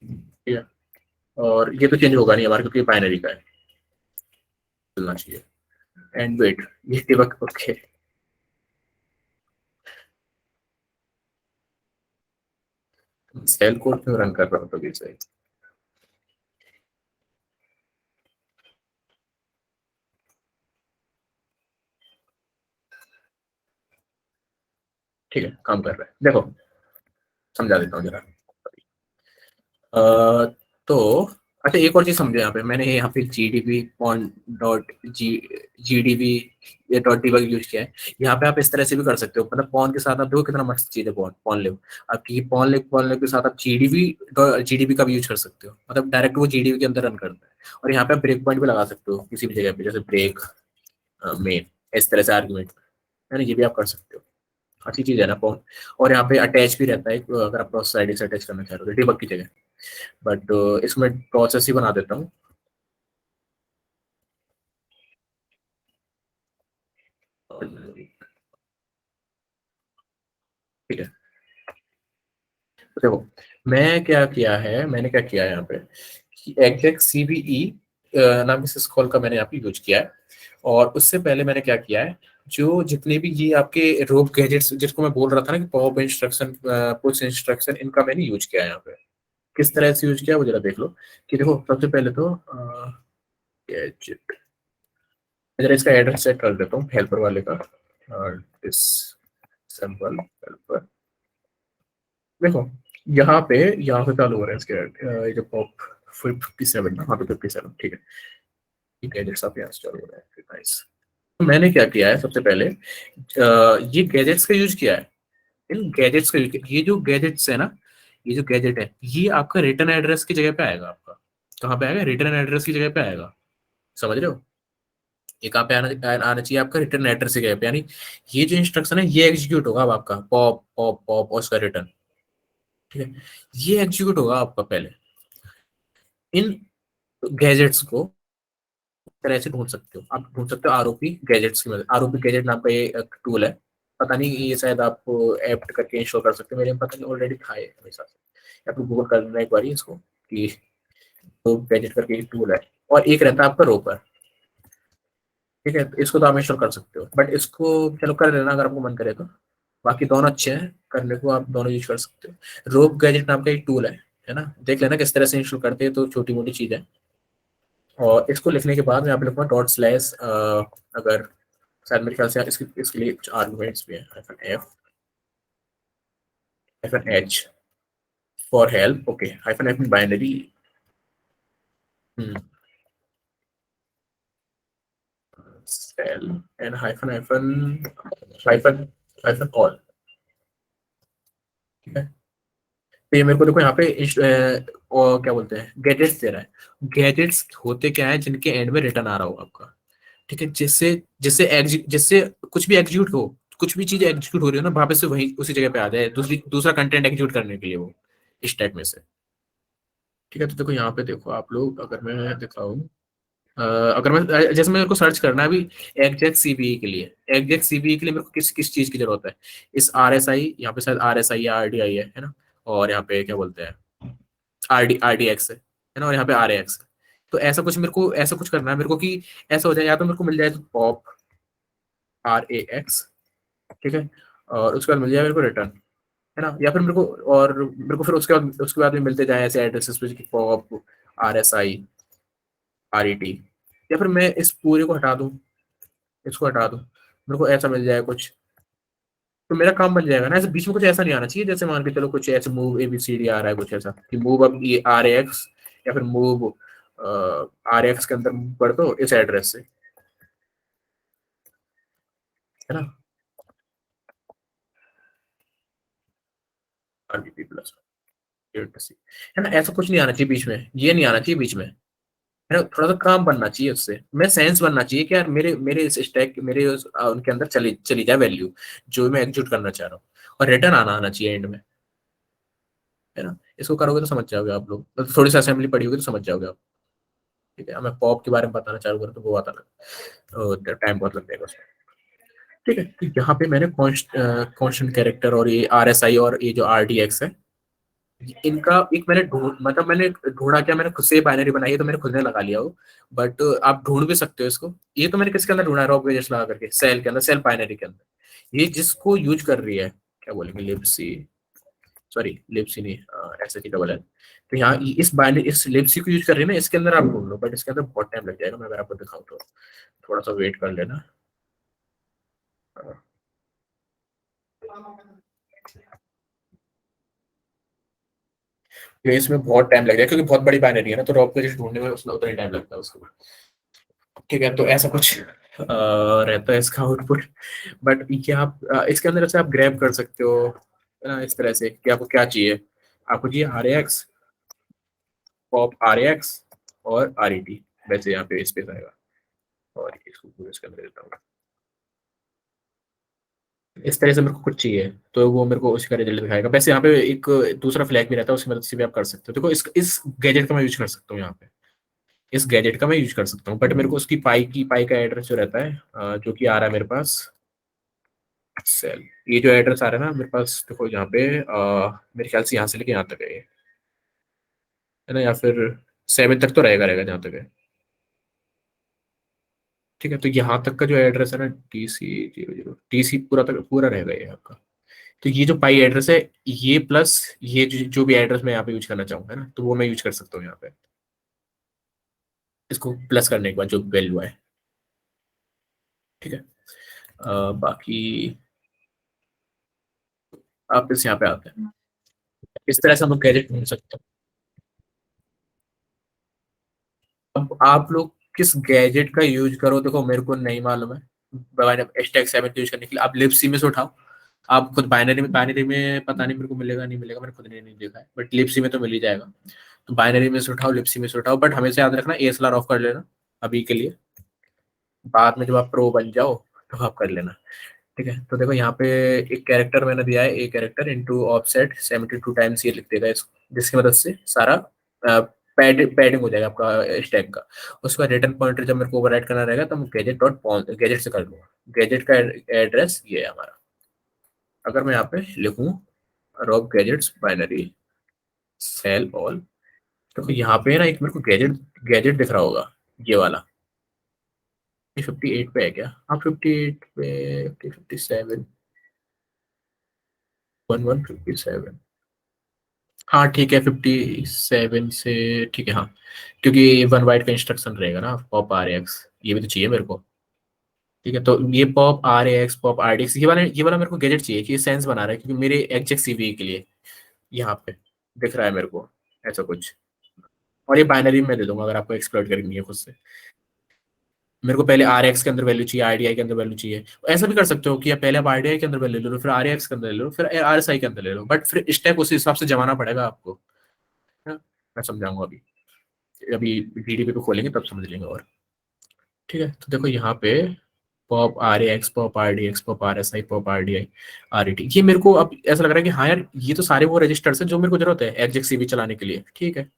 ठीक है, और ये तो चेंज होगा नहीं हमारा क्योंकि बाइनरी का है, चलना चाहिए। एंड वेट, ये डिबग ओके। सेल कोड क्यों रन कर रहा हूँ तभी से? ठीक है, काम कर रहा है, देखो समझा देता हूँ जरा। अ, तो अच्छा, एक और चीज समझो, यहाँ पे मैंने यहाँ पे GDB pwn dot G GDB ये डॉट डीबग यूज किया है। यहाँ पे आप इस तरह से भी कर सकते हो, मतलब पॉन के साथ आप देखो कितना मस्त चीज है पॉन पॉन लिव। आपकी पॉन लिव के साथ आप जीडीबी का भी यूज कर सकते हो, मतलब डायरेक्ट वो जीडीबी के अंदर रन करता है। और यहाँ पे आप ब्रेक पॉइंट भी लगा सकते हो किसी भी जगह पे, जैसे ब्रेक मेन, इस तरह से आर्ग्यूमेंट है ना, ये भी आप कर सकते हो। अच्छी चीज है ना पॉन। और यहाँ पे अटैच भी रहता है, अगर आप क्रॉस साइड से अटैच करना चाह रहे हो डीबग की जगह। बट इसमें प्रोसेस ही बना देता हूँ। ठीक है, तो देखो मैंने क्या किया है यहाँ पे कि एग्जैक्ट सीबीई नाम के सिस्कॉल का मैंने यहाँ पे यूज किया है। और उससे पहले मैंने क्या किया है, जो जितने भी ये आपके रोप गैजेट्स जिसको मैं बोल रहा था ना कि पॉप इंस्ट्रक्शन पुश इंस्ट्रक्शन, इनका मैंने यूज किया है यहाँ पे। किस तरह से यूज किया वो जरा देख लो। कि देखो सबसे पहले तो गैजेट, जरा इसका एड्रेस सेट कर देता हूँ हेल्पर वाले का। इस सैंपल हेल्पर, देखो यहाँ पे चालू हो रहा है इसके ये जो पॉप 57 ना, हाँ तो 57 ठीक है। ठीक है, गैजेट्स आप यहाँ से चालू हो रहा है, नाइस। तो मैंने क्या किया है सबसे पहले, ये गैजेट्स का यूज किया है। इन गैजेट्स का यूज किया, ये जो गैजेट्स है ना, ये जो गैजेट है ये आपका रिटर्न एड्रेस की जगह पे आएगा आपका। कहाँ पे आएगा, रिटर्न एड्रेस की जगह पे आएगा। समझ रहे हो, ये कहाँ पे आना चाहिए आपका, रिटर्न एड्रेस की जगह पे। यानी ये जो इंस्ट्रक्शन है ये एग्जीक्यूट होगा अब आपका पॉप पॉप पॉप और उसका रिटर्न। ठीक है, ये एग्जीक्यूट होगा आपका पहले। इन गैजेट्स को तरह से ढूंढ सकते हो, आप ढूंढ सकते हो आरओपी गैजेट्स की मदद। आरओपी गैजेट नाम का ये टूल है, पता नहीं ये शायद आप ऐप करके इंस्टॉल कर सकते हो, मेरे में पता नहीं ऑलरेडी था ये मेरे साथ। आप गूगल कर लेना एक बार इसको कि तो गैजेट करके एक टूल है। और एक रहता है आपका रोपर। ठीक है, तो इसको तो आप इंस्टॉल कर सकते हो, बट इसको चलो कर लेना अगर आपको मन करे तो। बाकी दोनों अच्छे हैं करने को, आप दोनों यूज कर सकते हो। रोप गैजेट नाम का एक टूल है ना, देख लेना किस तरह से इंस्टॉल करते हैं, तो छोटी मोटी चीज है। और इसको लिखने के बाद मैं यहाँ पे लिखूंगा डॉट स्लैश, अगर शायद मेरे ख्याल से इसके लिए कुछ आर्गुमेंट्स भी है, -f -h for help, okay, -f binary, cell and hyphen all. ठीक है, तो ये मेरे को देखो यहाँ पे और क्या बोलते हैं गैजेट्स दे रहा है। गैजेट्स होते क्या है, जिनके एंड में रिटर्न आ रहा हो आपका। ठीक है, जिससे जिससे कुछ भी एग्जीक्यूट हो, कुछ भी चीज एग्जीक्यूट हो रही हो ना, वहां पे से वही उसी जगह पे आ जाए दूसरा कंटेंट एग्जीक्यूट करने के लिए वो इस टाइप में से। ठीक है, तो देखो यहाँ पे देखो आप लोग, अगर मैं दिखाऊं, अगर मैं जैसे मेरे को सर्च करना है अभी एग्जैक्ट सीबीई के लिए, एग्जैक्ट सीबीई के लिए मेरे को किस किस चीज की जरूरत है। इस आरएसआई, यहाँ पे शायद आरएसआई या आरडीआई है ना। और यहाँ पे क्या बोलते हैं आरडीएक्स है ना, और यहाँ पे आरएक्स। तो ऐसा कुछ करना है मेरे को कि ऐसा हो जाए, या तो मेरे को मिल जाए तो पॉप RAX। ठीक है, और उसके बाद मिल जाए मेरे को रिटर्न, है ना। या फिर मेरे को फिर उसके बाद भी मिलते जाए ऐसे एड्रेसेस पे कि पॉप RSI RET। या फिर मैं इस पूरे को हटा दूं, इसको हटा दूं, मेरे को ऐसा मिल जाए कुछ, तो मेरा काम बन जाएगा ना। ऐसे बीच में कुछ ऐसा नहीं आना चाहिए, जैसे मान के चलो कुछ ऐसे मूव ABCD आ रहा है, कुछ ऐसा कि मूव अब ये RAX, या फिर मूव RX के अंदर move कर दो इस एड्रेस से, है ना, RBP+ है ना। ऐसा कुछ नहीं आना चाहिए बीच में, ये नहीं आना चाहिए बीच में, है ना। थोड़ा सा काम बनना चाहिए उससे, मैं सेंस बनना चाहिए कि यार मेरे मेरे इस स्टैक मेरे उनके अंदर चली चली जाए वैल्यू जो मैं एग्जीक्यूट करना चाह रहा हूँ। और रिटर्न आना आना चाहिए एंड में, है ना। इसको करोगे तो समझ जाओगे आप लोग, तो थोड़ी सी असेंबली पढ़ी होगी तो समझ जाओगे आप। ठीक है, मैं पॉप के बारे में बताना चालू करूँ तो वो आता ना, टाइम बहुत लग जाएगा उसमें। ठीक है, तो यहाँ पे मैंने कॉन्स्टेंट कैरेक्टर और ये RSI और ये जो RDX है, इनका एक मैंने ढूंढा क्या, मैंने खुद से बाइनरी बनाई है तो मैंने खुद ने लगा लिया हो। बट आप ढूंढ भी सकते हो इसको। ये तो मैंने किसके अंदर ढूंढा है, रॉक वेजेस लगा करके सेल के अंदर, सेल बाइनरी के अंदर। ये जिसको यूज कर रही है, क्या बोलेंगे, लिपसी, सॉरी लिपसी नहीं, SHEEL। तो यहाँ इस बाइनरी इस लिपसी को यूज कर रही है ना, इसके अंदर आप ढूंढ लो, बट इसके अंदर बहुत टाइम लग जाएगा। मैं अगर आपको दिखाऊँ तो थोड़ा सा वेट कर लेना। तो इसमें बहुत टाइम लग जाएगा क्योंकि बहुत बड़ी बाइनरी है ना, तो रॉब गैजेट ढूंढने में उसमें उतना ही टाइम लगता है उसको। ठीक है, तो ऐसा कुछ रहता है इसका आउटपुट। बट ये आप इसके अंदर से आप ग्रैब कर सकते हो, है ना, इस तरह से कि आपको क्या चाहिए। आपको चाहिए RAX, पॉप RAX और RET, वैसे यहाँ पे स्पेस आएगा। और इसको पूरे इसके अंदर देता हूँ, इस तरह से मेरे को कुछ चाहिए तो वो मेरे को उसका रिजल्ट दिखाएगा। वैसे यहाँ पे एक दूसरा फ्लैग भी रहता है, उसकी मदद से भी आप कर सकते हो। देखो इस गैजेट का मैं यूज कर सकता हूँ यहाँ पे, इस गैजेट का मैं यूज कर सकता हूँ, बट मेरे को उसकी पाई का एड्रेस जो रहता है जो कि आ रहा है मेरे पास सेल, ये जो एड्रेस आ रहा है ना मेरे पास, देखो यहाँ पे मेरे ख्याल से यहाँ से लेके यहाँ तक है ये, है ना, या फिर 7 तक तो रहेगा रहेगा जहाँ तक है। ठीक है, तो यहाँ तक का जो एड्रेस है ना TC पूरा तक पूरा रहेगा ये आपका। तो ये जो पाई एड्रेस है, ये प्लस ये जो भी एड्रेस मैं यहाँ पे यूज करना चाहूँ, है ना, तो वो मैं यूज कर सकता हूँ यहाँ पे, इसको प्लस करने के बाद जो वैल्यू है। ठीक है, बाकी आप इस यहाँ पे आते हैं, इस तरह से हम लोग गैजेट ढूंढ सकते हैं। अब आप लोग किस गैजेट का यूज करो, देखो मेरे को नहीं मालूम है। H-Tag 7 यूज करने के लिए आप लिपसी में से उठाओ। आप खुद बाइनरी में पता नहीं मेरे को मिलेगा नहीं मिलेगा, मैंने खुद ने नहीं देखा है, बट लिपसी में तो मिल ही जाएगा। तो बाइनरी में से उठाओ, लिपसी में से उठाओ, बट हमेशा याद रखना ASLR ऑफ कर लेना अभी के लिए। बाद में जब आप प्रो बन जाओ तो आप कर लेना। ठीक है, तो देखो यहाँ पे एक कैरेक्टर मैंने दिया है, a character into offset 72 times, ये लिख देगा इसको, जिसकी मदद से सारा पैडिंग हो जाएगा आपका स्टैक का। उसका रिटर्न पॉइंटर जब मेरे को ओवरराइट करना रहेगा तो मैं गैजेट से कर लूंगा। गैजेट का एड्रेस ये है हमारा। अगर मैं यहाँ पे लिखूँ rob gadgets binary cell all, तो यहाँ पे ना एक मेरे को गैजेट गैजेट दिख रहा होगा, ये वाला। ये 58 पे है क्या? हाँ 58 पे, 57, 1157। हाँ ठीक है, 57 से ठीक है, हाँ, क्योंकि वन बाइट का इंस्ट्रक्शन रहेगा ना, पॉप RAX, ये भी तो चाहिए मेरे को। ठीक है, तो ये पॉप RAX पॉप RDX, ये वाला मेरे को गैजेट चाहिए कि ये सेंस बना रहा है, क्योंकि मेरे एग्जैक्ट CV के लिए यहाँ पे दिख रहा है मेरे को ऐसा कुछ। और ये बाइनरी में दे दूंगा अगर आपको एक्सप्लोर करनी है खुद से। मेरे को पहले RX के अंदर वैल्यू चाहिए, RDI के अंदर वैल्यू चाहिए। ऐसा भी कर सकते हो कि आप पहले आप RDI के अंदर वैल्यू ले लो, फिर RX के अंदर ले लो, फिर RSI के अंदर ले लो, बट फिर स्टेप उसी हिसाब से जमाना पड़ेगा आपको, है ना? मैं समझाऊंगा अभी, अभी GDP पे खोलेंगे तब समझ लेंगे। और ठीक है, तो देखो यहाँ पे pop RAX pop RDX pop RSI pop RDI RET, ये मेरे को अब ऐसा लग रहा है कि हाँ यार, ये तो सारे वो रजिस्टर्स हैं जो मेरे को जरूरत है एग्जैक्ट CV चलाने के लिए। ठीक है,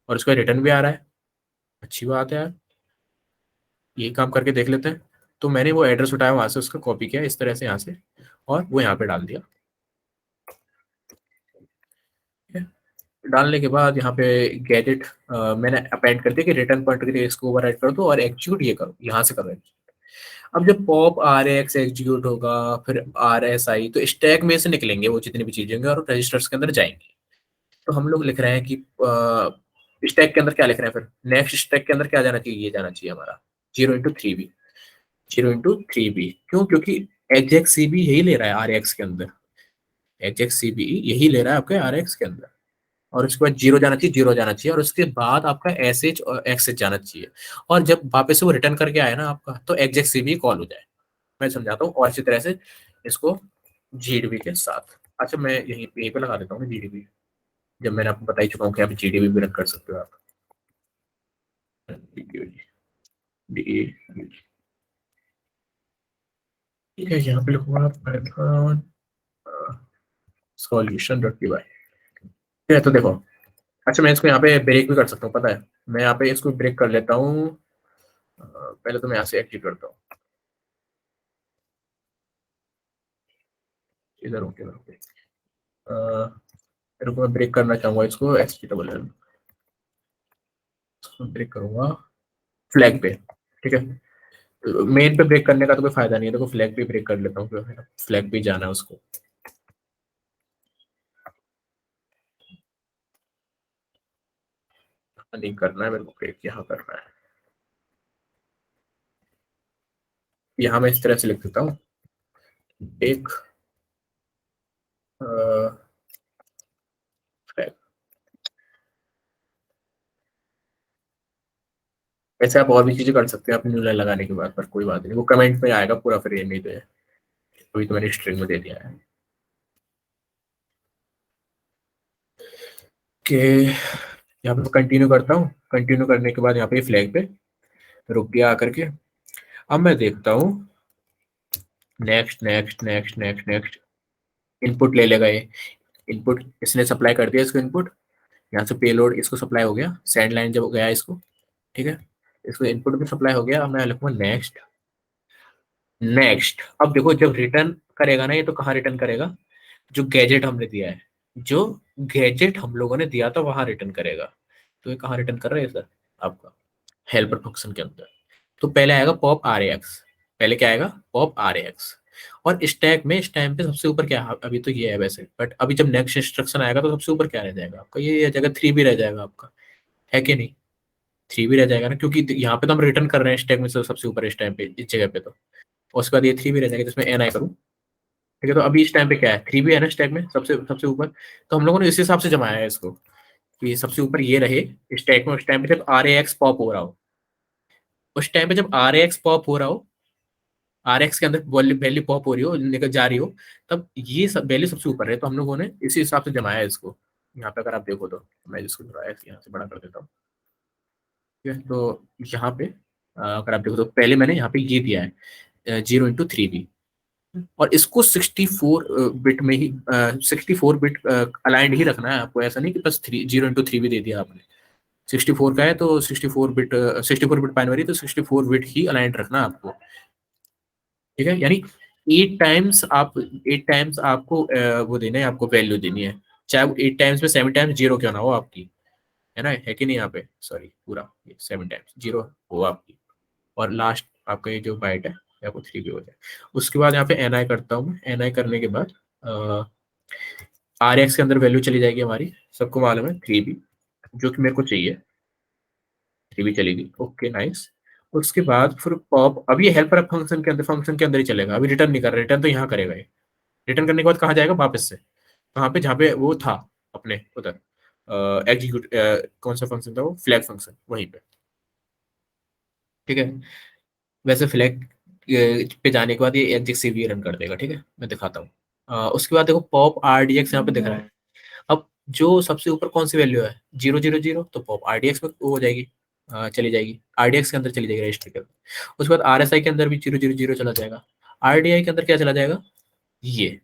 और इसका रिटर्न भी आ रहा है, अच्छी बात है यार, ये काम करके देख लेते हैं। तो मैंने वो एड्रेस उठाया वहां से, उसका कॉपी किया इस तरह से यहाँ से, और वो यहाँ पे डाल दिया। ठीक है? डालने के बाद यहाँ पे गैजेट मैंने अपेंड कर दिया कि रिटर्न पॉइंट के लिए इसको ओवरराइट कर दो और एग्जीक्यूट ये करो, यहाँ से करो। अब जब पॉप RAX एग्जीक्यूट होगा, फिर RSI, तो स्टैक में से निकलेंगे वो जितनी भी चीजें होंगी और रजिस्टर्स के अंदर जाएंगे। तो हम लोग लिख रहे हैं कि स्टैक के अंदर क्या लिख रहे हैं, फिर नेक्स्ट स्टैक के अंदर क्या जाना चाहिए, ये जाना चाहिए हमारा 0x3b। 0x3b क्यों? क्योंकि एग्जैक्ट CB यही ले रहा है RX के अंदर, एग्जैक्ट CB यही ले रहा है आपके RX के अंदर। और उसके बाद जीरो जाना चाहिए, जीरो जाना चाहिए, और उसके बाद आपका SH और XH जाना चाहिए। और जब वापस से वो रिटर्न करके आए ना आपका, तो एग्जैक्ट CB कॉल हो जाए। मैं समझाता हूँ, और इसी तरह से इसको GDB के साथ। अच्छा, मैं यहीं पे लगा देता हूँ GDB, जब मैंने आपको बता ही चुका हूँ कि आप GDB भी रन कर सकते हो आप। ठीक है, यहाँ पे लिखूंगा पाइथन सॉल्यूशन डॉट py। ठीक है, तो देखो, अच्छा मैं इसको यहाँ पे ब्रेक भी कर सकता हूँ, पता है, मैं यहाँ पे इसको ब्रेक कर लेता हूँ। पहले तो मैं यहाँ से एक्टिव करता हूँ, इधर हूँ इधर हूँ। मेरे को मैं ब्रेक करना चाहूंगा इसको HTML ब्रेक करूंगा फ्लैग पे। ठीक है, मेन पे ब्रेक करने का तो कोई फायदा नहीं है, देखो फ्लैग पे ब्रेक कर लेता हूँ, फ्लैग पे जाना है उसको। नहीं करना है मेरे को ब्रेक, यहाँ करना है। यहाँ मैं इस तरह से लिख देता हूँ, एक फ्लैग। ऐसे आप और भी चीजें कर सकते हैं अपनी न्यू लाइन लगाने के बाद, पर कोई बात नहीं, वो कमेंट में आएगा पूरा, फिर ये नहीं तो अभी तो मैंने स्ट्रिंग में दे दिया है कि यहाँ पे कंटिन्यू करता हूँ। कंटिन्यू करने के बाद यहाँ पे फ्लैग पे रुक गया आकर के। अब मैं देखता हूँ next next next next next, input ले लेगा ये। इनपुट इसने सप्लाई कर दिया इसको, इनपुट यहाँ से पेलोड इसको सप्लाई हो गया, सेंड लाइन जब गया इसको, ठीक है, इसको इनपुट भी सप्लाई हो गया। अब मैं लिखूंगा नेक्स्ट नेक्स्ट। अब देखो जब रिटर्न करेगा ना ये, तो कहाँ रिटर्न करेगा, जो गैजेट हमने दिया है, जो गैजेट हम लोगों ने दिया था वहां रिटर्न करेगा। तो ये कहाँ रिटर्न कर रहा है सर, आपका हेल्पर फंक्शन के अंदर। तो पहले आएगा पॉप आर एक्स, पहले क्या आएगा, पॉप आर एक्स। और स्टैक में इस टाइम पे सबसे ऊपर क्या है, अभी तो ये है वैसे, बट अभी जब नेक्स्ट इंस्ट्रक्शन आएगा तो सबसे ऊपर क्या रह जाएगा आपका, ये रह जाएगा 3 भी रह जाएगा आपका, है कि नहीं। 3 भी रह जाएगा ना, क्योंकि यहाँ पे तो हम रिटर्न कर रहे हैं स्टैक में से सबसे ऊपर इस टाइम पे, इस जगह पे तो। और उसके बाद ये 3 भी रह जाएगा जिसमें एन आई करूँ, ठीक है। तो अभी इस टाइम पे क्या है, 3 भी है ना स्टैक में सबसे सबसे ऊपर। तो हम लोगों ने इस हिसाब से जमाया है इसको कि सबसे ऊपर ये रहे स्टैक में, उस टाइम पे जब आर ए एक्स पॉप हो रहा हो, उस टाइम पे जब आर एक्स पॉप हो रहा हो, आर एक्स के अंदर वैल्यू पॉप हो रही हो, निकल जा रही हो, तब ये सब वैल्यू सबसे ऊपर है। तो हम लोगों ने इसी हिसाब से जमाया है इसको। यहाँ पे अगर आप देखो तो मैं इसको थोड़ा यहाँ से बड़ा कर देता हूँ, ठीक है। तो यहाँ पे अगर आप देखो तो पहले मैंने यहाँ पे ये दिया है 0 × 3 भी, और इसको 64 बिट में ही 64 बिट अलाइंड ही रखना है आपको। ऐसा नहीं कि बस 0 × 3 भी दे दिया आपने। 64 का है तो 64 बिट, 64 बिट बाइनरी, तो 64 बिट ही अलाइंड रखना है आपको, ठीक है। यानी 8 टाइम्स आप, 8 टाइम्स आपको वो देना है, आपको वैल्यू देनी है, चाहे वो 8 टाइम्स में 7 टाइम्स जीरो क्यों ना हो आपकी, है ना, है कि नहीं। यहाँ पे सॉरी, पूरा 7 टाइम्स जीरो हो आपकी, और लास्ट आपका ये जो बाइट है या को 3 भी हो जाए। उसके बाद यहाँ पे एन आई करता हूँ। एन आई करने के बाद आर एक्स के अंदर वैल्यू चली जाएगी हमारी, सबको मालूम है 3 भी, जो कि मेरे को चाहिए, 3 भी चलेगी, ओके नाइस। उसके बाद फिर पॉप, अब ये हेल्पर फंक्शन के अंदर, फंक्शन के अंदर ही चलेगा, अभी रिटर्न नहीं कर रहा, रिटर्न तो यहाँ करेगा ये। रिटर्न करने के बाद कहाँ जाएगा, वापस से कहाँ पे, जहाँ पे वो था अपने उधर एग्जीक्यूट, कौन सा फंक्शन था वो, फ्लैग फंक्शन, वहीं पे, ठीक है। वैसे फ्लैग पे जाने के बाद ये एग्जिक भी रन कर देगा, ठीक है, मैं दिखाता हूँ। उसके बाद देखो पॉप आर डी एक्स यहाँ पे दिख रहा है। अब जो सबसे ऊपर कौन सी वैल्यू है, 0 0 0, तो पॉप आर डी एक्स में वो हो जाएगी, चली जाएगी आर डी एक्स के अंदर, चली जाएगी रजिस्टर के अंदर। उसके बाद आर एस आई के अंदर भी 0 0 0 चला जाएगा। आर डी आई के अंदर क्या चला जाएगा, ये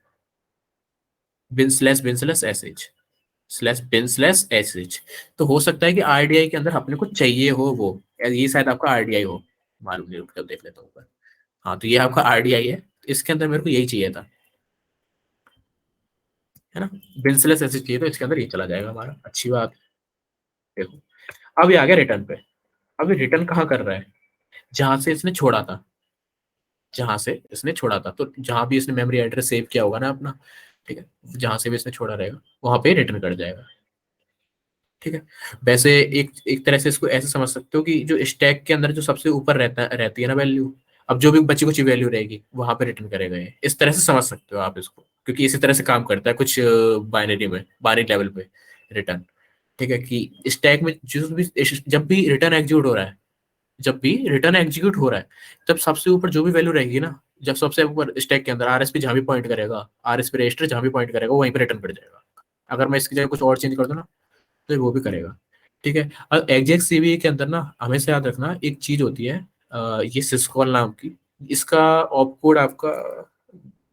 बिन स्लैश एच। तो हो सकता है कि आरडीआई के अंदर अपने को चाहिए हो वो, ये शायद आपका आरडीआई हो, मालूम नहीं, रुक कर देख लेता हूँ ऊपर। हाँ तो ये आपका आरडीआई है, तो इसके अंदर मेरे को यही चाहिए था, है ना। बिन स्लैश एच चाहिए, तो इसके अंदर ये चला जाएगा हमारा, अच्छी बात है। देखो अब ये आ गया रिटर्न पे। अब ये रिटर्न कहाँ कर रहा है, जहां से इसने छोड़ा था, जहां से इसने छोड़ा था, तो जहां भी इसने मेमोरी एड्रेस सेव किया होगा ना अपना, ठीक है, जहां से भी इसने छोड़ा रहेगा वहां पे रिटर्न कर जाएगा, ठीक है। वैसे एक एक तरह से इसको ऐसे समझ सकते हो कि जो स्टैक के अंदर जो सबसे ऊपर रहती है ना वैल्यू, अब जो भी बची कुछ वैल्यू रहेगी वहां पे रिटर्न करेगा ये, इस तरह से समझ सकते हो आप इसको, क्योंकि इसी तरह से काम करता है कुछ बाइनरी में, बाइनरी लेवल पे रिटर्न, ठीक है। कि स्टैक में जो भी, जब भी रिटर्न एग्जीक्यूट हो रहा है, जब भी रिटर्न एग्जीक्यूट हो रहा है, तब सबसे ऊपर जो भी वैल्यू रहेगी ना, जब सबसे ऊपर स्टैक के अंदर आरएसपी जहां भी पॉइंट करेगा, आरएसपी रजिस्टर जहां भी पॉइंट करेगा वहीं पे रिटर्न कर जाएगा। अगर मैं इसकी जगह कुछ और चेंज कर दूं ना, तो ये वो भी करेगा, ठीक है। और एग्जैक्ट सीवी के अंदर ना हमेशा याद रखना एक चीज होती है, ये सिस्कॉल नाम की, इसका ऑप कोड आपका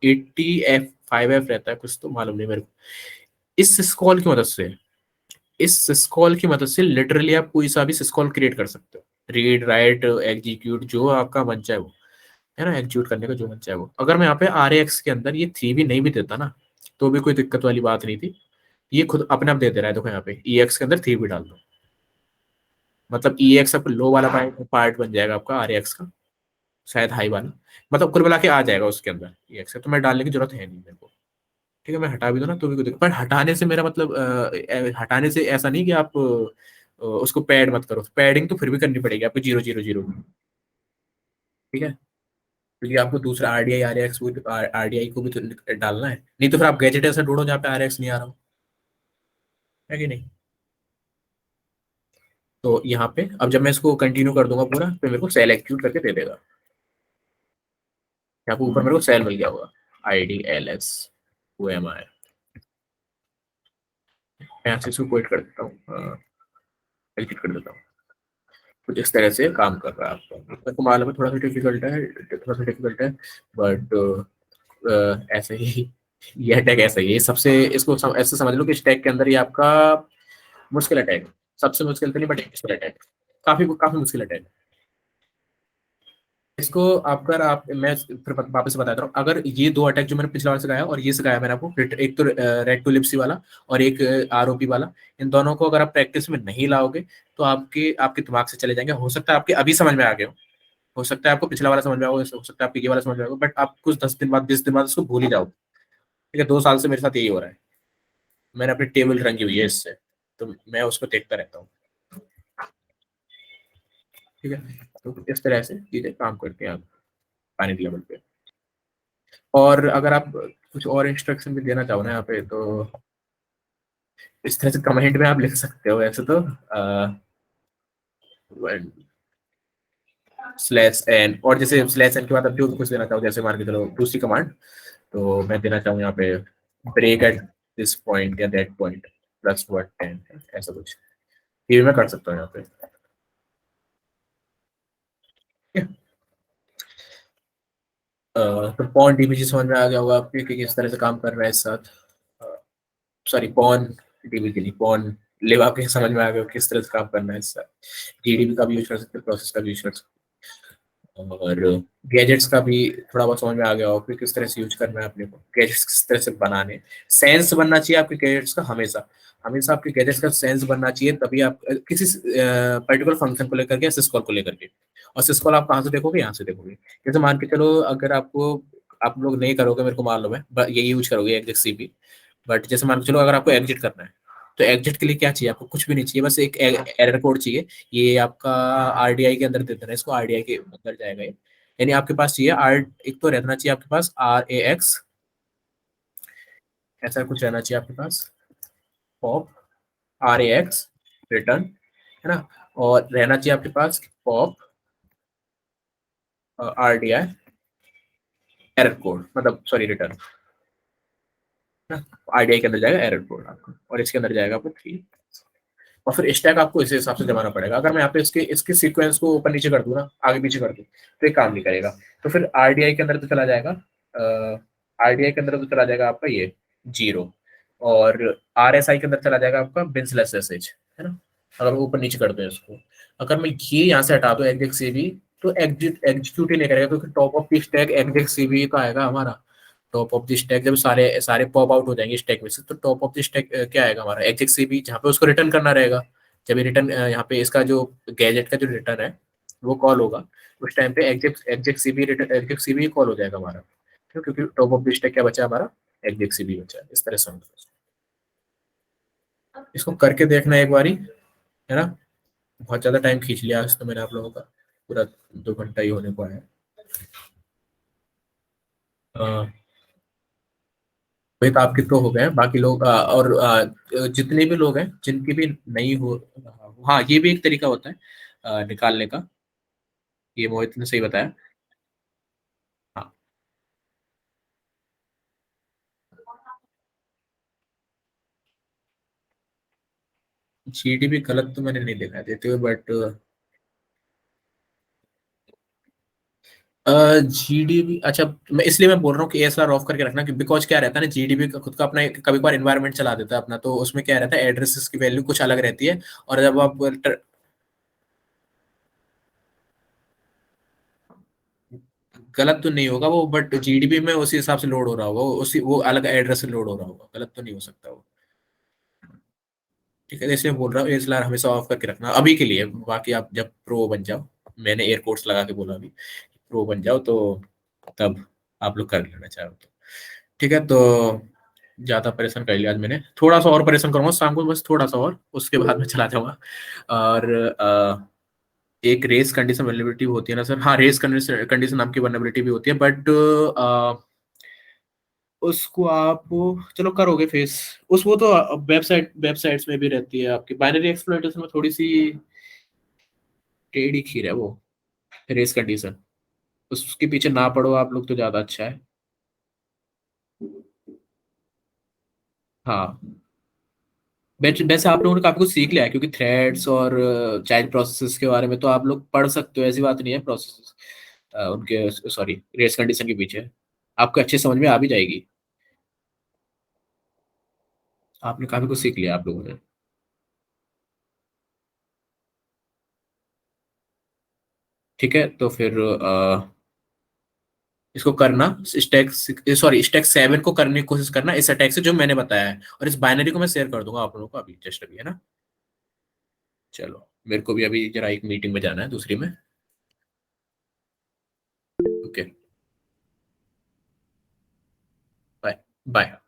80F5F रहता है कुछ, तो मालूम नहीं मेरे को। इस सिस्कॉल की मदद से, इस सिस्कॉल की मदद से लिटरली आप कोई सा भी सिस्कॉल क्रिएट कर सकते हो, रीड राइट एग्जीक्यूट जो आपका मन चाहे वो, है ना, एग्जीक्यूट करने का जो मन चाहे वो। अगर मैं यहाँ पे आर एक्स के अंदर ये 3 भी नहीं भी देता ना, तो भी कोई दिक्कत वाली बात नहीं थी, ये खुद अपने आप दे दे रहा है। देखो यहाँ पे ई एक्स के अंदर 3 भी डाल दो, मतलब ई एक्स अब लो वाला पार्ट बन जाएगा आपका आर एक्स का, शायद हाई वाला, मतलब कुल मिला के आ जाएगा उसके अंदर ई एक्स, तो मैं डालने की जरूरत है नहीं मेरे को, ठीक है। मैं हटा भी दूं ना तो भी कोई दिक्कत, पर हटाने से मेरा मतलब हटाने से ऐसा नहीं कि आप उसको पैड मत करो, पैडिंग तो फिर भी करनी पड़ेगी आपको 0 0 0 की, ठीक है, क्योंकि आपको दूसरा आरडीआई आर एक्स आरडीआई को भी तो डालना है, नहीं तो फिर आप गैजेट ऐसा ढूंढो जहाँ पे आर एक्स नहीं आ रहा हो, है कि नहीं। तो यहाँ पे अब जब मैं इसको कंटिन्यू कर दूंगा पूरा, तो मेरे को सेल एक्यूट करके दे देगा। यहाँ पे ऊपर मेरे को सेल मिल गया होगा, IDLS OMI। मैं यहाँ से इसको क्विट कर देता हूँ, एग्जिट कर देता हूँ। कुछ इस तरह से काम कर रहा है आपका। मेरे को मालूम है थोड़ा सा डिफिकल्ट है, बट ऐसे ही ये अटैक ऐसा ही है सबसे। इसको ऐसे समझ लो कि स्टैक के अंदर ये आपका मुश्किल अटैक, सबसे मुश्किल तो नहीं बट मुश्किल अटैक, काफी काफी मुश्किल अटैक। इसको अगर आप, मैं फिर वापस से बताता हूँ, अगर ये दो अटैक जो मैंने पिछला बार सिखाया और ये सिखाया मैंने आपको, एक तो रेड टुलिप्सी वाला और एक ROP वाला, इन दोनों को अगर आप प्रैक्टिस में नहीं लाओगे तो आपके आपके दिमाग से चले जाएंगे। हो सकता है आपके अभी समझ में आ गए हो सकता है आपको पिछला वाला समझ में आओ, हो सकता है आपको ये वाला समझ में आओ, बट आप कुछ 10 दिन बाद 20 दिन बाद उसको भूल ही जाओ। ठीक है, 2 साल से मेरे साथ यही हो रहा है। मैंने अपनी टेबल रंगी हुई है इससे, तो मैं उसको देखता रहता हूँ। ठीक है, तो इस तरह से चीजें काम करती हैं आप पानी के लेवल पे। और अगर आप कुछ और इंस्ट्रक्शन भी देना चाहो ना यहाँ पे, तो इस तरह से कमेंट में आप लिख सकते हो ऐसे तो, /n, और जैसे /n के बाद आप जो भी कुछ देना चाहो, जैसे मान के चलो दूसरी कमांड, तो मैं देना चाहूँ यहाँ पे ब्रेक एट दिस पॉइंट या दैट पॉइंट +10, ऐसा कुछ ये भी मैं कर सकता हूँ यहाँ पे। तो पॉन डीबीजी समझ में आ गया होगा आपके कि किस तरह से काम कर रहा है इस साथ। सॉरी, पॉन डीबीजी नहीं, पॉन लिव आपके समझ में आ गया किस तरह से काम करना है इस साथ। GDB का भी यूज कर सकते हैं, प्रोसेस का भी यूज कर सकते हैं, और गैजेट्स का भी थोड़ा बहुत समझ में आ गया होगा कि किस तरह से यूज करना है अपने को, गैजेट्स किस तरह से बनाने। सेंस बनना चाहिए आपके गैजेट्स का, हमेशा हमेशा आपके गैजेट्स का सेंस बनना चाहिए, तभी आप किसी पर्टिकुलर फंक्शन को लेकर के, सिस्कॉल को लेकर के। और सिस्कॉल आप कहाँ से देखोगे, यहाँ से देखोगे। जैसे मान के चलो, अगर आपको, आप लोग नहीं करोगे मेरे को मालूम है, यही यूज करोगे execcp, बट जैसे मान के चलो अगर आपको एग्जिट करना है, तो एग्जिट के लिए क्या चाहिए आपको, कुछ भी नहीं चाहिए, बस एक एरर कोड चाहिए। ये आपका RDI के अंदर देते हैं इसको, RDI के अंदर जाएगा ये। यानी आपके पास चाहिए एक तो रहना चाहिए आपके पास RAX, ऐसा कुछ रहना चाहिए आपके पास, पॉप RAX रिटर्न, है ना। और रहना चाहिए आपके पास पॉप RDI एरर कोड, मतलब सॉरी रिटर्न, RDI के अंदर जाएगा एरर कोड आपका, और इसके अंदर जाएगा आपको 3। और फिर स्टैक आपको इस हिसाब से जमाना पड़ेगा। अगर मैं यहाँ पे इसके इसके सीक्वेंस को ऊपर नीचे कर दूँ ना, आगे पीछे कर दूँ, तो ये काम नहीं करेगा। तो फिर RDI के अंदर तो चला जाएगा, RDI के अंदर तो चला जाएगा आपका ये 0, और RSI के अंदर चला जाएगा आपका bin/sh, है ना। अगर मैं ऊपर नीचे कर दूँ इसको, अगर मैं ये यहाँ से हटा दूँ execv, तो एग्जीक्यूट ही नहीं करेगा, क्योंकि top of the stack execv तो आएगा हमारा। टॉप ऑफ द स्टैक जब सारे सारे पॉप आउट हो जाएंगे स्टैक में से, तो टॉप ऑफ द स्टैक क्या आएगा हमारा, execv, जहाँ पे उसको रिटर्न करना रहेगा। जब ये रिटर्न यहाँ पे इसका जो गैजेट का जो रिटर्न है वो कॉल होगा, उस टाइम पे execv कॉल हो जाएगा हमारा। क्यों? क्योंकि टॉप ऑफ द स्टैक क्या बचा हमारा, execv बचा है। इस तरह से इसको करके देखना एक बारी, है ना। बहुत ज्यादा टाइम खींच लिया आज तो मैंने आप लोगों का, पूरा 2 घंटा ही होने को है। वही तो आपके तो हो गए हैं, बाकी लोग और जितने भी लोग हैं जिनकी भी नहीं हो, हाँ ये भी एक तरीका होता है निकालने का, ये मोहित ने सही बताया। हाँ, GDB गलत तो मैंने नहीं देखा है देते हुए, बट GDB, अच्छा, मैं बोल रहा हूँ कि ASLR ऑफ करके रखना, बिकॉज क्या रहता है ना, GDB का खुद का अपना कभी कभार एनवायरनमेंट चला देता है अपना, तो उसमें क्या रहता है, एड्रेसेस की वैल्यू कुछ अलग रहती है। और जब आप गलत तो नहीं होगा वो, बट GDB में उसी हिसाब से लोड हो रहा होगा, उसी वो अलग एड्रेस से लोड हो रहा होगा, गलत तो नहीं हो सकता वो। ठीक है, तो इसलिए बोल रहा हूँ ASLR हमेशा ऑफ करके रखना अभी के लिए, बाकी आप जब प्रो बन जाओ, मैंने एयर कोड्स लगा के बोला अभी, प्रो बन जाओ तो तब आप लोग कर लेना चाहो तो। ठीक है, तो ज्यादा परेशान कर लिया आज मैंने, थोड़ा सा और परेशान करूंगा शाम को, बस थोड़ा सा और, उसके बाद में चला जाऊंगा। और एक रेस कंडीशन वल्नरेबिलिटी होती है ना सर, हाँ रेस कंडीशन कंडीशन नाम की वल्नरेबिलिटी भी होती है, बट उसको आप चलो करोगे फेस, उस वो तो वेबसाइट्स में भी रहती है आपकी, बाइनरी एक्सप्लॉइटेशन में थोड़ी सी टेढ़ी खीर है वो, रेस कंडीशन। उसके पीछे ना पड़ो आप लोग तो ज्यादा अच्छा है। हाँ, वैसे वैसे आप लोगों ने काफी कुछ सीख लिया है, क्योंकि थ्रेड्स और चाइल्ड प्रोसेसेस के बारे में तो आप लोग पढ़ सकते हो, ऐसी बात नहीं है। प्रोसेस उनके, सॉरी, रेस कंडीशन के पीछे आपको अच्छे समझ में आ भी जाएगी। आपने काफी कुछ सीख लिया आप लोगों ने। ठीक है, तो फिर इसको करना, स्टैक, सॉरी स्टैक 7 को करने की कोशिश करना इस अटैक से जो मैंने बताया है, और इस बाइनरी को मैं शेयर कर दूंगा आप लोगों को अभी, जस्ट अभी, है ना। चलो, मेरे को भी अभी जरा एक मीटिंग में जाना है, दूसरी में। Okay, bye. बाय।